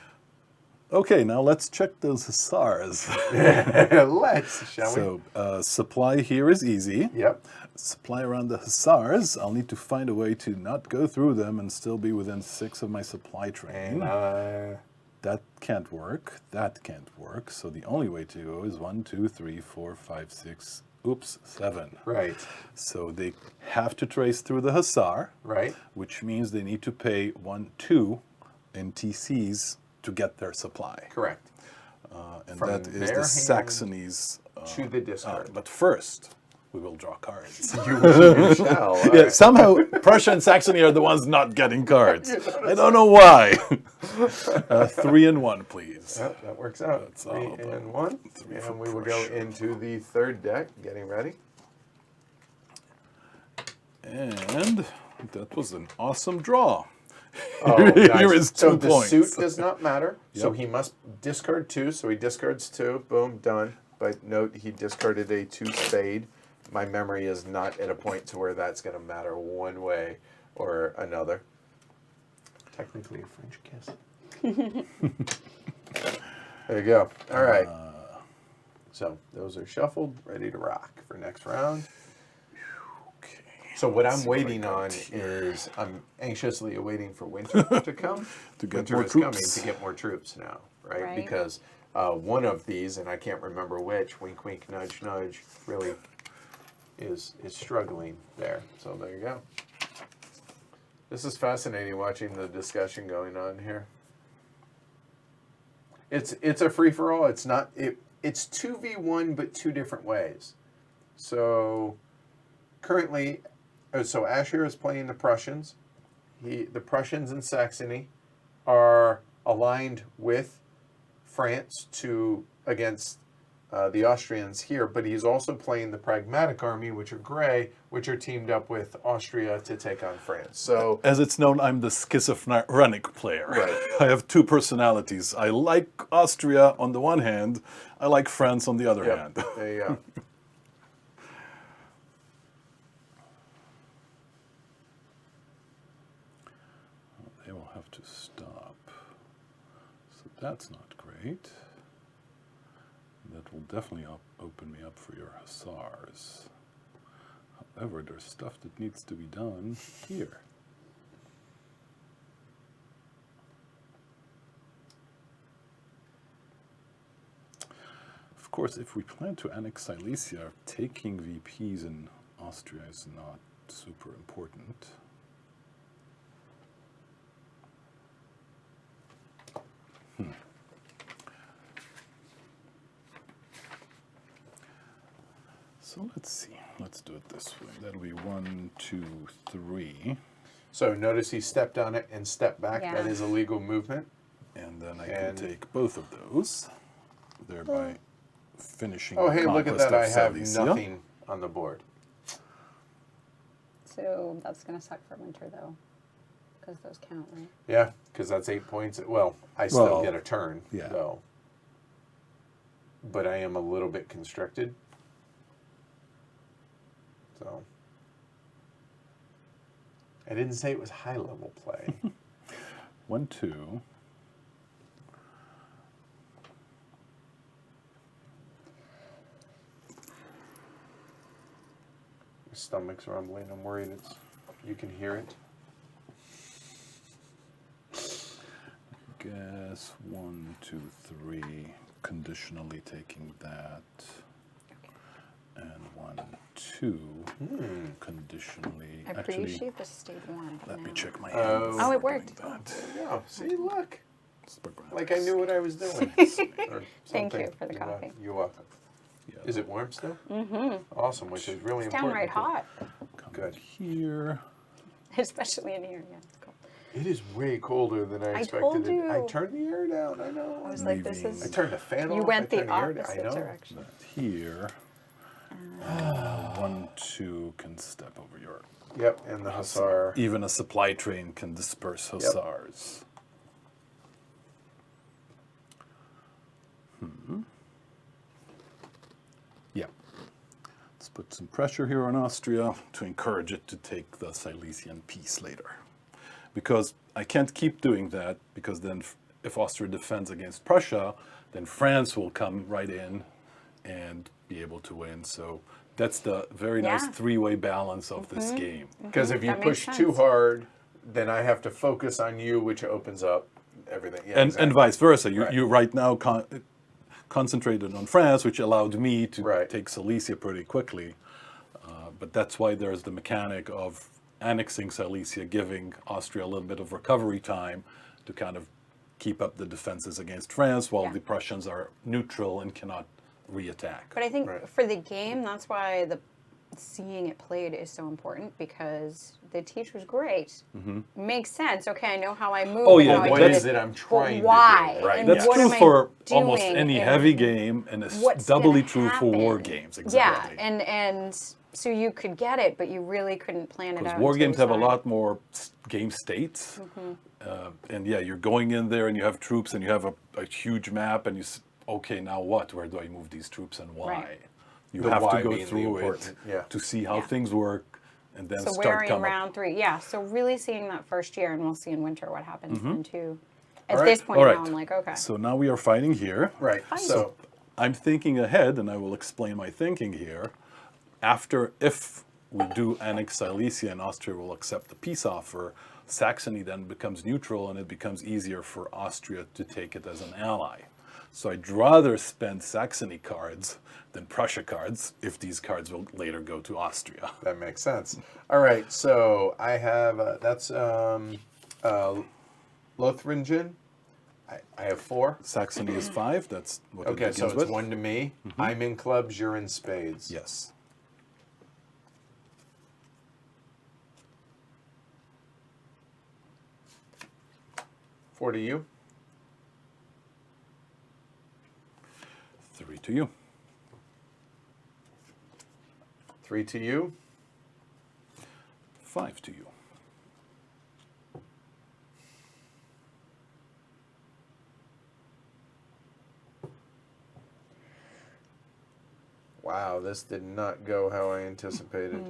Okay, now let's check those Hussars. Let's, shall we? So, supply here is easy. Yep. Supply around the Hussars, I'll need to find a way to not go through them and still be within 6 of my supply train. And That can't work. That can't work. So the only way to go is 1, 2, 3, 4, 5, 6, oops, 7. right, So they have to trace through the Hussar, right. which means they need to pay 1, 2 in TCs to get their supply. Correct. And From that is their the hand Saxony's. to the discard. But first, we will draw cards. You shall. All Yeah, right. somehow Prussia and Saxony are the ones not getting cards. I don't know why. 3 and 1, please. Yep, that works out. That's 3 all and about 1. 3 for And we will go Prussia. into the third deck, getting ready. And that was an awesome draw. Oh, Here nice. is So 2 the points. suit does not matter. So Yep. he must discard 2. So he discards 2. Boom, done. But note, he discarded a 2 spade. My memory is not at a point to where that's going to matter one way or another. Technically a French kiss. There you go. All right. So those are shuffled, ready to rock for next round. Okay. So what I'm See what I waiting got on here. is I'm anxiously awaiting for winter to come. To get Winter more is coming troops. to get more troops now, right? Right. Because one of these, and I can't remember which, wink, wink, nudge, nudge, really is struggling there. So there you go. This is fascinating watching the discussion going on here. It's a free for all. It's not it's 2v1 but two different ways. So currently, so Asher is playing the Prussians. The Prussians in Saxony are aligned with France against the Austrians here, but he's also playing the Pragmatic army, which are gray, which are teamed up with Austria to take on France. So, as it's known, I'm the schizophrenic player. Right. I have two personalities. I like Austria on the one hand, I like France on the other hand. There you go. They will have to stop. So that's not great. That will definitely open me up for your Hussars. However, there's stuff that needs to be done here. Of course, if we plan to annex Silesia, taking VPs in Austria is not super important. So let's see. Let's do it this way. That'll be 1, 2, 3. So notice he stepped on it and stepped back. Yeah. That is a legal movement. And then I can take both of those, thereby finishing Oh, the hey, look at conquest that. I of have Silesia. nothing on the board. So that's going to suck for winter, though, because those count, right? Yeah, because that's 8 points. Well, I still Well, get a turn, yeah. though. But I am a little bit constricted. So I didn't say it was high level play. 1, 2. My stomach's rumbling. I'm worried you can hear it. Guess 1, 2, 3. Conditionally taking that. And 1, 2. Conditionally. I appreciate the stage 1. Let me check my Oh. hand. Oh, it before worked. doing that. Yeah, see, look. Pragmatic. Like I knew what I was doing. Or Thank something. you for the coffee. You're welcome. Yeah, Is it warm still? Mm-hmm. Awesome, which is really It's important. downright hot, come Good. here. especially in here. Yeah, it's cool. It is way colder than I expected. told you. I turned the air down. I know. I was like, this Leaving. I is. turned the fan off. You went I the turned air down. I opposite know. direction. Here. 1, 2 can step over your. Yep, and the Hussar. Even a supply train can disperse Hussars. Yeah. Let's put some pressure here on Austria to encourage it to take the Silesian peace later. Because I can't keep doing that, because then if Austria defends against Prussia, then France will come right in and be able to win. So that's the very nice Yeah. three-way balance of this game. Because if you That makes push too sense. hard, then I have to focus on you, which opens up everything. Yeah, And exactly. vice versa. Right. You right now concentrated on France, which allowed me to Right. take Silesia pretty quickly. But that's why there's the mechanic of annexing Silesia, giving Austria a little bit of recovery time to kind of keep up the defenses against France, while Yeah. the Prussians are neutral and cannot re-attack. But I think Right. for the game, that's why seeing it played is so important, because the teach was great. Makes sense. Okay, I know how I move. Oh, and yeah, how I what do is it, it I'm but trying to do? why? Right, And yeah. That's what true am I for almost doing any and heavy game, and what's doubly gonna true for war happen? games. Exactly. Yeah, and so you could get it, but you really couldn't plan it out. Because war until games you have a saw it. lot more game states. And yeah, you're going in there and you have troops and you have a huge map and okay, now what? Where do I move these troops and why? Right. You The have why to go being the through it important- yeah. to see how Yeah. things work and then So start we're in coming. round 3. Yeah, so really seeing that first year, and we'll see in winter what happens then too. At All right. this point All right. now, I'm like, okay. So now we are fighting here. Right. So I'm thinking ahead, and I will explain my thinking here. If we do annex Silesia and Austria will accept the peace offer, Saxony then becomes neutral, and it becomes easier for Austria to take it as an ally. So I'd rather spend Saxony cards than Prussia cards if these cards will later go to Austria. That makes sense. All right, so I have that's Lothringen. I have 4. Saxony is 5. That's what it Okay, begins so it's with. 1 to me. I'm in clubs. You're in spades. Yes. Four to you. 3 to you. 3 to you. 5 to you. Wow, this did not go how I anticipated.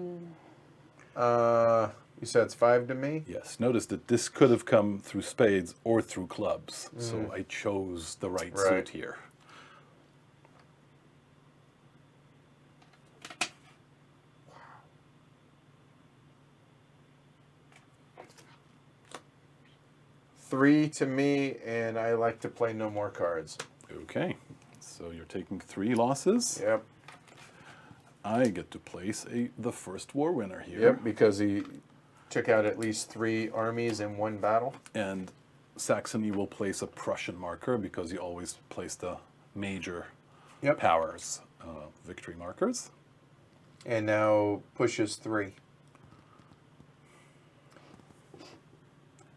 You said it's 5 to me? Yes. Notice that this could have come through spades or through clubs. So I chose the right suit here. Three to me, and I like to play no more cards. Okay. So you're taking 3 losses. Yep. I get to place the first war winner here. Yep, because he took out at least 3 armies in one battle. And Saxony will place a Prussian marker because you always place the major powers victory markers. And now pushes 3.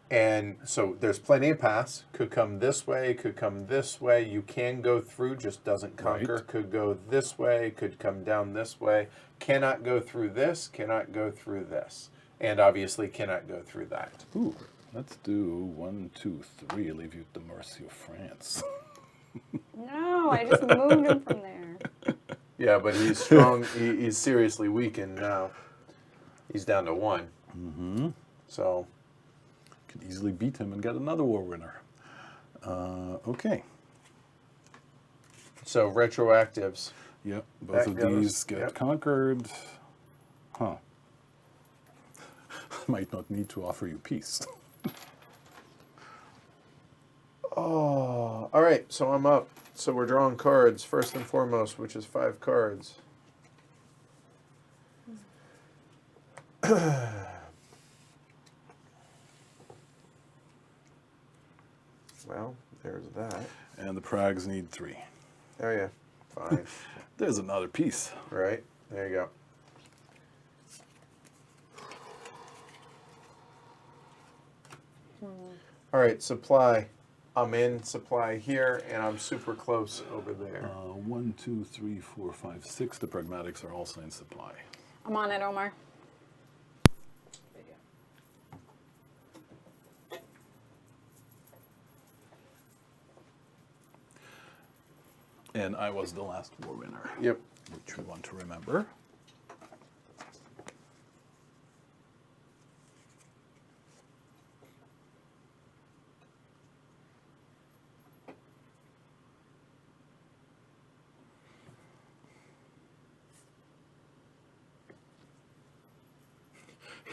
And so there's plenty of paths. Could come this way, could come this way. You can go through, just doesn't conquer. Right. Could go this way, could come down this way. Cannot go through this, cannot go through this. And obviously cannot go through that. Ooh, let's do 1, 2, 3. Leave you at the mercy of France. No, I just moved him from there. Yeah, but he's strong. He's seriously weakened now. He's down to 1. Mm-hmm. So Could easily beat him and get another war winner. Okay. so retroactives. Yep, both of Backgammon, these get yep. conquered. Huh. Might not need to offer you peace. Oh, all right. So I'm up. So we're drawing cards first and foremost, which is 5 cards. Well, there's that. And the Prags need 3. Oh yeah, fine. There's another piece. Right there you go. All right, supply. I'm in supply here, and I'm super close over there. 1, 2, 3, 4, 5, 6. The Pragmatics are also in supply. I'm on it, Omar. And I was the last war winner. Yep. Which we want to remember.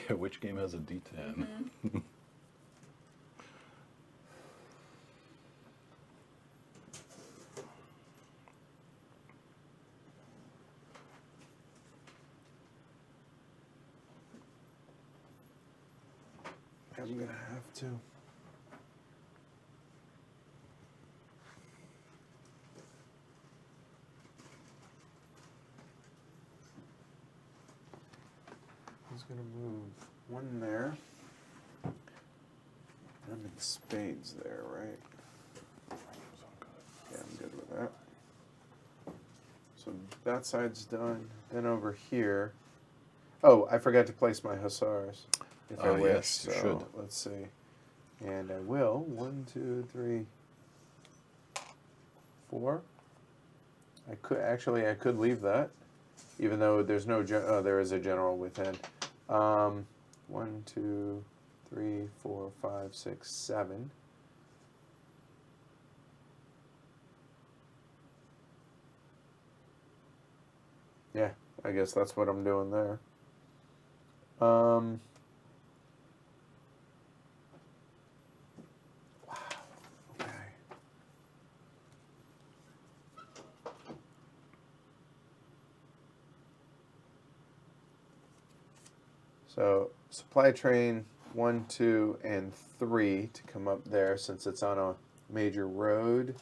Yeah, which game has a D10? Mm-hmm. I'm gonna have to. He's gonna move 1 there. I'm in spades there, right? Yeah, I'm good with that. So that side's done. Then over here. Oh, I forgot to place my Hussars. If I wish. Yes, you so should. let's see. And I will. 1, 2, 3, 4. I could leave that, even though there's no. There is a general within. 1, 2, 3, 4, 5, 6, 7. Yeah, I guess that's what I'm doing there. Wow. Okay. So supply train 1, 2, and 3 to come up there since it's on a major road.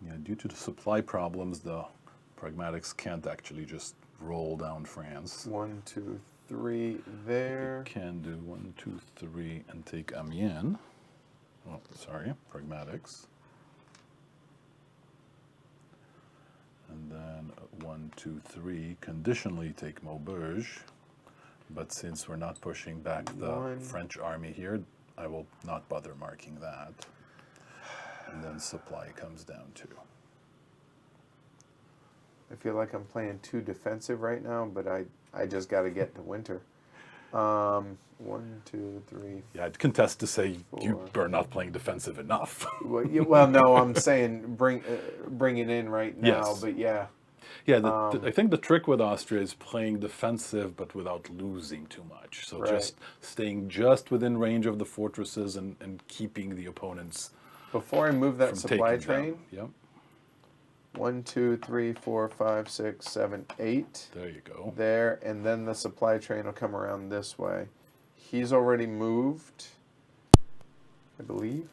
Yeah, due to the supply problems, the Pragmatics can't actually just roll down France. 1, 2, 3 there. Can do 1, 2, 3 and take Amiens. Oh, sorry, Pragmatics. And then 1, 2, 3 conditionally take Maubeuge. But since we're not pushing back the French army here, I will not bother marking that. And then supply comes down too. I feel like I'm playing too defensive right now, but I just got to get to winter. 1, 2, 3. Yeah, I'd contest to say you are not playing defensive enough. Well, no, I'm saying bring it in right now, Yes. but yeah. Yeah, I think the trick with Austria is playing defensive, but without losing too much. So Right. just staying just within range of the fortresses and keeping the opponents Before I move that from supply taking train, down. Yep, 1, 2, 3, 4, 5, 6, 7, 8 there you go. there, and then the supply train will come around this way. He's already moved, I believe.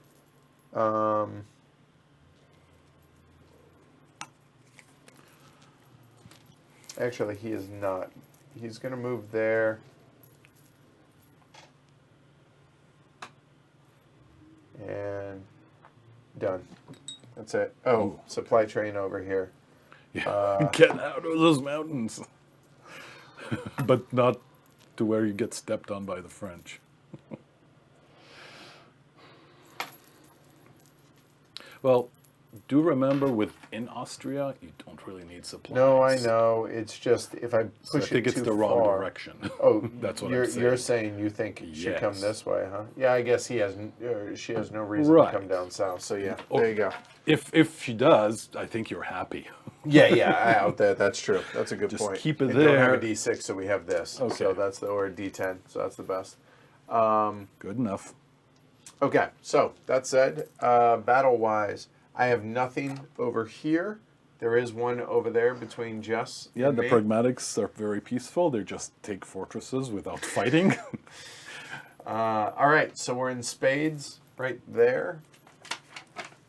Actually, he is not. He's going to move there. And done. That's it. Oh, Ooh. supply train over here. Yeah, get out of those mountains. But not to where you get stepped on by the French. Well, do remember within Austria, you don't really need supplies. No, I know. It's just if I So I push think it it's too the wrong far. direction. Oh, That's what you're I'm saying. you're saying you think it should come Yes. this way, huh? Yeah, I guess she has no reason Right. to come down south. So yeah, Or- there you go. If she does, I think you're happy. Yeah, out there. That's true. That's a good Just point. keep it And don't have a there. D6, so we have this. Okay. So that's or a D10. So that's the best. Good enough. Okay, so that said, battle-wise, I have nothing over here. There is one over there between Jess Yeah, and the me. Pragmatics are very peaceful. They just take fortresses without fighting. All right, so we're in spades right there.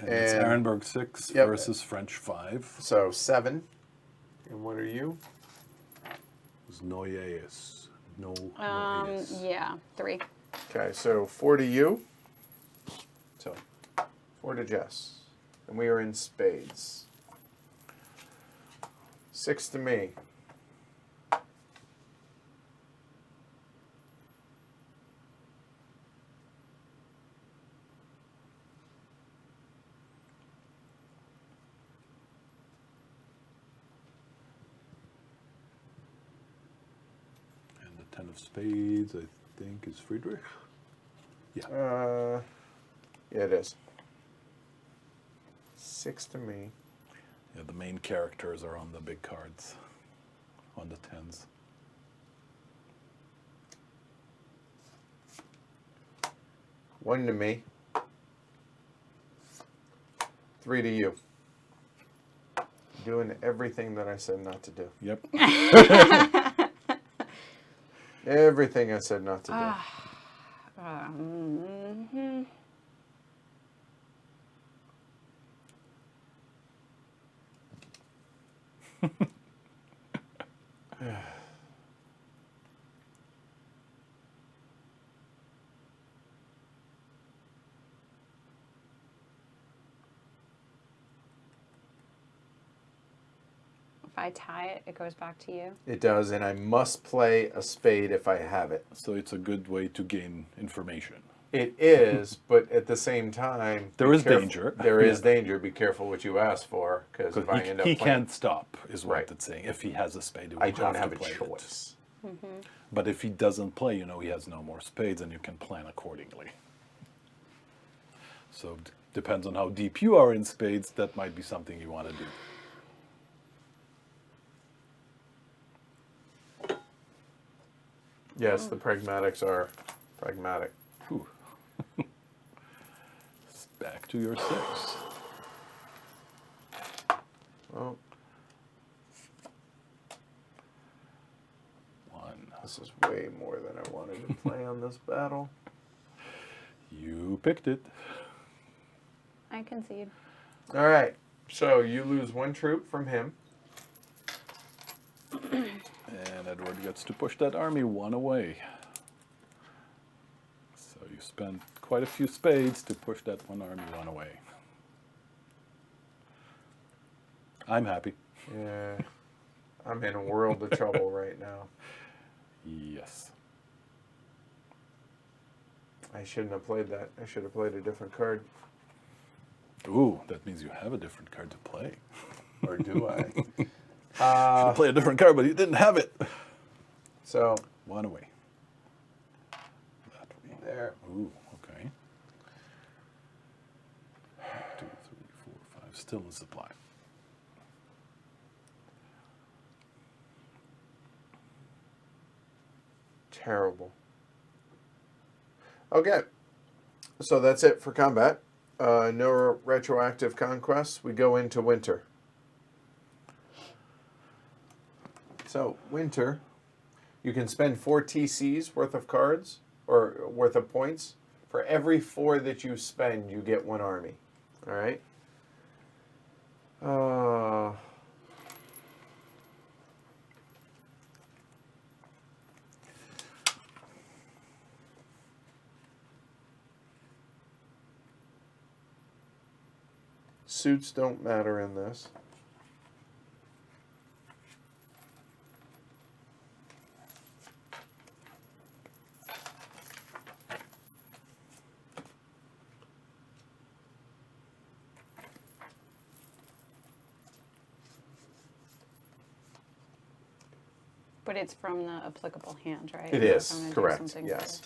And it's And- Arenberg 6 Yep. versus French 5. So 7. And what are you? It's Noyes. No Noyes. Yeah, 3. Okay, so 4 to you. So 4 to Jess. And we are in spades. 6 to me. And the 10 of spades, I think, is Friedrich. Yeah, it is. 6 to me. Yeah, the main characters are on the big cards, on the 10s. One to me. 3 to you. Doing everything that I said not to do. Yep. Everything I said not to do. If I tie it, it goes back to you. It does, and I must play a spade if I have it. So it's a good way to gain information. It is, but at the same time, There be is careful- danger. There is danger. Be careful what you ask for, because if I end up He playing, can't stop, is what Right. it's saying. If he has a spade, he will I don't have to a play it. choice. But if he doesn't play, you know, he has no more spades, and you can plan accordingly. So depends on how deep you are in spades. That might be something you want to do. Yes, the pragmatics are pragmatic. Whew. Back to your 6. Well, This is way more than I wanted to play on this battle. You picked it. I concede. All right. So you lose 1 troop from him. And Edward gets to push that army 1 away. So you spent quite a few spades to push that 1 army 1 away. I'm happy. Yeah. I'm in a world of trouble right now. Yes. I shouldn't have played that. I should have played a different card. Ooh, that means you have a different card to play. Or do I? Should play a different card, but you didn't have it. So 1 away. That way. there. Ooh, okay. 1, 2, 3, 4, 5. Still in supply. Terrible. Okay. So that's it for combat. No retroactive conquests. We go into winter. So winter, you can spend 4 TCs worth of cards or worth of points. For every 4 that you spend, you get 1 army. All right. Suits don't matter in this. But it's from the applicable hand, right? It If is, I'm gonna do correct, something yes.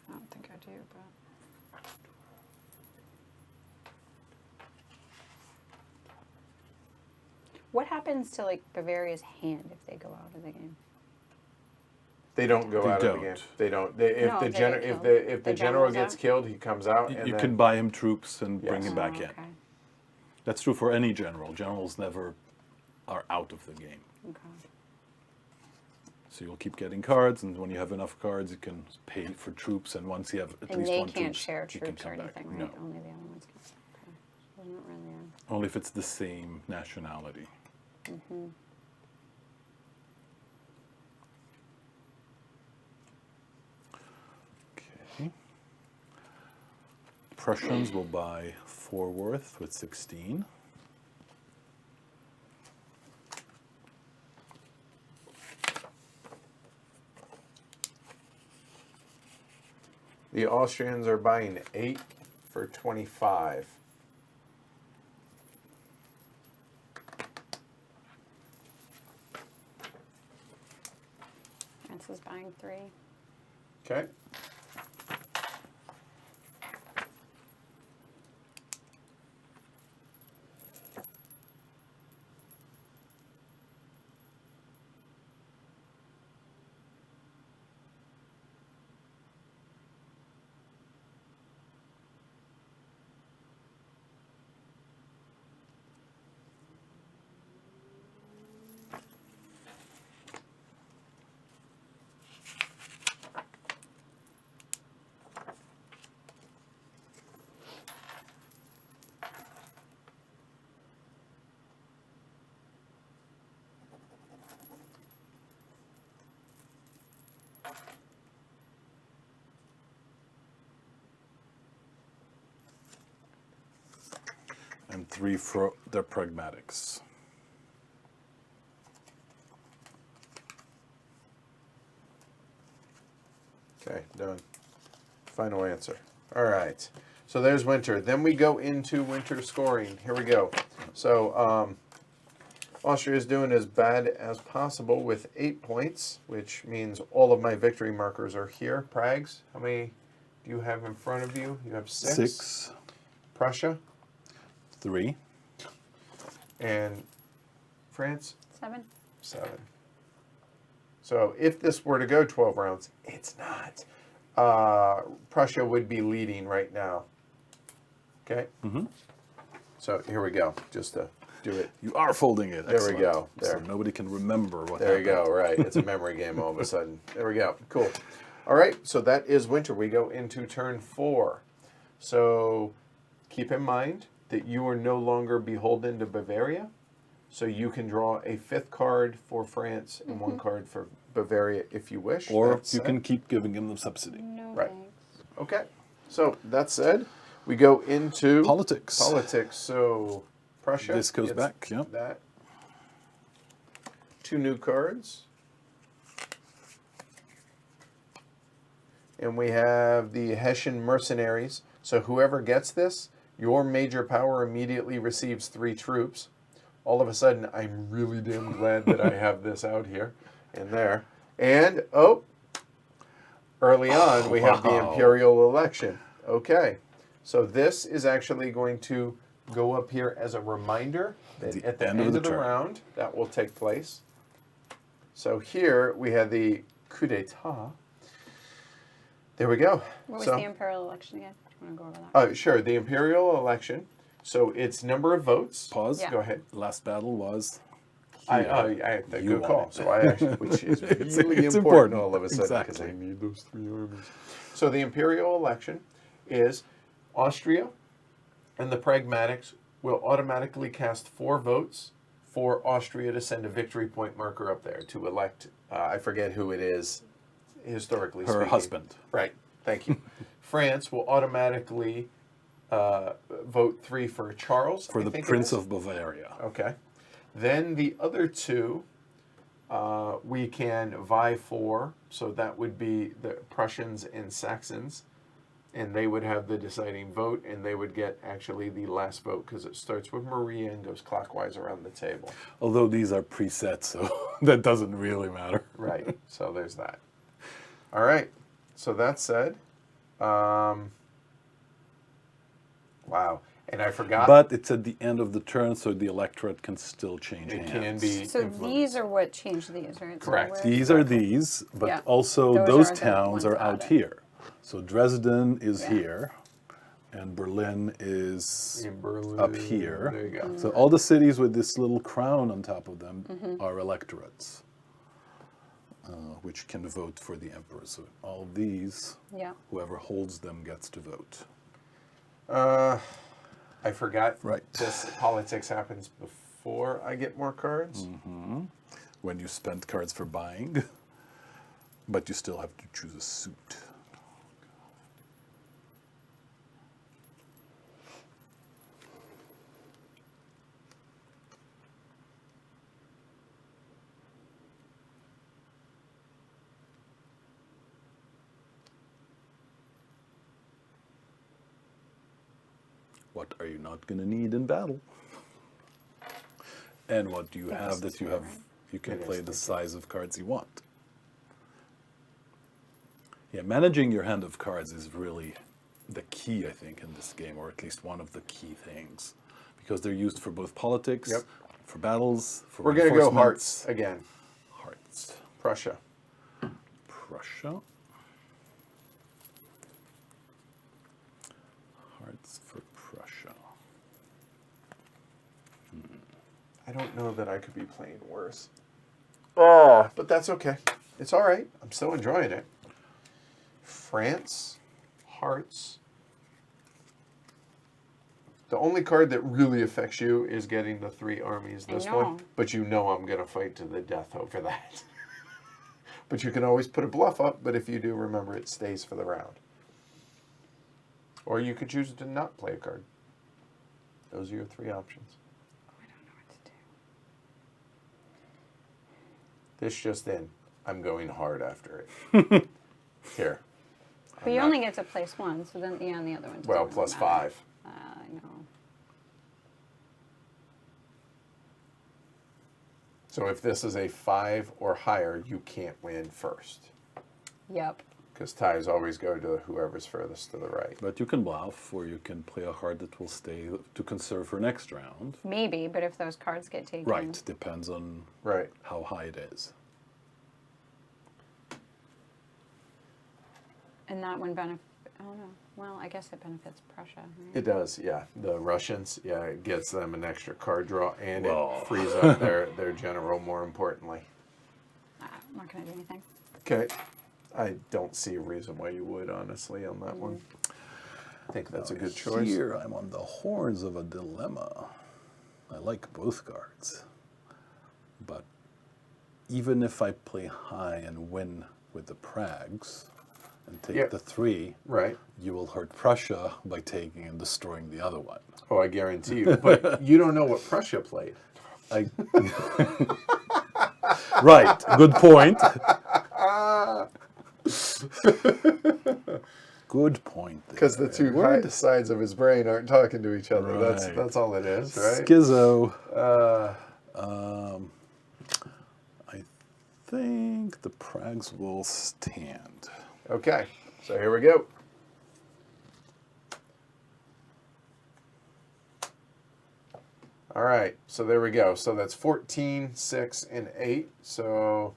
I don't think I do, but. What happens to like Bavaria's hand if they go out of the game? They don't go They out of the don't. game. They don't. They, if No, the if they general get if killed. the The general general's gets out? killed, he comes out. And You then, can buy him troops and bring Yes. him back Oh, in. okay. That's true for any general. Generals never are out of the game. Okay. So you'll keep getting cards, and when you have enough cards, you can pay for troops. And once you have at And least they 1 can't troops, share you can troops or come back. anything, No, right? Only the other ones can. Okay. So they're not really only if it's the same nationality. Okay. Prussians will buy 4 worth with 16. the Austrians are buying 8 for 25. France is buying 3. Okay. And 3 for their pragmatics. Okay, done. Final answer. All right. So there's winter. Then we go into winter scoring. Here we go. So Austria is doing as bad as possible with 8 points, which means all of my victory markers are here. Prags, how many do you have in front of you? You have 6. 6, Prussia 3. and France 7. 7. So if this were to go 12 rounds, it's not. Prussia would be leading right now. Okay? Mm-hmm. So here we go, just to do it. You are folding it. There we Excellent. go. There. So nobody can remember what There happened. you go. Right. It's a memory game all of a sudden. There we go. Cool. All right. So that is winter. We go into turn 4. So keep in mind that you are no longer beholden to Bavaria. So you can draw a 5th card for France and 1 card for Bavaria if you wish. Or That's you set. can keep giving them the subsidy. No Right. thanks. Okay. So that said, we go into Politics. Politics. So Prussia. This goes gets back, yeah. That. 2 new cards. And we have the Hessian mercenaries. So whoever gets this, your major power immediately receives 3 troops. All of a sudden, I'm really damn glad that I have this out here and there. And, early on, we have the wow. Imperial Election. Okay. So this is actually going to go up here as a reminder that at the end of the turn. round, that will take place. So here we have the coup d'etat. There we go. What was So- the Imperial Election again? Do you want to go over that? Sure. The Imperial Election. So it's number of votes. Pause. Yeah. Go ahead. Last battle was. I You good won call. it. So I actually, which is really It's important, important. all of a sudden because Exactly. I need those 3 armies. So the Imperial Election is Austria, and the Pragmatics will automatically cast 4 votes for Austria to send a victory point marker up there to elect. I forget who it is, historically Her speaking. husband. Right. Thank you. France will automatically vote 3 for Charles. For I the think it Prince is. of Bavaria. Okay. Then the other 2 we can vie for. So that would be the Prussians and Saxons. And they would have the deciding vote, and they would get actually the last vote because it starts with Maria and goes clockwise around the table. Although these are preset, so that doesn't really matter. Right. So there's that. All right. So that said, wow. And I forgot. But it's at the end of the turn, so the electorate can still change It hands. can be. So influenced. these are what changed these, right? So Correct. where- These are these, but Yeah. also Those those are the towns ones are out out it. here. So Dresden is Yeah. here, and Berlin is In Berlin. up here. There you go. So all the cities with this little crown on top of them Mm-hmm. are electorates, which can vote for the emperor. So all of these, Yeah. whoever holds them gets to vote. I forgot. Right. This politics happens before I get more cards. When you spend cards for buying, but you still have to choose a suit. What are you not going to need in battle? And what do you think have this that is you right, have? right? You can It is, play the thank you. size of cards you want. Yeah, managing your hand of cards is really the key, I think, in this game, or at least one of the key things, because they're used for both politics, Yep. for battles, for We're going to go reinforcements. hearts again. Hearts. Prussia. Prussia. Hearts for Prussia. I don't know that I could be playing worse. Oh, but that's okay. It's all right. I'm still enjoying it. France, hearts. The only card that really affects you is getting the 3 armies. I This know. one, but you know I'm gonna fight to the death over that. But you can always put a bluff up. But if you do, remember it stays for the round. Or you could choose to not play a card. Those are your 3 options. I don't know what to do. This just in. I'm going hard after it. Here. But you only get to place 1, so then yeah, and the other ones. Well, don't plus really matter. 5. I know. So if this is a 5 or higher, you can't win first. Yep. Because ties always go to whoever's furthest to the right. But you can bluff, or you can play a card that will stay to conserve for next round. Maybe, but if those cards get taken. Right, depends on Right. how high it is. And that one Oh no. Well, I guess it benefits Prussia. Right? It does, yeah. The Russians, yeah, it gets them an extra card draw, and Whoa. it frees up their general, more importantly. I'm not going to do anything. Okay. I don't see a reason why you would, honestly, on that one. I think that's a good choice. Here I'm on the horns of a dilemma. I like both cards. But even if I play high and win with the Prags and take the 3, Right. you will hurt Prussia by taking and destroying the other one. Oh, I guarantee you. But you don't know what Prussia played. Right, good point. Good point. Because the two sides of his brain aren't talking to each other. Right. That's all it is, right? Schizo. I think the Prags will stand. Okay, so here we go. All right, so there we go. So that's 14, 6, and 8. So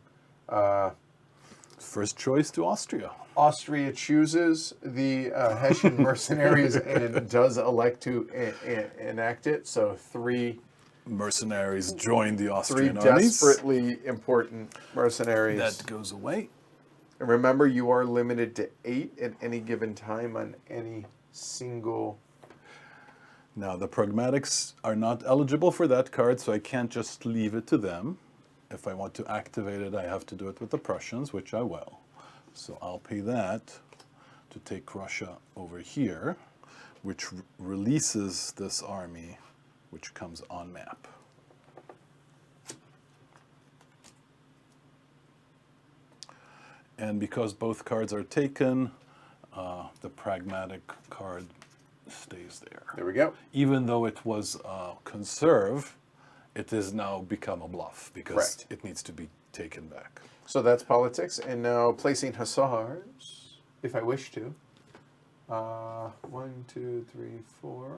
First choice to Austria. Austria chooses the Hessian mercenaries and does elect to enact it. So 3 Mercenaries join the 3 Austrian armies. desperately important mercenaries. That goes away. And remember, you are limited to 8 at any given time on any single. Now, the Pragmatics are not eligible for that card, so I can't just leave it to them. If I want to activate it, I have to do it with the Prussians, which I will. So I'll pay that to take Russia over here, which releases this army, which comes on map. And because both cards are taken, the Pragmatic card stays there. There we go. Even though it was conserve, it has now become a bluff because Correct. it needs to be taken back. So that's politics. And now placing Hussars, if I wish to. 1, 2, 3, 4.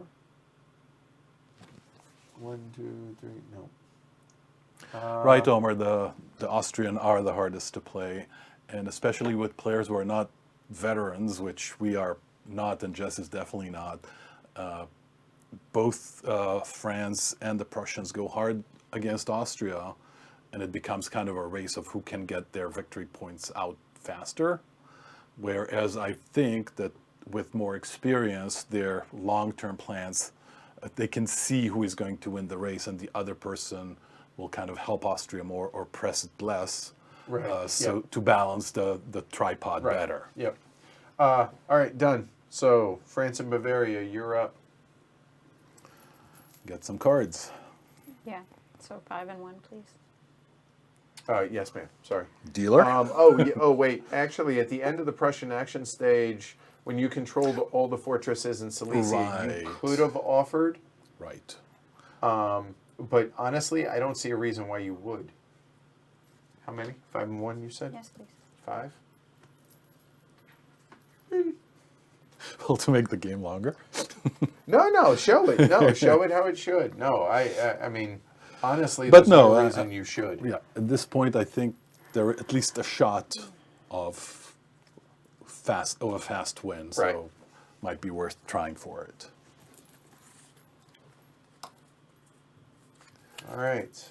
1, 2, 3, no. Right, Omer, the Austrian are the hardest to play, and especially with players who are not veterans, which we are not, and Jess is definitely not. Both France and the Prussians go hard against Austria, and it becomes kind of a race of who can get their victory points out faster. Whereas I think that with more experience, their long-term plans, they can see who is going to win the race, and the other person will kind of help Austria more or press it less, Right. so to balance the tripod Right. better. Yep. All right, done. So France and Bavaria, you're up. Get some cards. Yeah. So 5 and 1, please. Yes, ma'am. Sorry. Dealer? Oh, wait. Actually, at the end of the Prussian action stage, when you controlled all the fortresses in Silesia, you Right. could have offered. Right. But honestly, I don't see a reason why you would. How many? 5 and 1, you said? Yes, please. 5? Well, to make the game longer. No, show it. No, show it how it should. No, I mean, honestly, But there's no, no reason you should. Yeah, at this point, I think there are at least a shot of a fast win, so Right. might be worth trying for it. All right.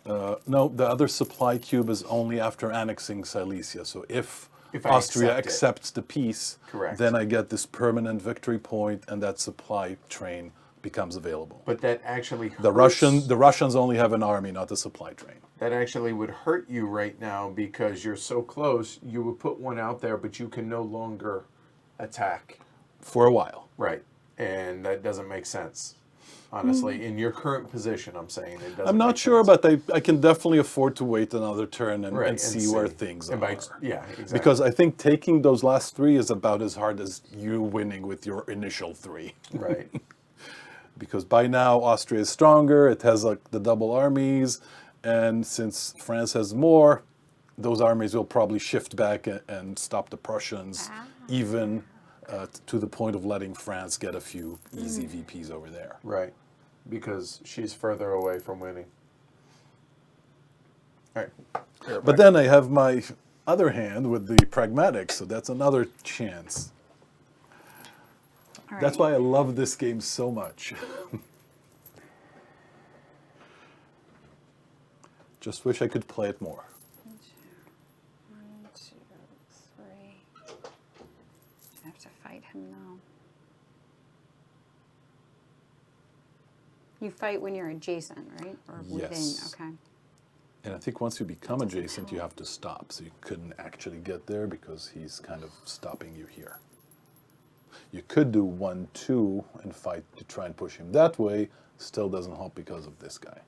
No, the other supply cube is only after annexing Silesia. So if I Austria accept it. accepts the peace, Correct. then I get this permanent victory point, and that supply train becomes available. But that actually The Russians only have an army, not a supply train. that actually would hurt you right now because you're so close. You would put one out there, but you can no longer attack. For a while. Right. And that doesn't make sense. Honestly, in your current position, I'm saying it doesn't. I'm not make sure, sense. but I can definitely afford to wait another turn and, Right, and see where things And are. yeah, exactly. Because I think taking those last 3 is about as hard as you winning with your initial 3. right. Because by now Austria is stronger, it has like the double armies, and since France has more, those armies will probably shift back and stop the Prussians, even to the point of letting France get a few easy VPs over there. Right. Because she's further away from winning. All right. But then I have my other hand with the Pragmatic, so that's another chance. All That's right. why I love this game so much. Just wish I could play it more. 1, 2, 3. I have to fight him now. You fight when you're adjacent, right? Or within? Yes. Okay. And I think once you become adjacent, you have to stop. So you couldn't actually get there because he's kind of stopping you here. You could do 1, 2 and fight to try and push him that way. Still doesn't help because of this guy.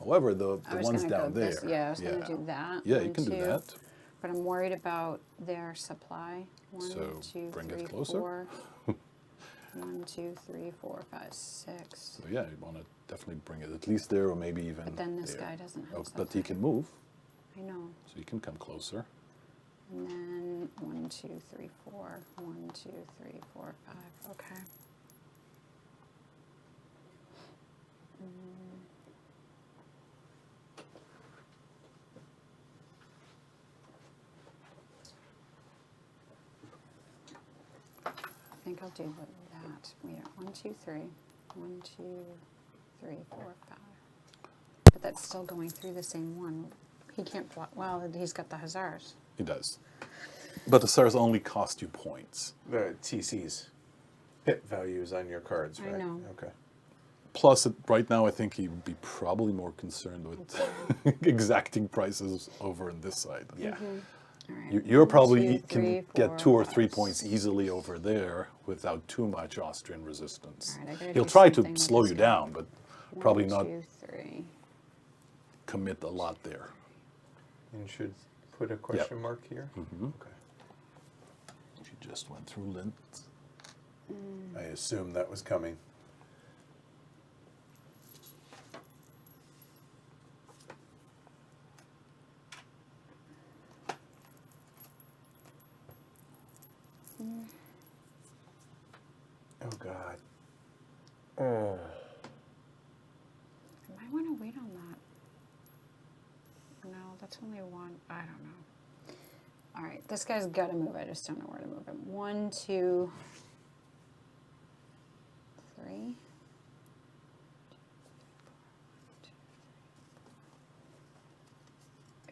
However, the I was ones gonna down go there. this, I was going to do that. Yeah, you 1, can 2, do that. But I'm worried about their supply. 1, So 2, bring it 3, closer. 4. 1, 2, 3, 4, 5, 6. So yeah, you want to definitely bring it at least there or maybe even But then this there. guy doesn't have Oh, supply. but he can move, I know. so you can come closer. And then 1, 2, 3, 4. 1, 2, 3, 4, 5. Okay. I think I'll do that. Wait, 1, 2, 3. 1, 2, 3, 4, 5. But that's still going through the same one. He can't block. Well, he's got the Hussars. He does. But the stars only cost you points. The TCs, hit values on your cards, I right? know. Okay. Plus, right now, I think he'd be probably more concerned with exacting prices over on this side. Yeah. All right. You're 1, probably 2, 3, can 4, get 2 or 3 5, points easily over there without too much Austrian resistance. All right, I gotta He'll do try something to with slow this you guy. down, but probably 1, not 2, 3. commit a lot there. And should put a question mark here? Okay. She just went through Lint. I assume that was coming. Oh, God. Oh. I might want to wait on that. No, that's only one. I don't know. All right, this guy's got to move. I just don't know where to move him. 1, 2, 3.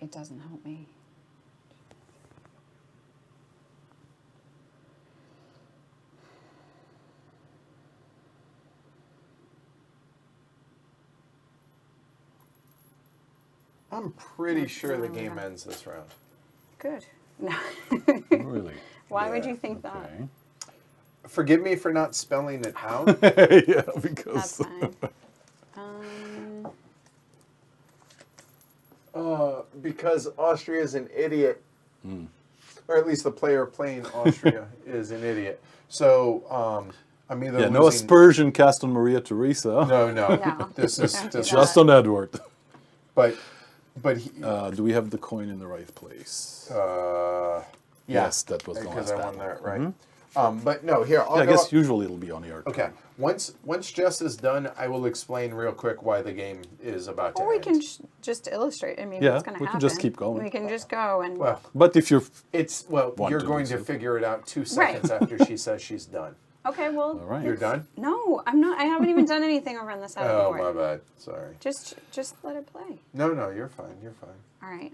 It doesn't help me. I'm pretty That's sure the wrong, game yeah. ends this round. Good. Really? Why would Yeah, you think that? Okay. Forgive me for not spelling it out. Yeah, because That's fine. Because Austria is an idiot. Or at least the player playing Austria is an idiot. So I'm either yeah, losing... no aspersion cast on Maria Theresa. No, no. No, This is don't do this that. Just on Edward. but he, Do we have the coin in the right place? yeah, Yes, that was the because last I won battle. that right. But no, here I'll Yeah, I go guess up- usually it'll be on your turn. Okay. Once Jess is done, I will explain real quick why the game is about to Or we end. can just illustrate. I mean, Yeah, what's going to we happen. can just keep going. We can just go and. Well, But if you're it's Want you're to going do to so. figure it out 2 seconds after she says she's done. Okay, well. all right, You're done? No, I'm not. I haven't even done anything over on this side of the Oh, board. my bad. Sorry. Just let it play. No, you're fine. You're fine. All right.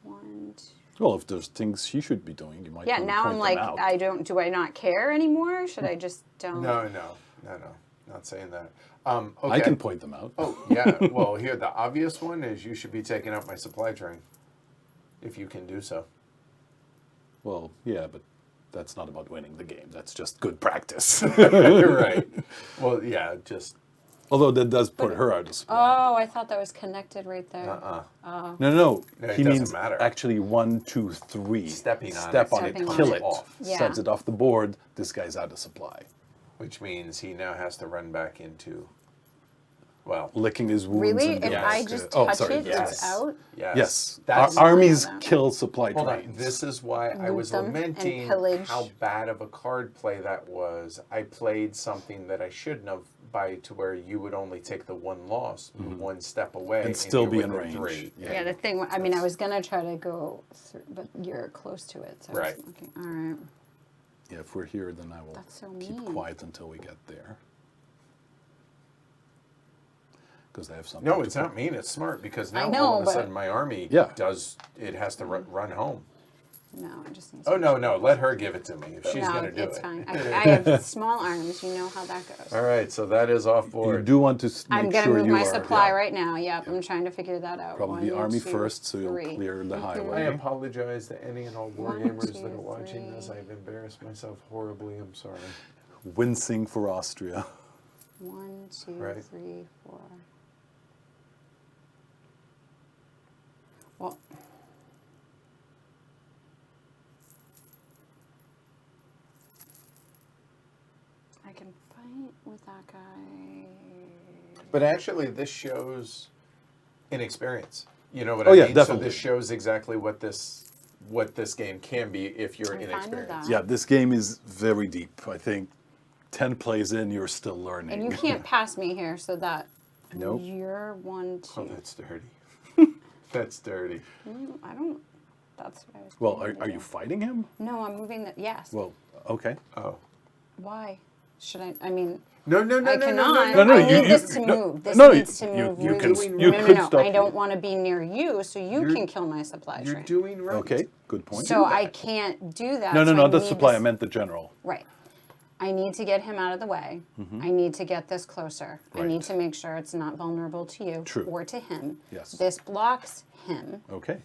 1, 2. Well, if there's things she should be doing, you might. Yeah. wanna Now point I'm them like, out. I don't. Do I not care anymore? Should I just don't? No. Not saying that. Okay. I can point them out. Oh, yeah. Well, here, the obvious one is you should be taking out my supply train. If you can do so. Well, yeah, but that's not about winning the game. That's just good practice. You're right. Well, yeah, just... Although that does put her out of supply. Oh, I thought that was connected right there. Uh-uh. No. No, it He doesn't means matter. actually 1, 2, 3. Stepping on Step it. on it, Stepping on kill it. it, Off. Yeah. sends it off the board. This guy's out of supply. Which means he now has to run back into... Well, Licking his wounds. Really? And If going I back just to- touch sorry, it, yes. it's out? yes. Yes. Armies that. kill supply Hold on. trains. This is why I Loot was them and lamenting pillage. how bad of a card play that was. I played something that I shouldn't have by to where you would only take the one loss, move one step away, And still you're be in within range. 3. Yeah, the thing, I mean, I was going to try to go through, but you're close to it. So Right. I was looking, all right. Yeah, if we're here, then I will That's so keep mean. quiet until we get there. Because I have something No, to it's not mean. It's smart because I now know, all of a but- sudden my army Yeah. has to run home. No, it just needs Oh, to no, no. Let her give it to me if she's no, going to do it's it. fine. I have small arms. You know how that goes. All right, so that is off You board. do want to I'm make going to sure move you my are supply yeah, right now. Yep, I'm trying to figure that out. probably the 1, army 2, first, so you'll 3. clear the I highway. apologize to any and all 1, wargamers 2, that are watching this. 3. I've embarrassed myself horribly. I'm sorry. Wincing for Austria. 1, 2, Right. 3, 4. Well, I can fight with that guy. But actually, this shows inexperience. You know what Oh, I yeah, mean? definitely. So this shows exactly what this game can be if you're I'm fine with inexperienced. that. Yeah, this game is very deep. I think 10 plays in, you're still learning. And you can't pass me here, so that Nope. you're 1, 2. Oh, that's dirty. That's dirty. I don't. That's what I was. Well, planning to are do. you fighting him? No, I'm moving the. Yes. Well, okay. Oh. Why? Should I? I mean, No, no, no, I no, cannot. no, no, No, I you- need this to no, move. This no, needs to you- move. you really- can- no, you no, could no. stop I don't here. want to be near you, so you You're- can kill my supply You're train. doing right. Okay, good point. So I can't do that. No, no, so not I the need supply. I this- meant the general. Right. I need to get him out of the way. I need to get this closer. I need Right. to make sure it's not vulnerable to you True. or to him. Yes. This blocks him, Okay.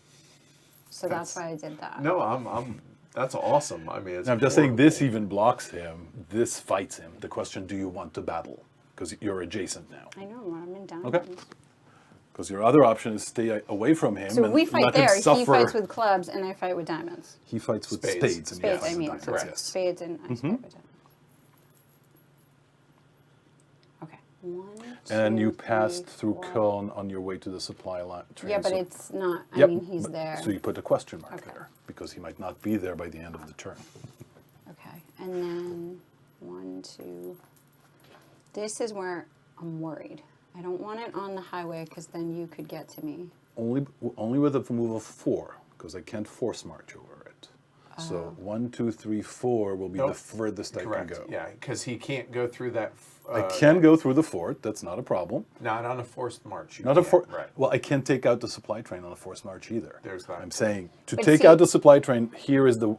so that's why I did that. No, I'm. That's awesome. I mean, it's. I'm just saying this horrible. even blocks him. This fights him. The question, do you want to battle? Because you're adjacent now. I know, I'm in down. Okay. Because your other option is stay away from him So and we fight let him there. He suffer. fights with clubs, and I fight with diamonds. He fights with Spades. spades. And Spades, yes, I mean. diamonds, correct. yes. Spades and I fight with diamonds. Okay. 1, 2, And you 3, passed through 4. Köln on your way to the supply line. Yeah, but so- it's not. I Yep, mean, he's but- there. So you put a question mark Okay. there because he might not be there by the end of the turn. Okay, and then 1, 2. This is where I'm worried. I don't want it on the highway because then you could get to me. Only with a move of 4 because I can't force march over it. So 1, 2, 3, 4 will be Nope. the furthest Correct. I can go. Yeah, because he can't go through that. I can go through the fort. That's not a problem. Not on a forced march. You Not a can't, for. Right. Well, I can't take out the supply train on a forced march either. There's that. I'm saying to But take see- out the supply train. Here is the.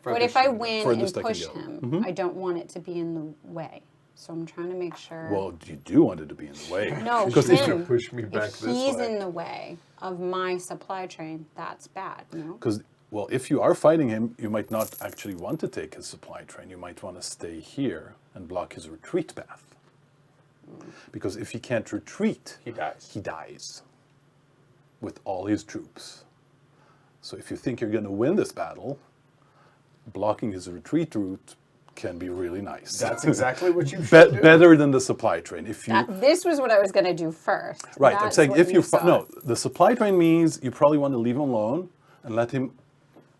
But if I win and Furthest I can push go. him, I don't want it to be in the way. So I'm trying to make sure. Well, you do want it to be in the way. no, because if him. push me back if this he's way. in the way of my supply train, that's bad. No. Because, well, if you are fighting him, you might not actually want to take his supply train. You might want to stay here and block his retreat path. Because if he can't retreat, He dies. he dies with all his troops. So if you think you're going to win this battle, blocking his retreat route can be really nice. That's exactly what you should do. Better than the supply train. If you This was what I was going to do first. Right, I'm That's saying what if you saw. no, the supply train means you probably want to leave him alone and let him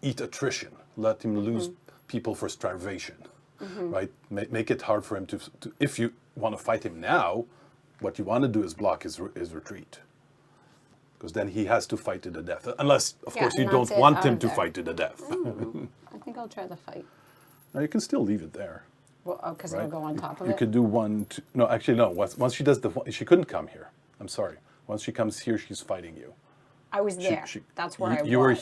eat attrition, let him lose people for starvation, right? Make it hard for him to. If you want to fight him now, what you want to do is block his retreat, because then he has to fight to the death. Unless, of Yeah, course, you and don't that's it, want out him of to there. fight to the death. I think I'll try the fight. Now you can still leave it there. Well, because Right? it'll go on top of You it. could do 1, 2. No, actually, no. Once she does she couldn't come here. I'm sorry. Once she comes here, she's fighting you. I was there. That's where I was. You were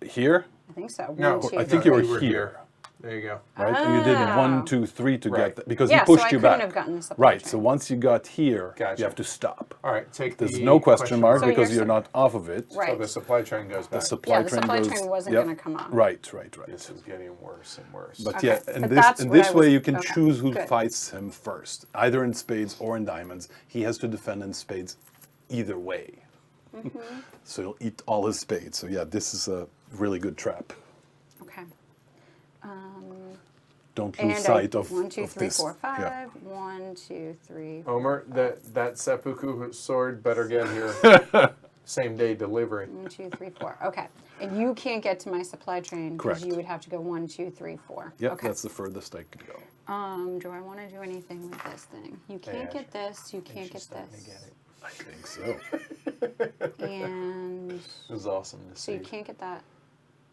here, I think so. No, 1, 2, I think you were 3. here, There you go. right? And you did Ah. 1, 2, 3 to Right. get that because Yeah, he pushed so I you couldn't back. have gotten the supply Right. train. So once you got here, Gotcha. you have to stop. All right, take There's the no question mark So because you're you're not off of it. Right. So the supply train goes back. The supply the train supply goes. train wasn't yep. gonna come off. Right. This is getting worse and worse. But Okay, yeah, but and that's in what this I way was- you can okay, choose who good. fights him first, either in spades or in diamonds. He has to defend in spades either way. Mm-hmm. So he'll eat all his spades. So yeah, this is a really good trap. Okay. Don't And lose sight of 1, 2, of 3, this. 4, 5. Yeah. 1, 2, 3. Omer, that seppuku sword better get here. Same day delivery. 1, 2, 3, 4. Okay. And you can't get to my supply train because Correct. you would have to go 1, 2, 3, 4. Yep, Okay. that's the furthest I could go. Do I want to do anything with this thing? You can't get this. You can't get this. I think so. And It was awesome to so see. you can't get that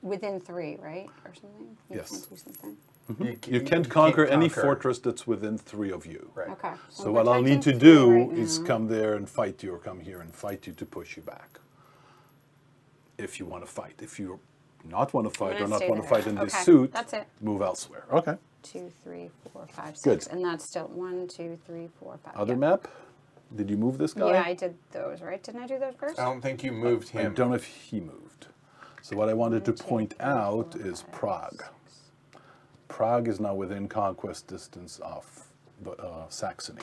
within 3, right, or something. You Yes. can't do something. You can't conquer any conquer. fortress that's within 3 of you. Right. Okay. So we're what I'll need to protecting 3 do right is now. come there and fight you, or come here and fight you to push you back. If you want to fight. If you not want to fight or gonna not stay want to there. fight in this Okay, suit, that's it. move elsewhere. Okay. 2, 3, 4, 5, 6, Good. and that's still 1, 2, 3, 4, 5. Other yeah. map? Did you move this guy? Yeah, I did those, right? Didn't I do those first? I don't think you moved I him. don't know if he moved. So what I wanted to 1, 2, point 3, out 4, is 5, Prague. 6. Prague is now within conquest distance of Saxony.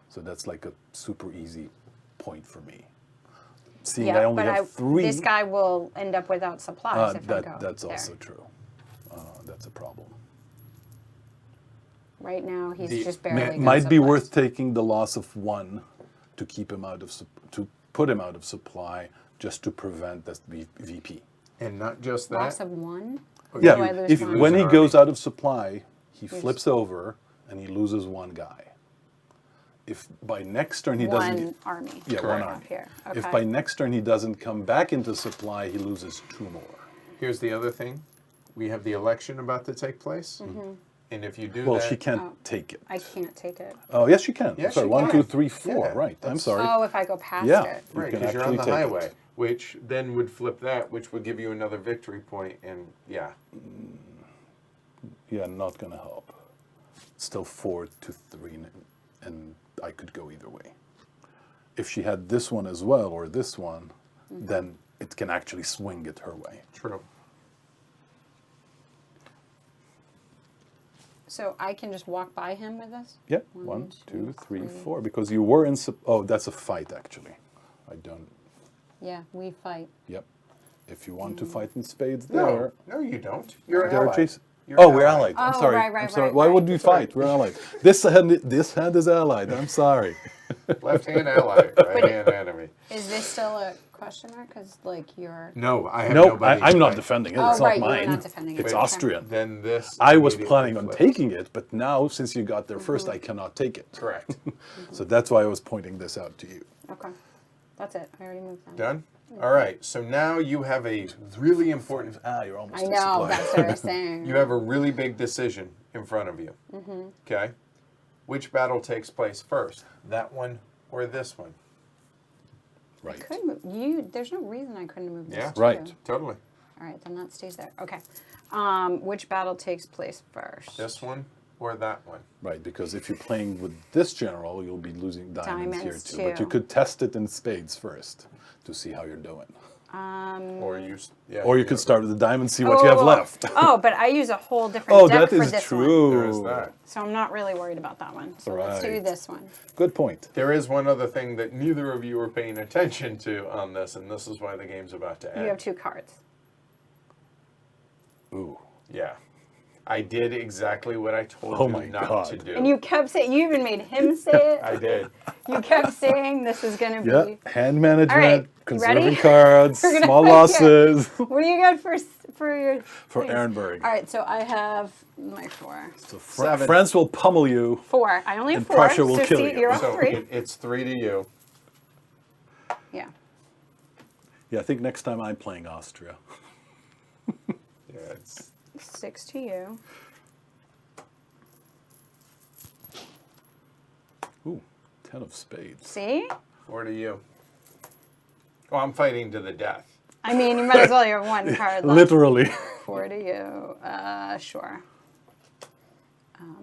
So that's like a super easy point for me. Seeing I only have 3. This guy will end up without supplies if I go that's there. also true. That's a problem. Right now, he's The- just barely. It got might be supplies. worth taking the loss of 1 to keep him out of to put him out of supply, just to prevent that VP. And not just that. Loss of 1. Yeah, Do I lose if one? when he Lose an goes army. out of supply, he flips over and he loses 1 guy. If by next turn he doesn't, One army. yeah, 1 Correct. army. Up here. If Okay. by next turn he doesn't come back into supply, he loses 2 more. Here's the other thing. We have the election about to take place. And if you do Well, that. she can't Oh. take it. I can't take it. Oh, yes, you can. Yes, Sorry, you 1, can. 2, 3, 4. Yeah, Right. I'm that's- sorry. Oh, if I go past Yeah. it. You Right, can because you're on the actually take it. highway, which then would flip that, which would give you another victory point, and yeah. Yeah, not gonna help. Still 4 to 3, and I could go either way. If she had this one as well, or this one, then it can actually swing it her way. True. So I can just walk by him with this? Yep. 1, 2, 3, 4. Because you were in. Oh, that's a fight actually. I don't. Yeah, we fight. Yep. If you want to fight in spades, No, there. no, you don't. You're There are allied. chase- You're Oh, we're allied. allied. I'm Oh, sorry. right, right, I'm sorry. right, Why right. would we fight? We're allied. This hand is allied. I'm sorry. Left hand ally, right hand enemy. Is this still a question mark? Because, like, you're. No, I have No, nobody. I'm not to fight. defending it. Oh, It's right, not you were mine. not defending it. It's Okay. Austrian. Then this. I was immediately planning on flips. taking it, but now since you got there first, Mm-hmm. I cannot take it. Correct. So that's why I was pointing this out to you. Okay. That's it. I already moved them. Done? All right. So now you have a really important. You're almost I at know, supply. that's what I was saying. You have a really big decision in front of you. Mm-hmm. Okay. Which battle takes place first? That one or this one? I Right. could move. There's no reason I couldn't move this. Yeah. too. Right. Totally. All right, then that stays there. Okay. Which battle takes place first? This one or that one? Right, because if you're playing with this general, you'll be losing diamonds, Diamonds, here too. But you too. could test it in spades first to see how you're doing. Or you? Yeah. Or you could start with the diamonds, see what you have Oh, left. Oh, but I use a whole different Oh, deck that for is this true. There is that. one. So I'm not really worried about that one. So let's do Right. this one. Good point. There is one other thing that neither of you are paying attention to on this, and this is why the game's about to end. You have 2 cards. Ooh. Yeah. I did exactly what I told Oh you my not God. to do. And you kept saying, you even made him say it. I did. You kept saying this is going to Yeah, be. hand management, All right, you conserving ready? cards, We're gonna small fight here. losses. What do you got for your. For things? Ehrenberg. All right, so I have my 4. So Seven. France will pummel you. 4. I only have And 4. Prussia will so kill see, you. You're on So 3. it's 3 to you. Yeah. Yeah, I think next time I'm playing Austria. Yeah, it's 6 to you. Ooh, 10 of spades. See? 4 to you. Oh, I'm fighting to the death. I mean, you might as well. You have 1 card left. Literally. 4 to you. Sure.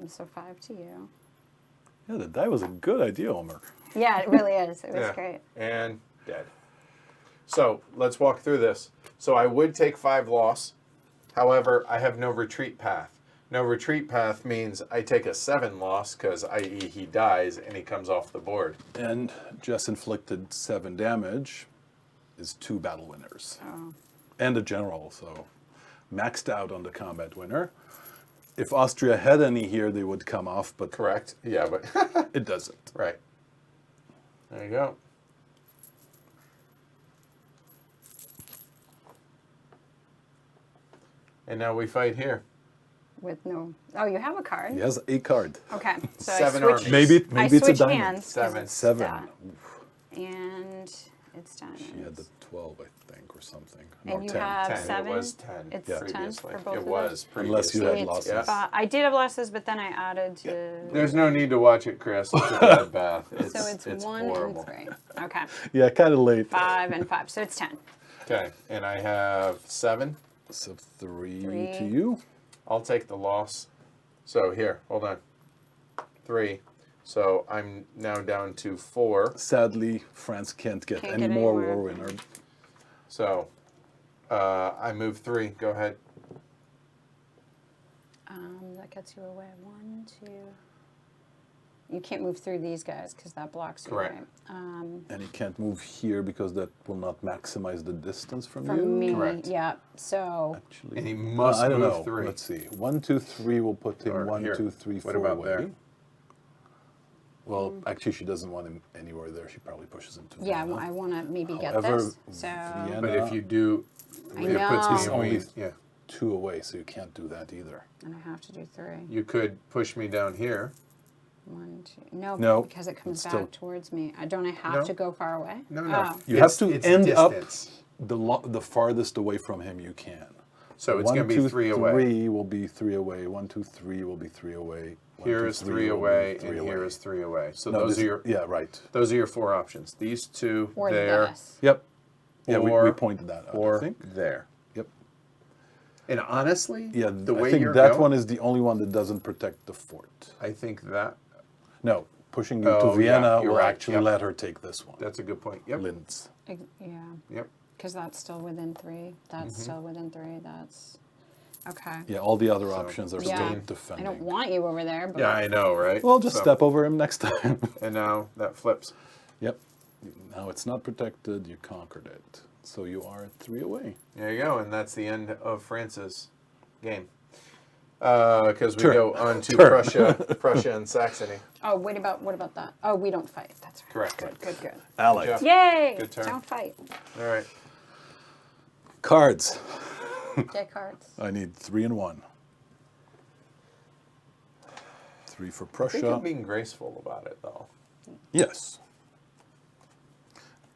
So 5 to you. Yeah, the die was a good idea, Omer. Yeah, it really is. It was Yeah. great. And dead. So let's walk through this. So I would take 5 loss. However, I have no retreat path. No retreat path means I take a 7 loss because, i.e., he dies and he comes off the board. And Jess inflicted 7 damage is 2 battle winners. Oh. And a general, so maxed out on the combat winner. If Austria had any here, they would come off, but Correct? Yeah, but it doesn't. right. There you go. And now we fight here. with no. Oh, you have a card. He has a card. Okay, so Seven I switch. armies. Maybe I it's a switch diamond. hands. 'cause Seven. it's Seven. that. And it's diamonds. She had the 12, I think, or something. And Or you 10. have 10. 7. It was 10 It's Yeah. 10 previously. for both It of was them. Unless you previously. had It's losses. I did have losses, but then I added to. There's no need to watch it, Chris. It's a bad bath. So it's 1 horrible. and 3. Okay. Yeah, kind of late. 5 and 5. So it's 10. Okay, and I have 7. So 3 3. to you. I'll take the loss. So here, hold on. 3. So I'm now down to 4. Sadly, France can't get Can't any get more anywhere. war winner. So I move 3. Go ahead. That gets you away. 1, 2. You can't move through these guys because that blocks you, Correct. right? And you can't move here because that will not maximize the distance from you. From me, Correct. yeah. So Actually, And he must I don't move know. 3. Let's see. 1, 2, 3 will put him Or 1, here. 2, 3, 4 What about away. there? Well, actually, she doesn't want him anywhere there. She probably pushes him to yeah, Vienna. I want to maybe get However, this. So Vienna- But if you do, I it puts know. me away. Only- Yeah. 2 away, so you can't do that either. and I have to do 3. You could push me down here. 1, 2. No, No, because it comes it's back still- towards me. Don't I have No. to go far away? No, no. Oh. You have to It's end distance. up the farthest away from him you can. So it's 1, going to 2, be 3 away. 3 will be 3 away. 1, 2, 3 will be 3 away. 1, Here 2, is 3 3 will be away, 3 and away. here is 3 away. So No, those this- are your yeah, right. those are your 4 options. These 2 Or there, this. Yep. Yeah, we Or- pointed that out. or I think. there. Yep. And honestly, Yeah, the I way think you're that going, one is the only one that doesn't protect the fort. I think that No, pushing you Oh, to yeah, Vienna you're will right, actually yep. let her take this one. that's a good point. Yep. Linz. Yeah, Yep. because that's still within 3. That's still within 3. That's okay. Yeah, all the other options are Yeah. still I defending. don't want you over there, but Yeah, I know, right? Well, just So- step over him next time. And now that flips. Yep. Now it's not protected. You conquered it. So you are at 3 away. There you go, and that's the end of France's game. Because we Turn. go on to Turn. Prussia and Saxony. oh, what about that? Oh, we don't fight. That's right. Correct. Good. Ally. Good job. Yay! Good turn. Don't fight. All right. Cards. Get cards. I need 3 and 1. 3 for I think Prussia. you're being graceful about it, though. Yes.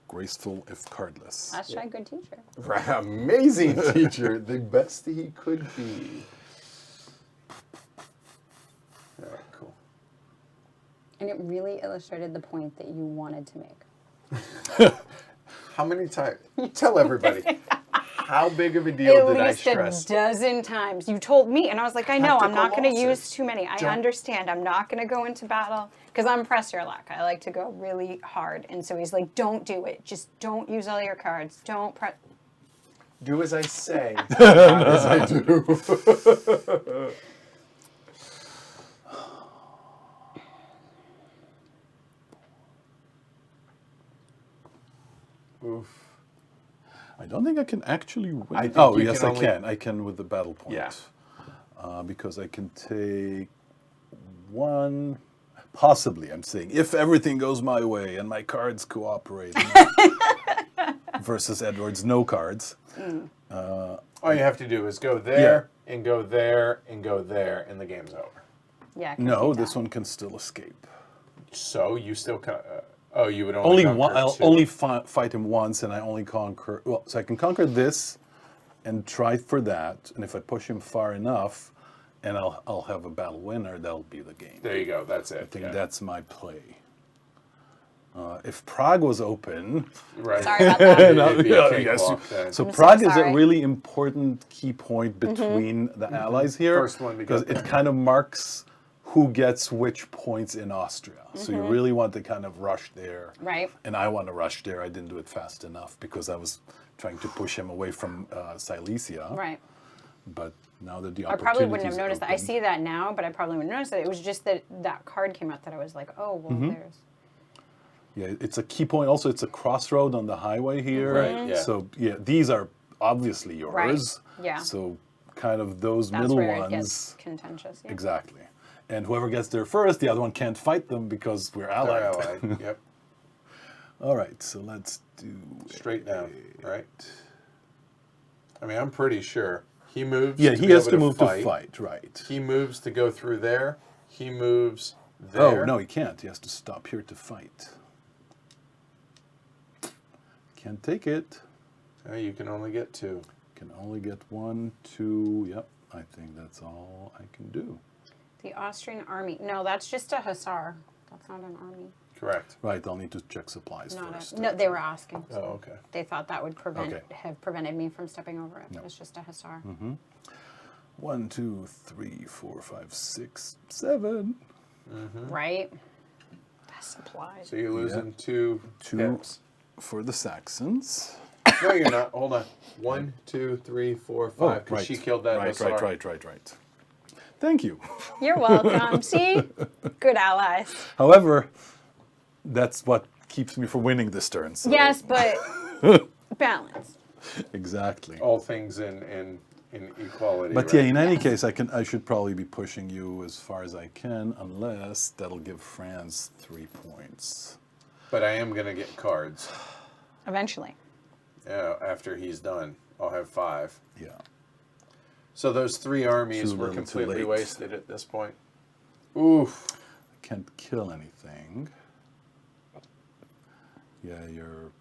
Graceful if cardless. Let's try good teacher. Right, amazing teacher, the best he could be. All right, cool. And it really illustrated the point that you wanted to make. How many times? Tell everybody. How big of a deal At did I least stress? a dozen times. You told me, and I was like, I know, I'm Tactical not going to losses. use too many. I Don't- understand. I'm not going to go into battle because I'm press your luck. I like to go really hard. And so he's like, don't do it. Just don't use all your cards. Don't press. Do as I say, not as I do. Oof. I don't think I can actually win. I think Oh, you yes, can I only- can. I can with the battle point. Yeah. Because I can take 1, possibly, I'm saying, if everything goes my way and my cards cooperate. Versus Edward's no cards. All you have to do is go there, and go there, and go there, and the game's over. Yeah. 'cause No, you this died. one can still escape. So you still you would Only conquer one. I'll 2. only fight him once, and I only conquer. Well, so I can conquer this, and try for that. And if I push him far enough, and I'll have a battle winner, that'll be the game. There you go. That's it. I think yeah. that's my play. If Prague was open, right. Sorry about that. It'd be a yes, cakewalk then. so I'm so Prague is a sorry. really important key point between the allies here. First one to because get it kind of marks who gets which points in Austria. So you really want to kind of rush there. Right. And I want to rush there. I didn't do it fast enough because I was trying to push him away from Silesia. Right. But now that the I opportunity probably wouldn't have noticed that. I see that now, but I probably wouldn't notice it. It was just that that card came out that I was like, oh, well, there's. Yeah, it's a key point. Also, it's a crossroad on the highway here. Right, yeah. So yeah, these are obviously yours. Right, yeah. So kind of those That's middle where it ones. gets contentious. Yeah. Exactly. And whoever gets there first, the other one can't fight them because we're They're allied. allied. Yep. All right, so let's do Straight down. Right. I mean, I'm pretty sure He moves. Yeah, to he be has able to move to fight, right. He moves to go through there. He moves there. Oh, no, he can't. He has to stop here to fight. Can't take it. Oh, you can only get 2. Can only get 1, 2. Yep, I think that's all I can do. The Austrian army. No, that's just a hussar. That's not an army. Correct. Right, I'll need to check supplies Not first. no, they were asking. Oh, okay. They thought that would have prevented me from stepping over it. No. It's just a hussar. 1, 2, 3, 4, 5, 6, 7. Right? Supplies. So you're losing 2 pips. For the Saxons. No, you're not. Hold on. 1, 2, 3, 4, 5. Because she killed that hussar. Right. Thank you. You're welcome. See? Good allies. However, that's what keeps me from winning this turn. So. Yes, but balance. Exactly. All things in equality. But right? yeah, in any case, I should probably be pushing you as far as I can, unless that'll give France 3 points. But I am going to get cards. Eventually. Yeah, after he's done. I'll have 5. Yeah. So those 3 armies Too were little, too completely late. wasted at this point. Oof. I can't kill anything. Yeah, you're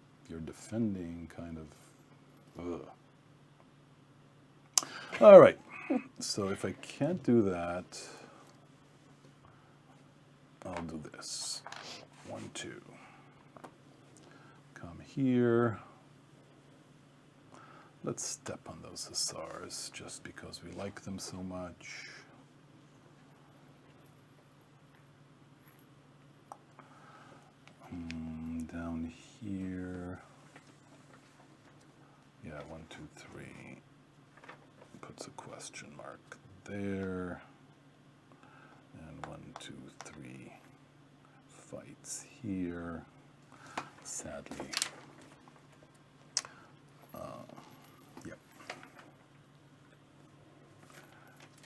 defending kind of. Ugh. All right. So if I can't do that, I'll do this. 1, 2. Come here. Let's step on those hussars just because we like them so much. Down here. Yeah, 1, 2, 3. Puts a question mark there. And 1, 2, 3. Fights here. Sadly. Yep.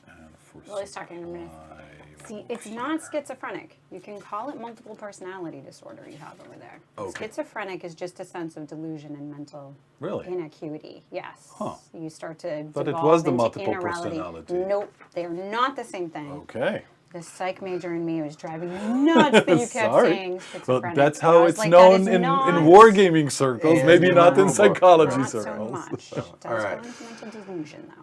And for Well, he's talking to me. supply, See, it's not schizophrenic. You can call it multiple personality disorder you have over there. Okay. Schizophrenic is just a sense of delusion and mental Really? inacuity. Yes. Huh. You start to Thought it devolve was the into multiple immorality. personality. Nope, they are not the same thing. Okay. The psych major in me was driving me nuts that you kept Sorry. saying Well, schizophrenic. that's And I how was it's like, known that is in not- wargaming circles, And maybe in not the in rulebook. psychology Not so circles. much. Does All right. go into mental delusion, though.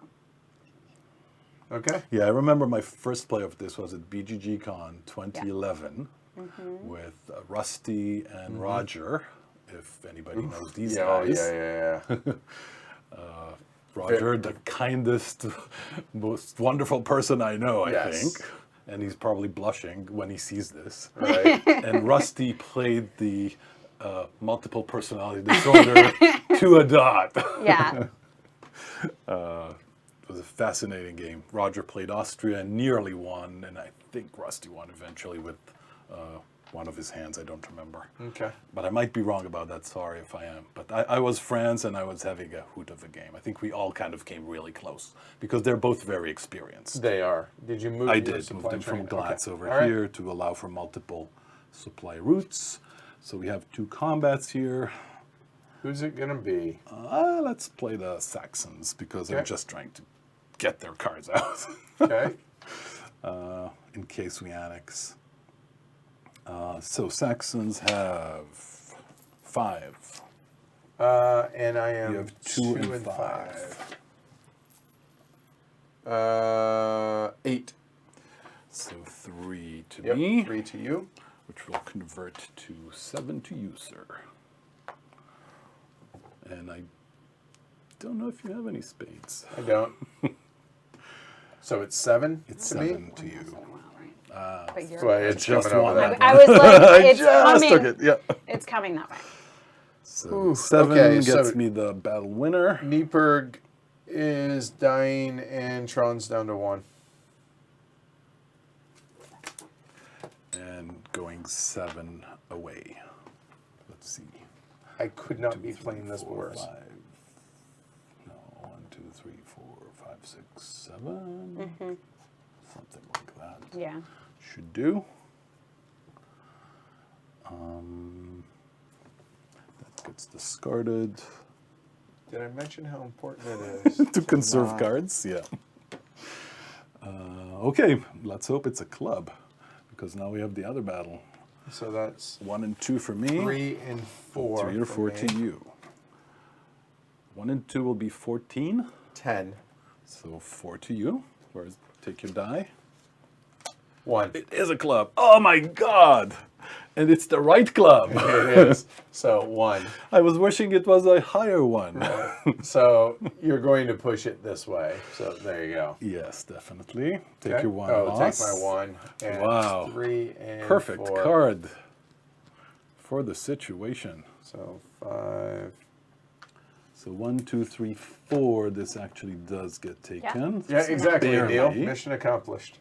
Okay. Yeah, I remember my first play of this was at BGG Con 2011 with Rusty and Roger, if anybody knows these Yeah, oh, guys. yeah. Roger, the kindest, most wonderful person I know, I Yes. think. And he's probably blushing when he sees this. Right. And Rusty played the multiple personality disorder to a dot. Yeah. It was a fascinating game. Roger played Austria and nearly won, and I think Rusty won eventually with one of his hands. I don't remember. Okay. But I might be wrong about that. Sorry if I am. But I was France, and I was having a hoot of a game. I think we all kind of came really close because they're both very experienced. They are. Did you move I your did supply move them from train? Glatz Okay. over All right. here to allow for multiple supply routes. So we have 2 combats here. Who's it going to be? Let's play the Saxons because they're Okay. just trying to get their cards out Okay. in case we annex. So Saxons have 5. And I am You have 2 and 5. 8. So 3 to Yep. me, 3 to you. which will convert to 7 to you, sir. And I don't know if you have any spades. I don't. So it's 7 It's to 7 me? to you. But you're. Well, it's Just coming over one. that. I was like, it's Just coming. took it. Yeah. It's coming that way. So Oof, 7 okay, gets so- me the battle winner. Nieperg is dying and Tron's down to 1. And going 7 away. Let's see. I could not be playing this 4, worse. 5. No, 1, 2, 3, 4, 5, 6, 7. Something like that. Yeah. Should do. That gets discarded. Did I mention how important it is to conserve not- cards? Yeah. Okay, let's hope it's a club, because now we have the other battle. So that's 1 and 2 for me. 3 and 4. 3 or for 4 me. to you. 1 and 2 will be 14. 10. So 4 to you. Take your die. 1. It is a club. Oh my God! And it's the right club. It is. So 1. I was wishing it was a higher one. So you're going to push it this way. So there you go. Yes, definitely. Take Okay. your 1 Oh, loss. take my 1. And Wow. 3 and Perfect 4. card for the situation. So 5. So 1, 2, 3, 4. This actually does get taken. Yeah, exactly, Barely. Neil. Mission accomplished.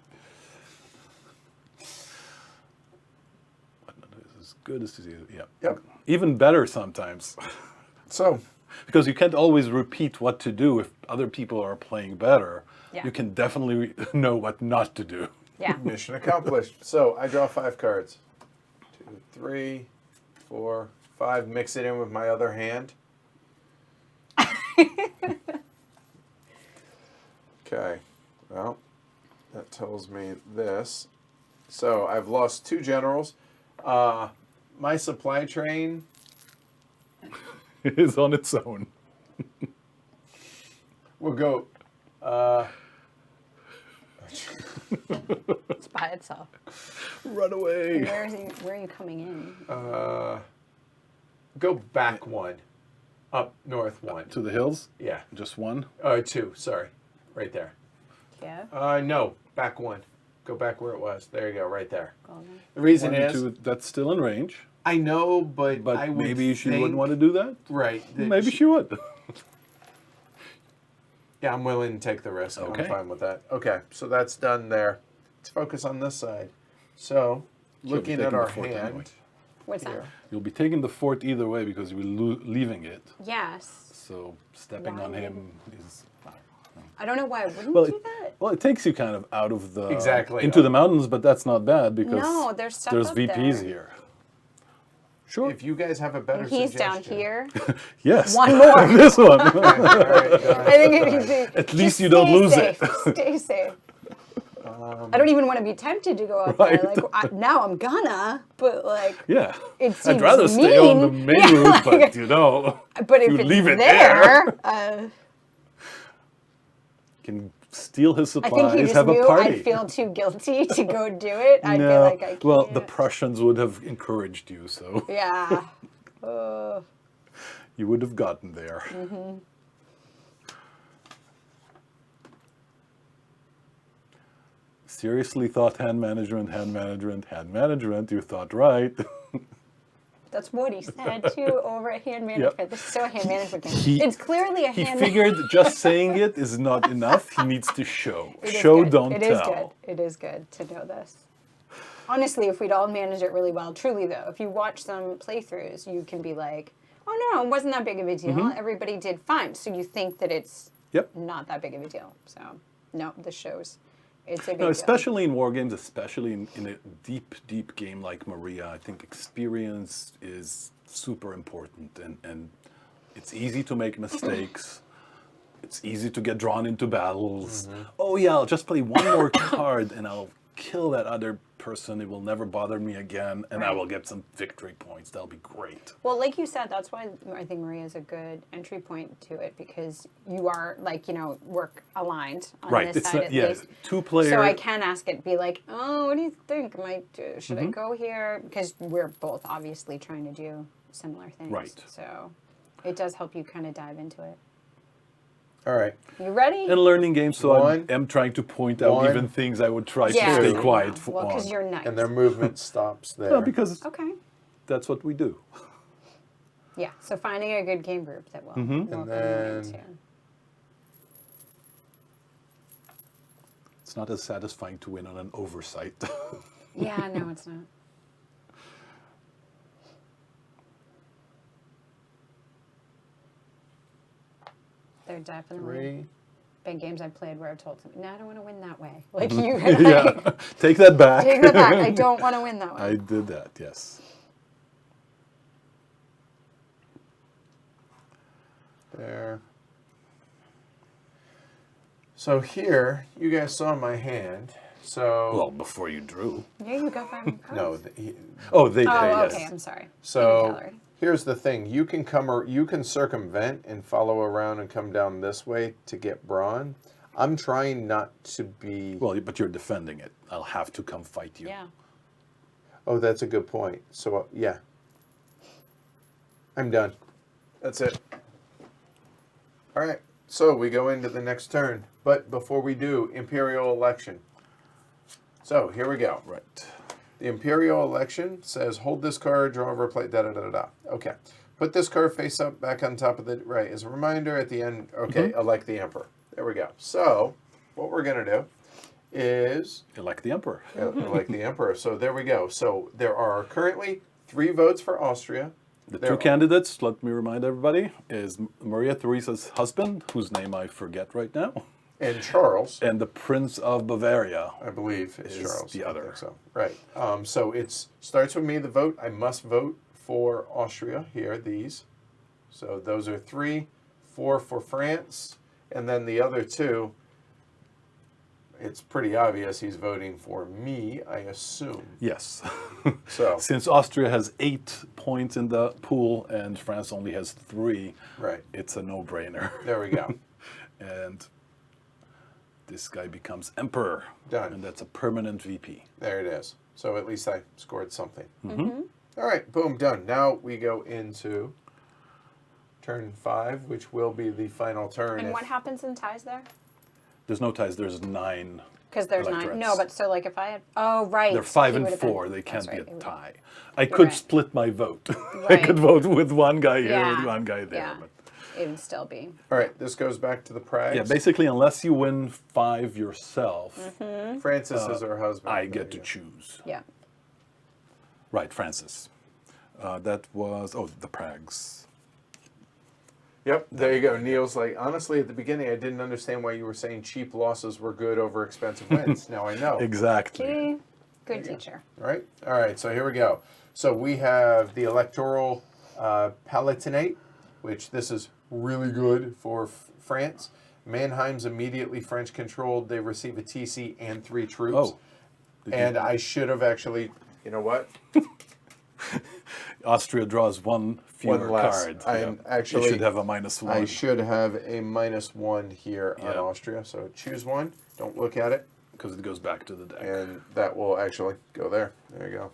As good as yeah. Yep. Even better sometimes. So, Because you can't always repeat what to do if other people are playing better. Yeah. You can definitely know what not to do. Yeah. mission accomplished. So I draw 5 cards. 2, 3, 4, 5. Mix it in with my other hand. Okay. Well, that tells me this. So I've lost 2 generals. My supply train. It is on its own. Will go. It's by itself. Run away. Where are you coming in? Go back 1. Up north 1. To the hills? Yeah. Just 1? 2. Sorry. Right there. Yeah. No. Back 1. Go back where it was. There you go. Right there. Golden. The reason 1 and is 2, that's still in range. I know, but But I would maybe she think, wouldn't want to do that? Right. that Maybe she would. Yeah, I'm willing to take the risk. Okay. I'm fine with that. Okay, so that's done there. Let's focus on this side. So, She'll be looking at taking our the fort hand. anyway. What's here. that? You'll be taking the fort either way because you're leaving it. Yes. So stepping Why on would- him is... I don't know why I wouldn't Well, do that. Well, it takes you kind of out of the... Exactly. Into the mountains, but that's not bad because No, there's stuff there's up VPs there. here. Sure. If you guys have a better And he's down suggestion. here. Yes. One more. This one. All right, I think it would be. At least just you don't stay lose safe. it. Stay safe. I don't even want to be tempted to go up Right. there. Like now I'm gonna, but like, Yeah. it seems I'd rather stay on the mean. main Yeah, route, but like- you know, But if you it's leave it there, can steal his I supplies, think he just have a knew party. I'd feel too guilty to go do it. I'd no. feel like I can't. Well, the Prussians would have encouraged you, so Yeah. you would have gotten there. Mm-hmm. Seriously thought hand management, hand management, hand management. You thought right. That's what he said too over at hand management. This is so a hand management game. He- It's clearly a He hand figured just saying it is not enough. He needs to show. It is Show, good. don't It is tell. good. It is good to know this. Honestly, if we'd all managed it really well, truly though, if you watch some playthroughs, you can be like, oh no, it wasn't that big of a deal. Mm-hmm. Everybody did fine. So you think that it's Yep. not that big of a deal. So, no, this shows it's a big No, deal. especially in war games, especially in a deep, deep game like Maria, I think experience is super important, and it's easy to make mistakes. It's easy to get drawn into battles. Oh yeah, I'll just play one more card and I'll kill that other person. It will never bother me again, and I Right. will get some victory points. That'll be great. Well, like you said, that's why I think Maria is a good entry point to it because you are like, work aligned on Right. this It's side not, at yeah, least. two-player. So I can ask it, be like, oh, what do you think? Should Mm-hmm. I go here? Because we're both obviously trying to do similar things. Right. So it does help you kind of dive into it. All right. You ready? in learning games, so One. I'm trying to point out One. even things I would try Yeah, to stay Two. quiet for well, because on. you're nice. And their movement stops there. No, because Okay. that's what we do. Yeah. So finding a good game group that will welcome you then- into. It's not as satisfying to win on an oversight. Yeah, no, it's not. They're definitely Three. been games I've played where I've told somebody, no, I don't want to win that way. Like you, Yeah, take that back. take that back. I don't want to win that way. I did that, yes. There. So here, you guys saw my hand. So Well, before you drew. Yeah, you got 5 cards. no. Oh, they did. Oh, Yes. okay. I'm sorry. So Gallery. here's the thing: you can you can circumvent and follow around and come down this way to get brawn. I'm trying not to be. Well, but you're defending it. I'll have to come fight you. Yeah. Oh, that's a good point. So yeah, I'm done. That's it. All right. So we go into the next turn, but before we do, Imperial Election. So here we go. Right. The Imperial Election says, hold this card, draw over plate, da-da-da-da-da. Okay. Put this card face up back on top of the, right, as a reminder at the end, okay, elect the Emperor. There we go. So what we're going to do is Elect the Emperor. elect the Emperor. So there we go. So there are currently 3 votes for Austria. The There two are- candidates, let me remind everybody, is Maria Theresa's husband, whose name I forget right now, And Charles, and the Prince of Bavaria. I believe, is is Charles. the I other. think so. Right. So it starts with me, the vote. I must vote for Austria here, these. So those are 3, 4 for France, and then the other 2, it's pretty obvious he's voting for me, I assume. Yes. So, Since Austria has 8 points in the pool and France only has 3, right, it's a no-brainer. there we go. And this guy becomes emperor. Done. And that's a permanent VP. There it is. So at least I scored something. All right, boom, done. Now we go into turn 5, which will be the final turn. And if- what happens in ties there? There's no ties. There's 9. Because there's 9. electorates. No, but so like if I had. Oh, right. They're 5 he and would've been- 4. They that's can't right, be he a would've- tie. I could right. split my vote. I Right. could vote with one guy here, Yeah. with one guy there. Yeah. But It would still be. All right, this goes back to the Prague. yeah, basically, unless you win 5 yourself, Francis is her husband. I There get you to go. choose. Yeah. Right, Francis. That was, the Prags. Yep, there you go. Neil's like, honestly, at the beginning, I didn't understand why you were saying cheap losses were good over expensive wins. Now I know. Exactly. See? Good teacher. Right? All right, so here we go. So we have the electoral palatinate, which this is really good for France. Mannheim's immediately French controlled. They receive a TC and 3 troops. Oh. And I should have actually, you know what? Austria draws 1 fewer One less. card. I'm Yeah. actually- You should have a -1. I should have a -1 here on Yeah. Austria. So choose one. Don't look at it. Because it goes back to the deck. And that will actually go there. There you go.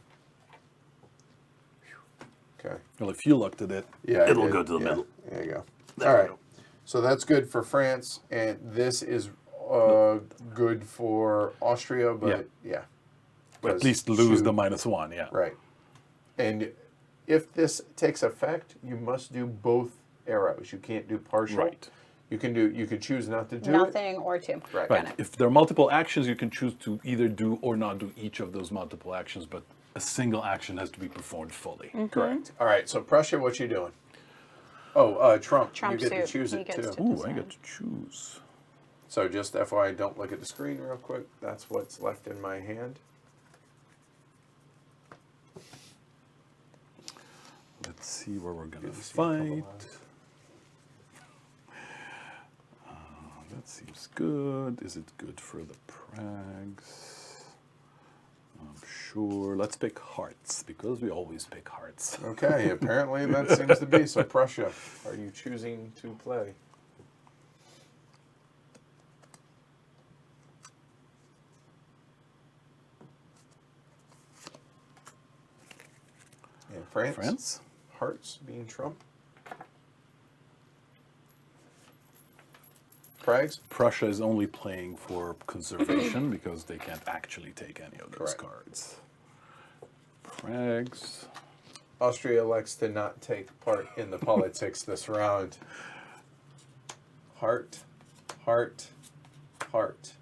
Okay. Well, if you looked at it, Yeah, I it'll did. go to the Yeah, middle. There you go. There All we right. go. So that's good for France, and this is good for Austria, but yeah. But at Because least lose shoot- the -1, yeah. Right. And if this takes effect, you must do both arrows. You can't do partial. Right. You could choose not to do Nothing or 2. Right. Right. Got it. If there are multiple actions, you can choose to either do or not do each of those multiple actions, but a single action has to be performed fully. it. Correct. All right. So Prussia, what you doing? Oh, Trump. Trump you get to suit. choose He it gets too. to- Ooh, I get to choose. So just FYI, don't look at the screen real quick. That's what's left in my hand. Let's see where we're going to Good to see a couple fight. lines. That seems good. Is it good for the Prags? I'm sure. Let's pick hearts, because we always pick hearts. Okay, apparently that seems to be. So Prussia, are you choosing to play? And France? France? Hearts being Trump? Prags? Prussia is only playing for conservation because they can't actually take any of those Correct. cards. Prags. Austria elects to not take part in the politics this round. Heart, heart, heart.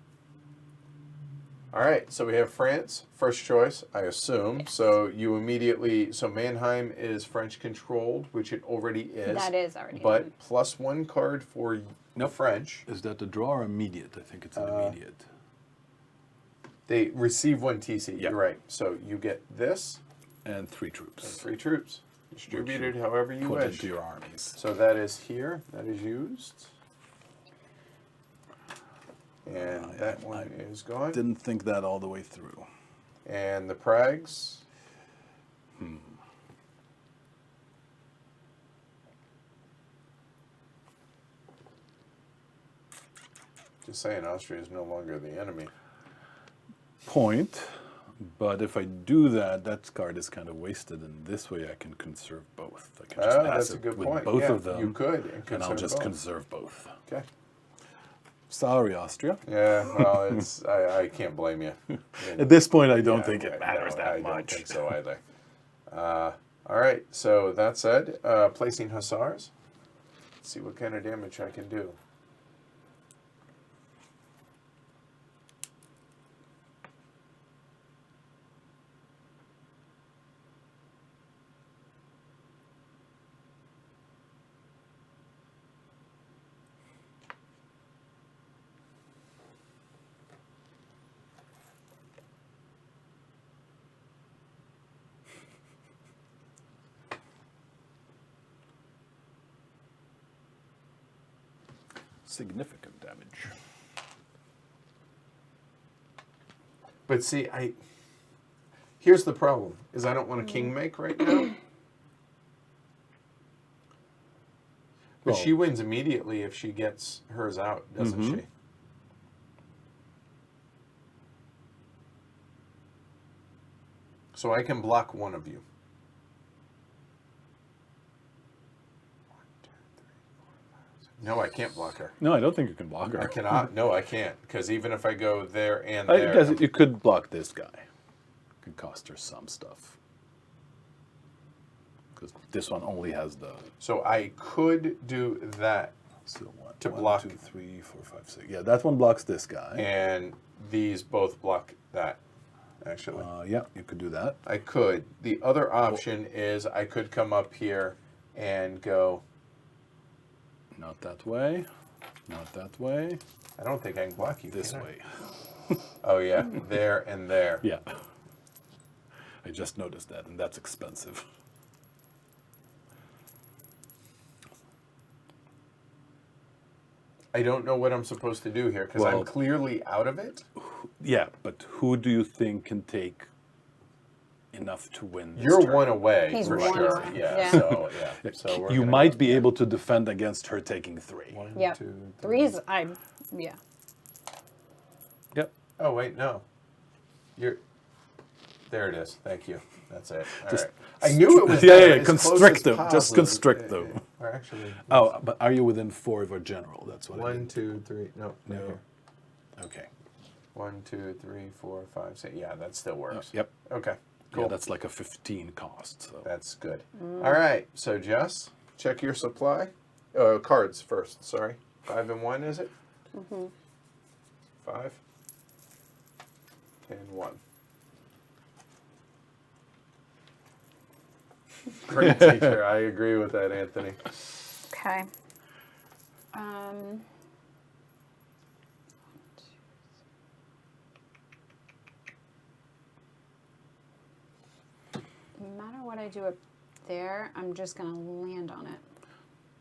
All right, so we have France, first choice, I assume. Yes. So you immediately, so Mannheim is French controlled, which it already is. That is already But done. +1 card for Nope. French. Is that the draw or immediate? I think it's an immediate. They receive 1 TC, Yeah. you're right. So you get this And 3 and troops. 3 troops. Distributed however you put wish. into your armies. So that is here. That is used. And that one is gone. Didn't think that all the way through. And the Prags. Just saying, Austria is no longer the enemy. Point. But if I do that, that card is kind of wasted, and this way I can conserve both. I can just pass That's a it good with point. both Yeah, of them. you could, and I'll just both. conserve both. Okay. Sorry, Austria. Yeah, well, it's I can't blame you. At this point, I don't Yeah, think it matters no, that I much. don't think so either. All right, so that said, placing Hussars. Let's see what kind of damage I can do. Significant damage. But see, here's the problem: is I don't want a king make right now. But Well- she wins immediately if she gets hers out, doesn't she? So I can block one of you. 1, 2, 3, 4, 5, 6. No, I can't block her. No, I don't think you can block her. I cannot. No, I can't. Because even if I go there and I there, guess you could block this guy. Could cost her some stuff. Because this one only has the so I could do that, so one, To 1, block. 2, 3, 4, 5, 6. Yeah, that one blocks this guy. and these both block that. Actually, Yeah, you could do that. I could. The other option is I could come up here and go. Not that way. Not that way. I don't think I can block you. This can I? way. Oh yeah, there and there. Yeah. I just noticed that, and that's expensive. I don't know what I'm supposed to do here because I'm Well- clearly out of it. Yeah, but who do you think can take enough to win this You're turn? one away He's for one sure. away. Yeah. Yeah. So yeah. So we're You gonna might go- be able to defend against her taking 3. 1, Yep. 2, 3. Three's, yeah. Yep. Oh wait, no. You're. There it is. Thank you. That's it. All Just right. I knew it was. yeah, there, yeah, as close constrict as them. Just possible. constrict them. Or actually. Oh, but are you within 4 of a general? That's what I 1, mean. 2, 3. No. No. Right here. Okay. 1, 2, 3, 4, 5, 6. Yeah, that still works. Yep. Okay. Cool. Yeah, that's like a 15 cost. So. That's good. All right. So Jess, check your supply. Cards first. Sorry. 5 and 1 is it? 5 and 1. Great teacher. I agree with that, Anthony. Okay. No matter what I do up there, I'm just going to land on it.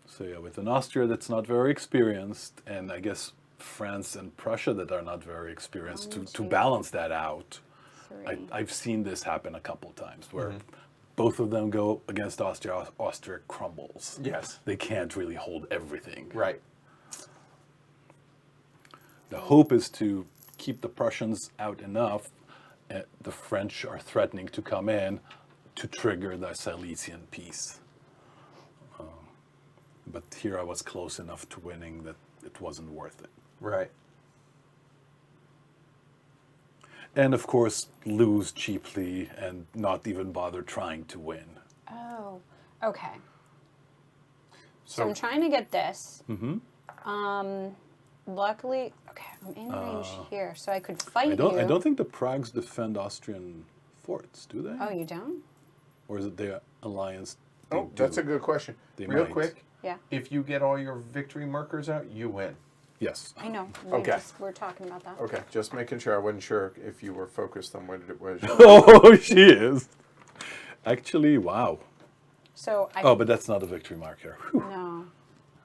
So yeah, with an Austria that's not very experienced, and I guess France and Prussia that are not very experienced, One, to two, balance that out, 3. I've seen this happen a couple times where both of them go against Austria. Austria crumbles. Yes. They can't really hold everything. Right. The hope is to keep the Prussians out enough. The French are threatening to come in to trigger the Silesian peace. But here I was close enough to winning that it wasn't worth it. Right. And of course, lose cheaply and not even bother trying to win. Oh, okay. So So I'm trying to get this. Luckily, okay, I'm in range here, so I could fight I don't. you. I don't think the Prags defend Austrian forts, do they? Oh, you don't? Or is it their alliance? oh, that's a good question. They Real might. quick, Yeah, if you get all your victory markers out, you win. Yes. I know. Okay. We're talking about that. Okay, just making sure. I wasn't sure if you were focused on what it was. Oh, she is. Actually, wow. So I Oh, but that's not a victory mark here. Whew. no.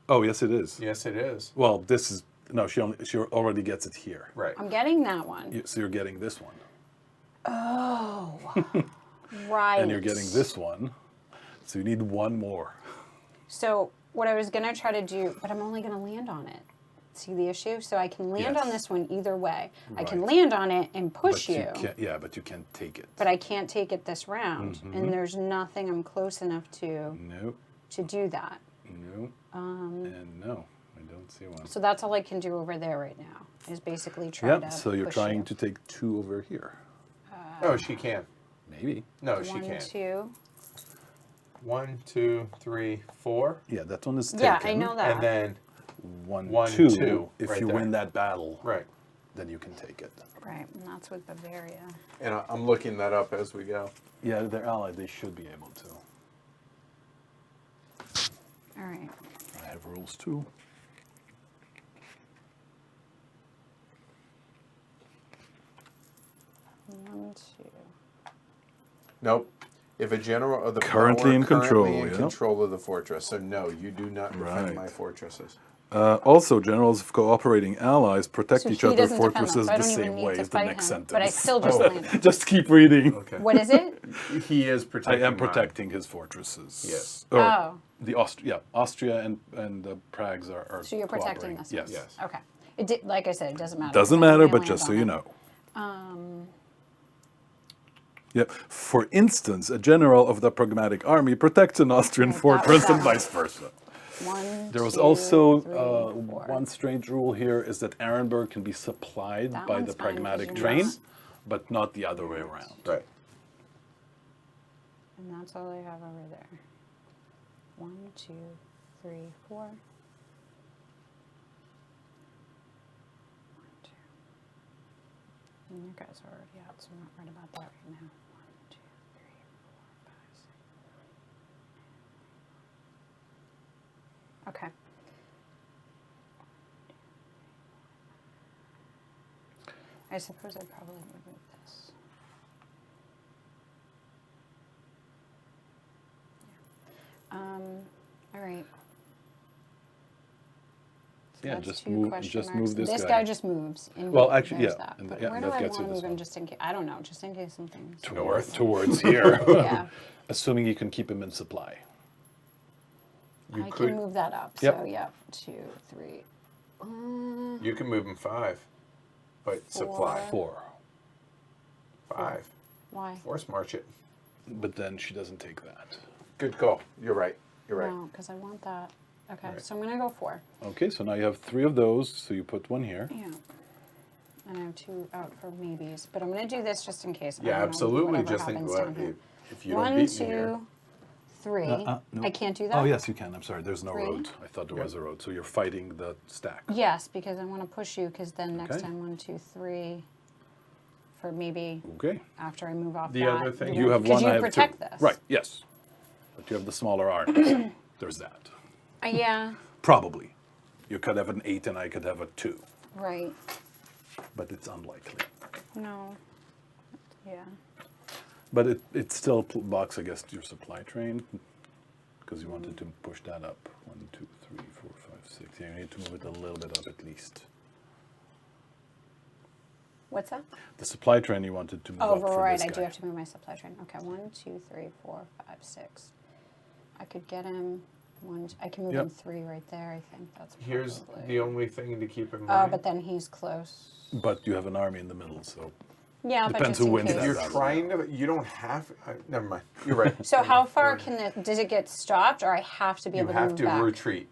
Oh, yes, it is. Yes, it is. Well, this is no. She already gets it here. Right. I'm getting that one. So you're getting this one, Oh, right. and you're getting this one. So you need one more. So what I was gonna try to do, but I'm only gonna land on it. See the issue? So I can land on Yes. this one either way. I can Right. land on it and push But you. can't, yeah, but you can't take it. But I can't take it this round, Mm-hmm. and there's nothing I'm close enough to No, do that. no, and no. I don't see one. So that's all I can do over there right now. Is basically try Yeah, to. so you're push trying you. to take 2 over here. Oh, she can. Maybe. No, she 1, can't. 2. 1, 2, 3, 4. Yeah, that one is taken. Yeah, I know that. And then, 1, 1, 2. 2, If right you there. win that battle, right. then you can take it. Right, and that's with Bavaria. And I'm looking that up as we go. Yeah, they're allied. They should be able to. All right. I have rules too. One, 2. Nope. If a general of the Currently power in control, currently in yeah. control of the fortress. So no, you do not defend Right. my fortresses. Also, generals of cooperating allies protect So each he other's doesn't defend them, fortresses so I the don't even same need way to as the fight next him, sentence. but I still just landed. Just keep reading. Okay. What is it? He is I protecting. am mine. protecting his fortresses. Yes. Or Oh. the Austria and the Pragues are So you're protecting cooperating. this Yes. one? Yes. Okay. It did, like I said, it doesn't matter. Doesn't I'm gonna matter, but land just so on you it. know. Yep. For instance, a general of the Pragmatic army protects an Austrian Right, that fortress was and that one. vice versa. 1, There was 2, also 3, 4. one strange rule here is that Arenberg can be supplied That by one's the fine, Pragmatic because train, you're but not the other way around. Right. And that's all I have over there. 1, 2, 3, 4. 1, 2. And you guys are already out, so I'm not worried about that right now. 1, 2, 3, 4, 5, 6. Okay. I suppose I'd probably remove this. All right. So Yeah, that's just 2 move- question just marks. move this This guy. guy just moves. Well, actually, there's yeah, That. and But yeah, where that do I gets you want to this move him one. just in case? I don't know, just in case something. Towards here. Yeah. Assuming you can keep him in supply. You I could. can move that up. Yep. So, yep. 2, 3. You can move him 5, but supply 4. 5. Why? Force march it. But then she doesn't take that. Good call. You're right. You're right. No, because I want that. Okay, Right. so I'm going to go 4. Okay, so now you have 3 of those, so you put 1 here. Yeah. And I have 2 out for maybes. But I'm going to do this just in case. I Yeah, don't know, absolutely. whatever Just think, happens well, down here. if you don't 1, beat me here. 2, 3. No. I can't do that? Oh, yes, you can. I'm sorry, there's no 3. road. I thought there was a road. So you're fighting the stack. Yes, because I want to push you, because then next Okay. time 1, 2, 3, for maybe Okay. after I move off The that. other thing- You have Because 1, you I have 2. protect this. Right, yes. But you have the smaller armies. There's that. Yeah, Probably. You could have an 8 and I could have a 2. right. But it's unlikely. No. Yeah. But it still blocks against your supply train because you wanted to push that up. 1, 2, 3, 4, 5, 6. Yeah, you need to move it a little bit up at least. What's that? The supply train you wanted to move Oh, up for right. this I guy. do have to move my supply train. Okay, 1, 2, 3, 4, 5, 6. I could get him. I can move Yep. him 3 right there. I think that's probably. Here's the only thing to keep in Oh, mind. but then he's close. But you have an army in the middle, so Yeah, but Depends just who in wins case. that You're battle. trying to. You don't have. Never mind. You're right. So how far can it? Does it get stopped, or I have to be You able to have move to back? retreat.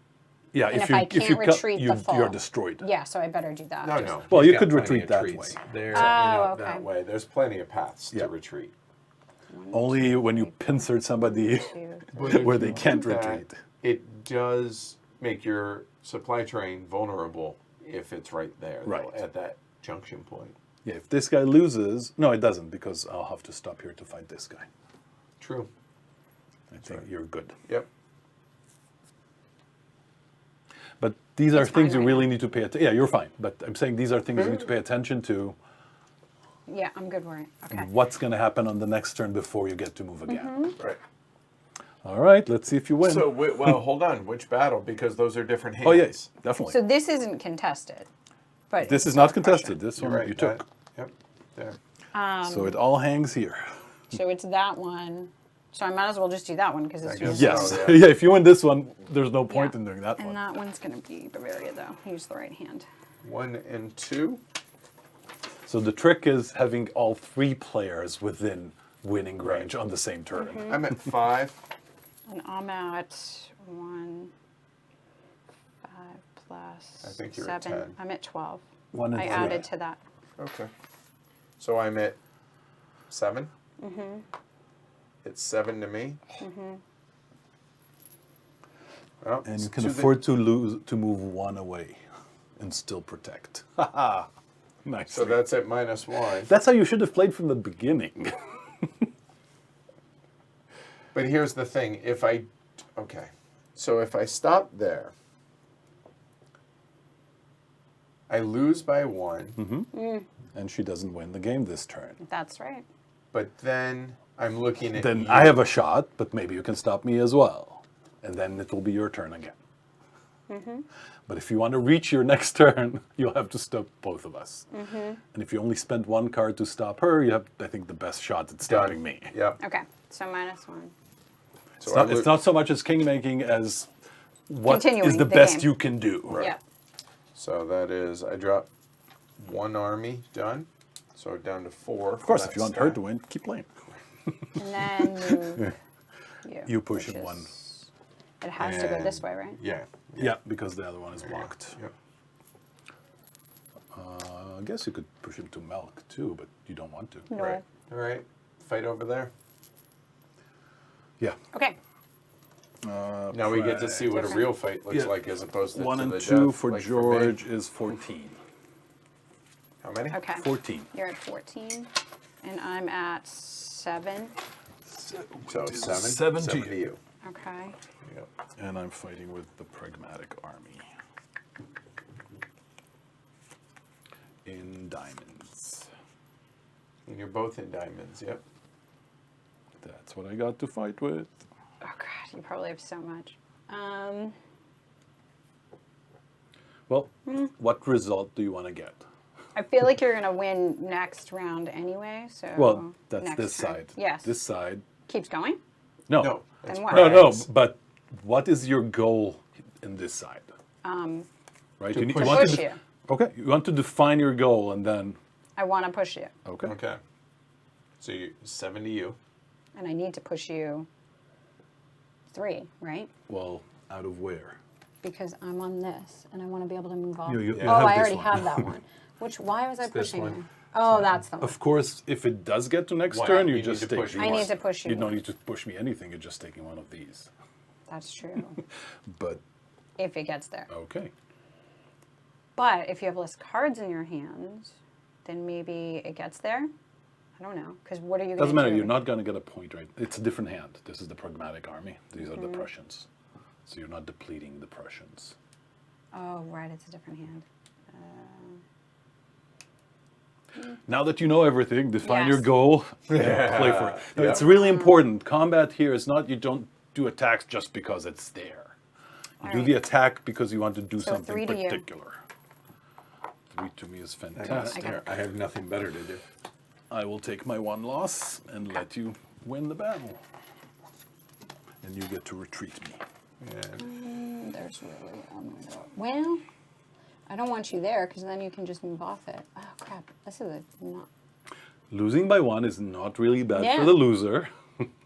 yeah. And if you I can't you retreat the fall. you're destroyed. Yeah, so I better do that. No, just- no. Well, He's you got could plenty retreat of that treats. way. There, Oh, that okay. way. There's plenty of paths Yeah. to retreat. 1, Only 2, when you 3, pincer somebody 2, But 3. if where you they do can't that, retreat. It does make your supply train vulnerable if it's right there, though, Right. at that junction point. Yeah, if this guy loses, no, it doesn't because I'll have to stop here to fight this guy. True. I think you're good. Yep. But these are It's fine things you right really now. need to pay attention. Yeah, you're fine. But I'm saying these are things you need to pay attention to. Yeah, I'm good where. Okay. What's going to happen on the next turn before you get to move again? Mm-hmm. Right. All right, let's see if you win. So, well, hold on. Which battle? Because those are different hands. Oh, yes, definitely. So this isn't contested. But This it's is not still contested. Prussia. This You're one right. you took. Yep. There. So it all hangs here. So it's that one. So I might as well just do that one because it's I guess just. Yes. Oh, yeah. Yeah, if you win this one, there's no point Yeah. in doing that And one. that one's going to be Bavaria, though. Use the right hand. 1 and 2. So the trick is having all 3 players within winning range on the same turn. I'm at 5. And I'm at 1, 5 plus I think you're 7. at 10. I'm at 12. 1 and I 3. added to that. Okay. So I'm at 7. It's 7 to me. Well, And it's you can to afford to move 1 away and still protect. Haha. Nice. So that's at -1. That's how you should have played from the beginning. But here's the thing. Okay. So if I stop there, I lose by 1. And she doesn't win the game this turn. That's right. But then I'm looking at Then you. I have a shot, but maybe you can stop me as well. And then it will be your turn again. But if you want to reach your next turn, you'll have to stop both of us. And if you only spend 1 card to stop her, you have, I think, the best shot at stopping me. Yep. Okay. So -1. So It's not so much as king making as what is Continuing the the best game. you can do. Yeah. So that is, I drop 1 army, done. So down to 4. Of course, if you want her to win, keep playing. And then move you. You push which it 1. is- It has to go this way, right? Yeah. Yeah, because the other one is blocked. Yep. I guess you could push him to milk too, but you don't want to. No. Right. All right. Fight over there. Yeah. Okay. Now we get to see what a Different. real fight looks Yeah. like as opposed to 1 to and the 2 death, for like me. George is 14. How many? Okay. 14. You're at 14. And I'm at 7. So 7. 7 to 7 you. to you. Okay. Yep. And I'm fighting with the Pragmatic army. In diamonds. And you're both in diamonds. Yep. That's what I got to fight with. Oh, God. You probably have so much. Well, what result do you want to get? I feel like you're going to win next round anyway, so... Well, that's next this turn. side. Yes. This side. Keeps going? No. No. That's Then what? No, prize. but what is your goal in this side? Right? To need- push want Push to you. Okay, you want to define your goal and then. I want to push you. Okay. Okay. So 7 to you. And I need to push you 3, right? Well, out of where? Because I'm on this, and I want to be able to move off. You Oh, have I this already one. have that one. Why was I It's this pushing one. you? Oh, that's the one. Of course, if it does get to next Why? turn, You you need just to take push these. me. I need to push you. You don't need to push me anything. You're just taking one of these. That's true. But If it gets there. okay. But if you have less cards in your hand, then maybe it gets there. I don't know. Because what are you going to do? Doesn't matter. You're not going to get a point, right? It's a different hand. This is the Pragmatic army. These are the Mm-hmm. Prussians. So you're not depleting the Prussians. Oh, right. It's a different hand. Now that you know everything, define your Yes. goal and play for it. No, it's really important. Combat here is not, you don't do attacks just because it's there. You do Alright. the attack because you want to do So something 3 to you. particular. 3 to me is I got fantastic. there. I have nothing better to do. I will take my 1 loss and let you win the battle. And you get to retreat me. And There's really, oh my God. Well, I don't want you there because then you can just move off it. Oh, crap. This is a not. Losing by 1 is not really bad Yeah. for the loser,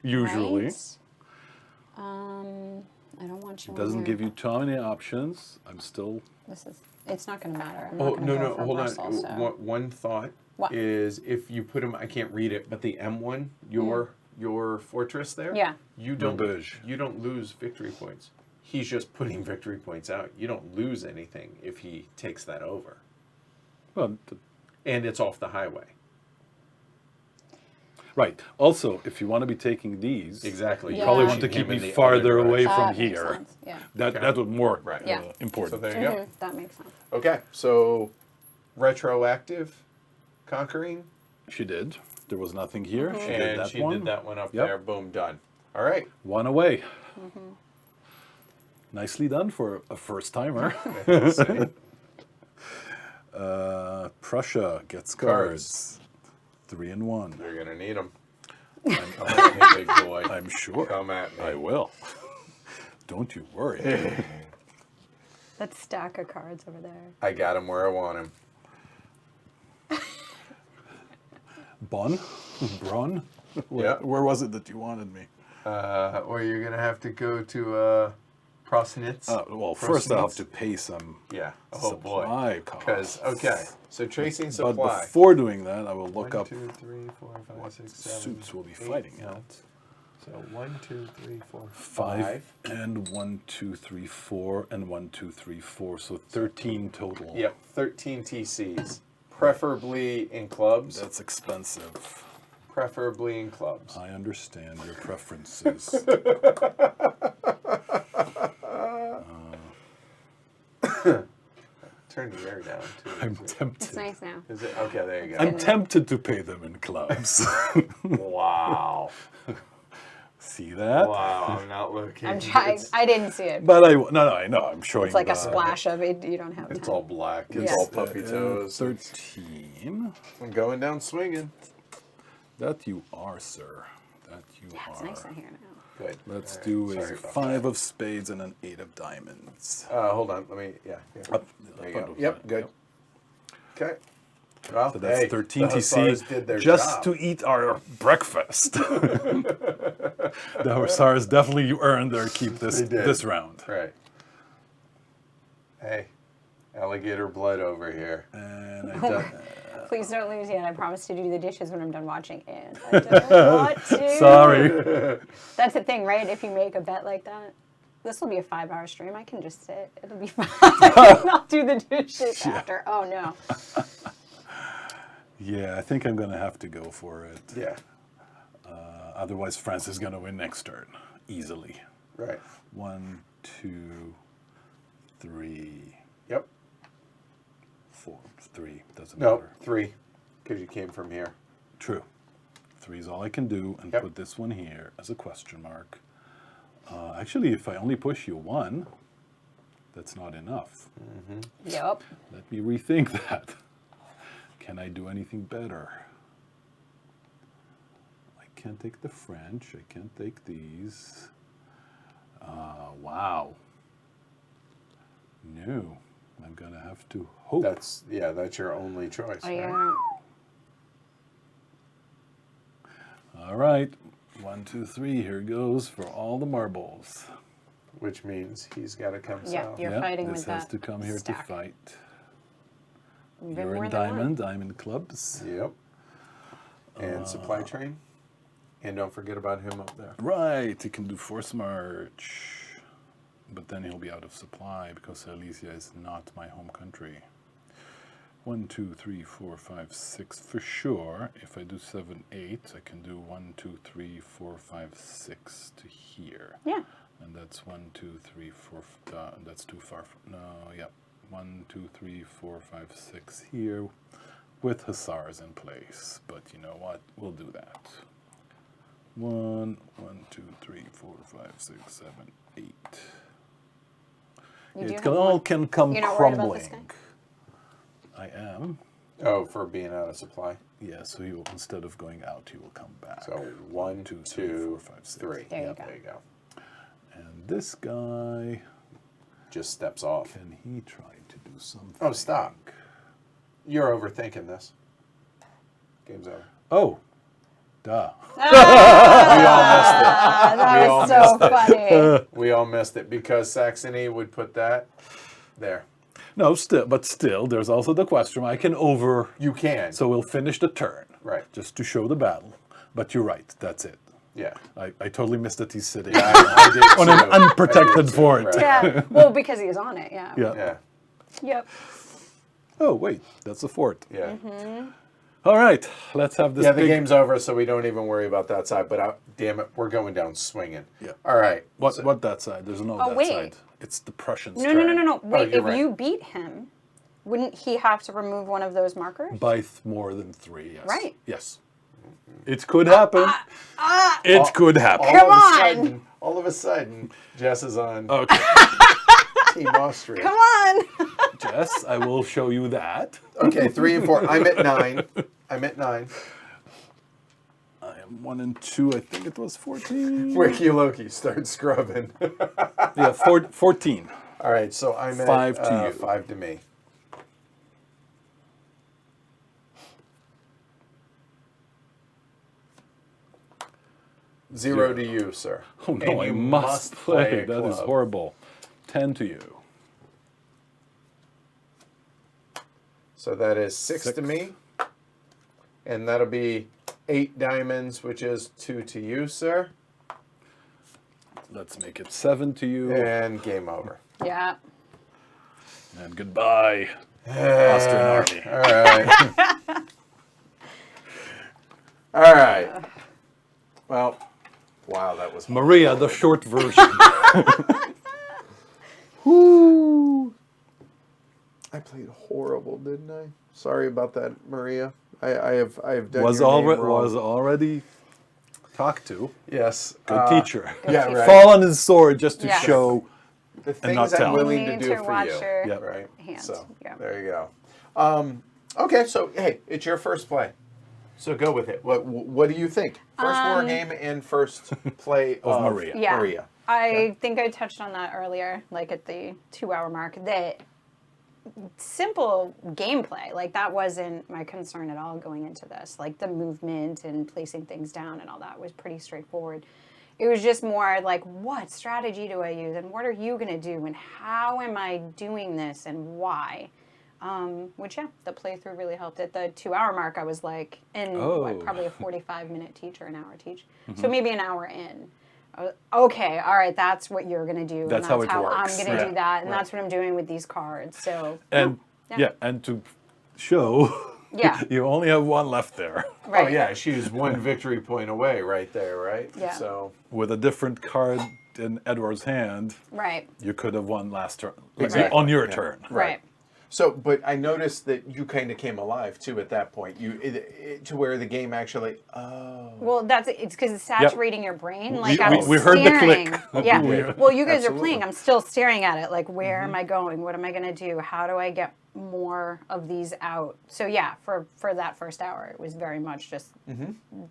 usually. Right? I don't want you It doesn't on give here. you too many options. I'm still. It's not going to matter. I'm oh not going to no go no for hold on. Brussels, so. One thought What? is if you put him, I can't read it, but the M1, your fortress there. Yeah. You don't Maubeuge. you don't lose victory points. He's just putting victory points out. You don't lose anything if he takes that over, Well, and it's off the highway. right. Also, if you want to be taking these, Exactly. you Yeah. probably want to Pushing keep him in me the farther other away direction. from That makes here. sense, yeah. That Okay. that would more Yeah. So important. there you go. That makes sense. Okay, so retroactive conquering, She did. There was nothing here. She did and that she one. did that one up Yep. there. Boom, done. All right. One away. Nicely done for a first timer. See? Prussia gets Cards. cards. 3 and 1. You're going to need them. Come at me, big boy. I'm sure. Come at me. I will. Don't you worry. That stack of cards over there. I got him where I want him. Bon? Bron? Yeah. Where was it that you wanted me? Or you're going to have to go to Prosnitz. Well, first I'll have to pay some Yeah. Oh, boy. supply Because, costs. okay. So tracing But supply. before doing that, I will look 1, up 2, 3, 4, 5, 6, 7. suits we'll be 8, fighting no. at. So 1, 2, 3, 4, 5 and 1, 2, 3, 4 and 1, 2, 3, 4. So 13 total. Yep. 13 TCs. Preferably in clubs. That's expensive. Preferably in clubs. I understand your preferences. Turn the air down, too. I'm It's tempted. nice now. Is it? Okay, there you go. I'm tempted to pay them in clubs. Wow. See that? Wow, I'm not looking. I'm trying. It's, I didn't see it. But I know. I'm showing. It's like a the- splash of it. You don't have it's time. all black. It's Yeah. all puppy toes. 13. I'm going down swinging. That you are, sir. That you Yeah, it's are. nice in here now. Good. Let's All right, do sorry a about 5 of spades and an 8 of diamonds. that. Hold on. Let me. Yeah. Up, There you up, go. up, Yep. up, Good. yep. Okay. Well, So that's hey, 13 the Hussars TC did their just job. to eat our breakfast. The Hussars definitely earned their keep They did. this round. Right. Hey, alligator blood over here. And Please don't lose yet. I promise to do the dishes when I'm done watching, and I don't want to. sorry. That's the thing, right? If you make a bet like that, this will be a 5-hour stream. I can just sit. It'll be fine. I'll do the dishes after. Oh no. Yeah, I think I'm gonna have to go for it. Yeah. Otherwise, France is gonna win next turn easily. Right. 1, 2, 3, Yep. 4. 3 doesn't No, matter. 3, because you came from here. True. 3 is all I can do, and Yep. put this one here as a question mark. Actually, if I only push you 1, that's not enough. Yep. Let me rethink that. Can I do anything better? I can't take the French. I can't take these. Wow. No. I'm going to have to hope. That's your only choice. Oh right? yeah. All right. 1, 2, 3. Here goes for all the marbles. Which means he's got to come Yeah, south. you're Yep, fighting this with has that to come here stack. to fight. Been You're more in than one. diamond. I'm in clubs. Yep. And supply train. And don't forget about him up there. Right, he can do force march. But then he'll be out of supply because Silesia is not my home country. 1, 2, 3, 4, 5, 6 for sure. If I do 7, 8, I can do 1, 2, 3, 4, 5, 6 to here. Yeah. And that's 1, 2, 3, 4. That's too far. No, yeah. 1, 2, 3, 4, 5, 6 here with Hussars in place. But you know what? We'll do that. 1, 2, 3, 4, 5, 6, 7, 8. You do It have can, all one. can come You're not worried about this crumbling. I am. Oh, for being out of supply. Yeah, so he will, instead of going out, he will come back. So 1, 2, 3. There you go. There you go. And this guy, Just steps off. can he try to do something? Oh, stop. You're overthinking this. Game's over. Oh, duh. That was so funny. We all missed it because Saxony would put that there. No, still, there's also the question. I can over. You can. So we'll finish the turn. Right. Just to show the battle. But you're right. That's it. Yeah. I totally missed that he's sitting I did on an too. I unprotected did too. fort. Right. Yeah. Well, because he was on it. Yeah. Yeah. Yeah. Yep. Oh, wait. That's a fort. Yeah. All right. Let's have this Yeah, the big... game's over, so we don't even worry about that side. But damn it, we're going down swinging. Yeah. All right. What that side? There's no that wait. side. It's the Prussians' No, turn. no. Wait, you're if right. you beat him, wouldn't he have to remove one of those markers? By more than 3, yes. Right. Yes. It could happen. It could happen. Come on. All of a sudden, Jess is on Okay. Team Austria. Come on. Jess, I will show you that. Okay, 3 and 4. I'm at 9. I'm at 9. I am 1 and 2. I think it was 14. Wiki Loki, start scrubbing. Yeah, 14. All right, so I'm at 5 to you. 5 to me. Zero to you, sir. Oh no, And I you must play. a That is club. horrible. 10 to you. So that is 6 to 6. me. And that'll be 8 diamonds, which is 2 to you, sir. Let's make it 7 to you. And game over. Yeah. And goodbye, Austrian army. All right. All right. Well, wow, that was Maria, the short version. Whoo! I played horrible, didn't I? Sorry about that, Maria. I have done was your name wrong. already talked to. Yes. Good teacher. Yeah, teacher. right. Fall on his sword just to Yes. show. The and not things I'm tell. willing to Need do to for watch you. your Yep. Right. hands. So Yeah. there you go. Okay, so hey, it's your first play. So go with it. What do you think? First war game and first play of Maria. Yeah. Maria. I think I touched on that earlier, like at the 2-hour mark, that simple gameplay, like that wasn't my concern at all going into this. Like the movement and placing things down and all that was pretty straightforward. It was just more like, what strategy do I use and what are you going to do and how am I doing this and why? Which, yeah, the playthrough really helped. At the 2-hour mark, I was like, probably a 45-minute teach or an hour teach. So maybe an hour in. Okay, all right, that's what you're going to do. That's and how it works. I'm going to Yeah. do that. And that's what I'm doing with these cards. So, And and to show, Yeah. you only have 1 left there. right. Oh yeah, she was 1 victory point away right there, right? Yeah. So With a different card in Edward's hand, Right. you could have won last turn. Exactly. On your Yeah. turn. Right. So, but I noticed that you kind of came alive too at that point. To where the game actually. Oh. Well, it's because it's saturating your brain. Like we heard the staring. click. Yeah. We- Well, you guys Absolutely. are playing. I'm still staring at it. Like, where am I going? What am I going to do? How do I get more of these out? So yeah, for that first hour, it was very much just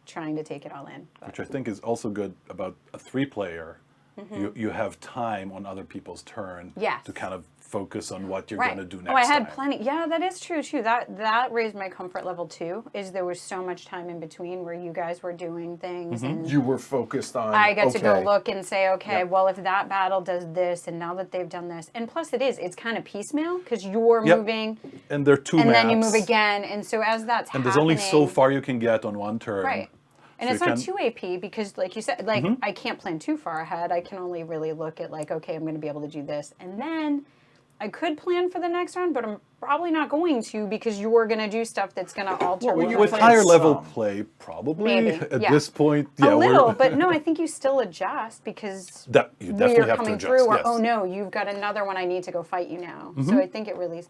trying to take it all in. But- Which I think is also good about a 3-player. You have time on other people's turn Yes. to kind of focus on what you're Right. going to do next Oh, I had time. plenty. Yeah, that is true too. That raised my comfort level too. Is there was so much time in between where you guys were doing things and You were focused on. I get to go okay. look and say, okay, Yep. well, if that battle does this, and now that they've done this, and plus it's kind of piecemeal because you're Yep. moving, And there are 2 and maps. then you move again, and so as that's And happening, there's only so far you can get on 1 turn. right? And So it's you not can- 2 AP because, like you said, like I can't plan too far ahead. I can only really look at like, okay, I'm going to be able to do this, and then I could plan for the next round, but I'm probably not going to because you're going to do stuff that's going to alter. Well, what you I'm With played doing. higher level some. play, probably. Maybe, At yeah. this point, A little, we're, but no, I think you still adjust because That- you definitely we're have to coming adjust, through. Or yes. oh no, you've got another one. I need to go fight you now. So I think it really,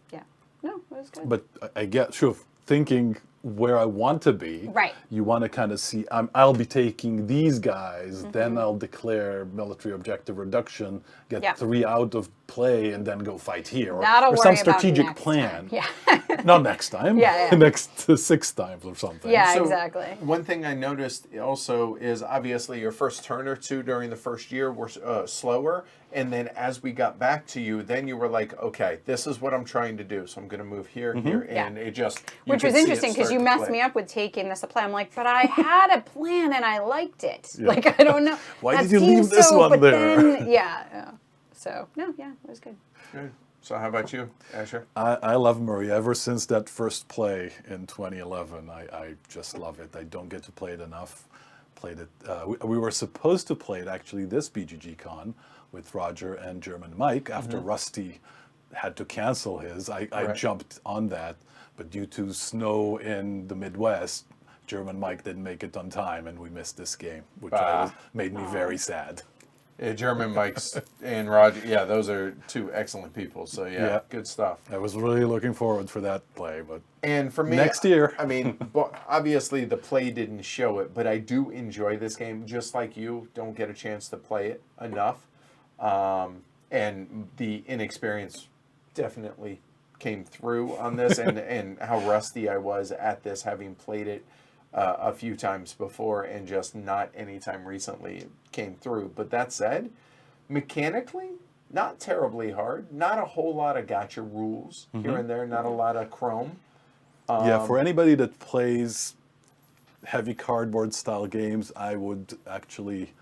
no, it was good. But I get sure thinking where I want to be. Right. You want to kind of see, I'll be taking these guys, then I'll declare military objective reduction, get Yep. 3 out of play, and then go fight here. That'll or worry some about strategic next plan. time. Yeah. Not next time. Yeah, yeah. Next 6 times or something. Yeah. So, Exactly. One thing I noticed also is obviously your first turn or two during the first year were slower, and then as we got back to you, then you were like, okay, this is what I'm trying to do, so I'm going to move here, here, Yeah. and it just Which could was see it interesting because start you to messed click. me up with taking the supply. I'm like, but I had a plan and I liked it. Yeah. Like I don't know. Why That did you leave seems this so, one but there? Then, yeah. So no, yeah, it was good. Good. So how about you, Asher? I love Maria. Ever since that first play in 2011, I just love it. I don't get to play it enough. Played it. We were supposed to play it actually this BGG Con with Roger and German Mike after Rusty had to cancel his. I Right. jumped on that, but due to snow in the Midwest, German Mike didn't make it on time, and we missed this game, which Bah. made me very sad. Yeah, German Mike's and Roger. Yeah, those are two excellent people. So yeah, good stuff. I was really looking forward for that play, but And for me, next year. I mean, obviously the play didn't show it, but I do enjoy this game. Just like you, don't get a chance to play it enough, and the inexperience definitely came through on this, and how rusty I was at this, having played it a few times before and just not any time recently came through. But that said, mechanically, not terribly hard. Not a whole lot of gotcha rules here and there. Not a lot of chrome. Yeah, for anybody that plays heavy cardboard style games, I would actually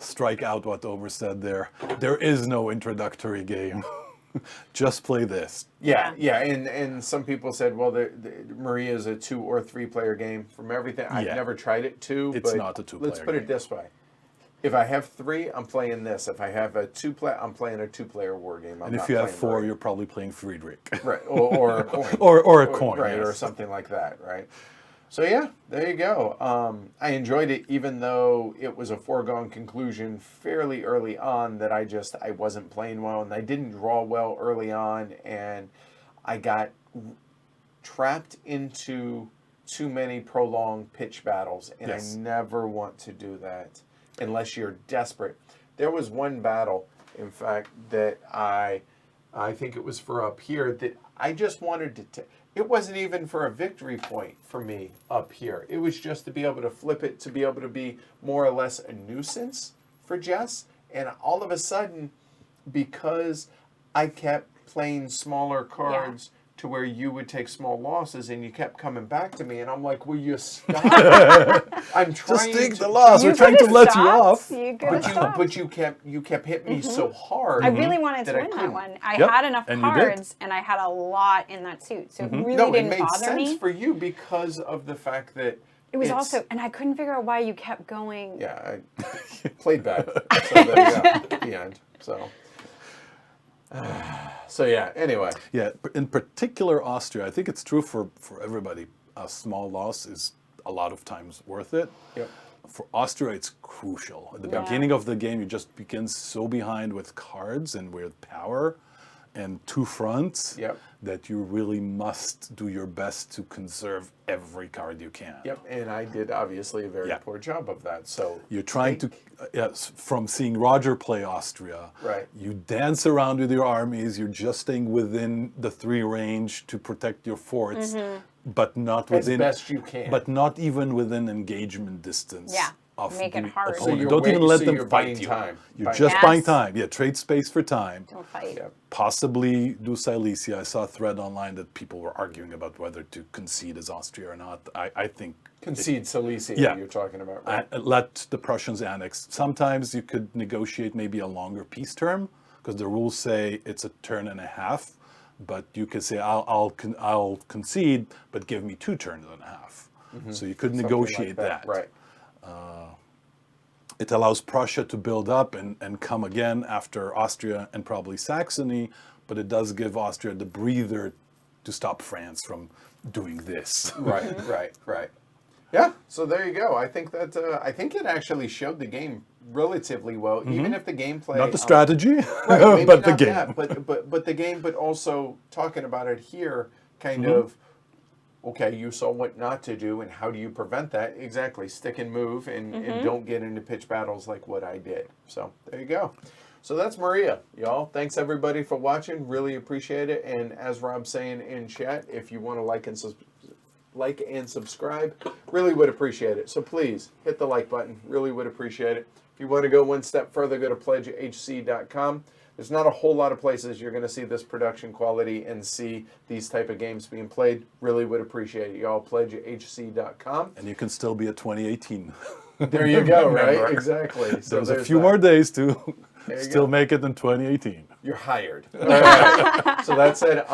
strike out what Omer said there. There is no introductory game. Just play this. Yeah, and some people said, well, Maria is a 2 or 3 player game. From everything, I've never tried it 2. It's but not a 2 player let's put it this way. If I have 3, I'm playing this. If I have a 2 player, I'm playing a 2 player war game. And if you have 4, you're probably playing Friedrich. Right, or a coin. or a coin. Right, yes. or something like that, right? So yeah, there you go. I enjoyed it, even though it was a foregone conclusion fairly early on that I wasn't playing well, and I didn't draw well early on, and I got trapped into too many prolonged pitch battles, and I never want to do that unless you're desperate. There was one battle, in fact, that I think it was for up here, that I just wanted to it wasn't even for a victory point for me up here. It was just to be able to flip it, to be able to be more or less a nuisance for Jess. And all of a sudden, because I kept playing smaller cards to where you would take small losses, and you kept coming back to me, and I'm like, will you stop? I'm trying Just take to the loss. We're trying to let you off. But you kept hitting me so hard. I really wanted to win that one. I had enough cards, and I had a lot in that suit, so it really didn't bother me. No, it made sense for you because of the fact that it was also, and I couldn't figure out why you kept going. Yeah, I played bad. So there you go at the end. So. So yeah, anyway. Yeah, in particular Austria, I think it's true for everybody. A small loss is a lot of times worth it. Yep. For Austria, it's crucial. At the beginning of the game, you just begin so behind with cards and with power and 2 fronts that you really must do your best to conserve every card you can. Yep, and I did obviously a very poor job of that. So you're trying to, from seeing Roger play Austria, you dance around with your armies, you're just staying within the 3 range to protect your forts, but not within, as best you can. But not even within engagement distance. Yeah. Make it hard. So you don't even let them fight you. Time. You're just buying time. Yeah, trade space for time. Don't fight. Possibly do Silesia. I saw a thread online that people were arguing about whether to concede as Austria or not. I think concede Silesia. You're talking about, right? Let the Prussians annex. Sometimes you could negotiate maybe a longer peace term because the rules say it's a turn and a half. But you could say I'll concede, but give me 2 turns and a half. So you could negotiate like that. Right. It allows Prussia to build up and come again after Austria and probably Saxony, but it does give Austria the breather to stop France from doing this. Right. Yeah, so there you go. I think that I think it actually showed the game relatively well, even if the gameplay... Not the strategy, right, but the game. That, but the game, but also talking about it here, kind of, okay, you saw what not to do, and how do you prevent that? Exactly, stick and move, and don't get into pitch battles like what I did. So there you go. So that's Maria, y'all. Thanks everybody for watching. Really appreciate it. And as Rob's saying in chat, if you want to like and subscribe, really would appreciate it. So please hit the like button. Really would appreciate it. If you want to go one step further, go to pledgehc.com. There's not a whole lot of places you're going to see this production quality and see these type of games being played. Really would appreciate it, y'all. Pledgehc.com. And you can still be a 2018. There you go, right? Exactly. So there's a few more days to still make it in 2018. You're hired. All right. So that said,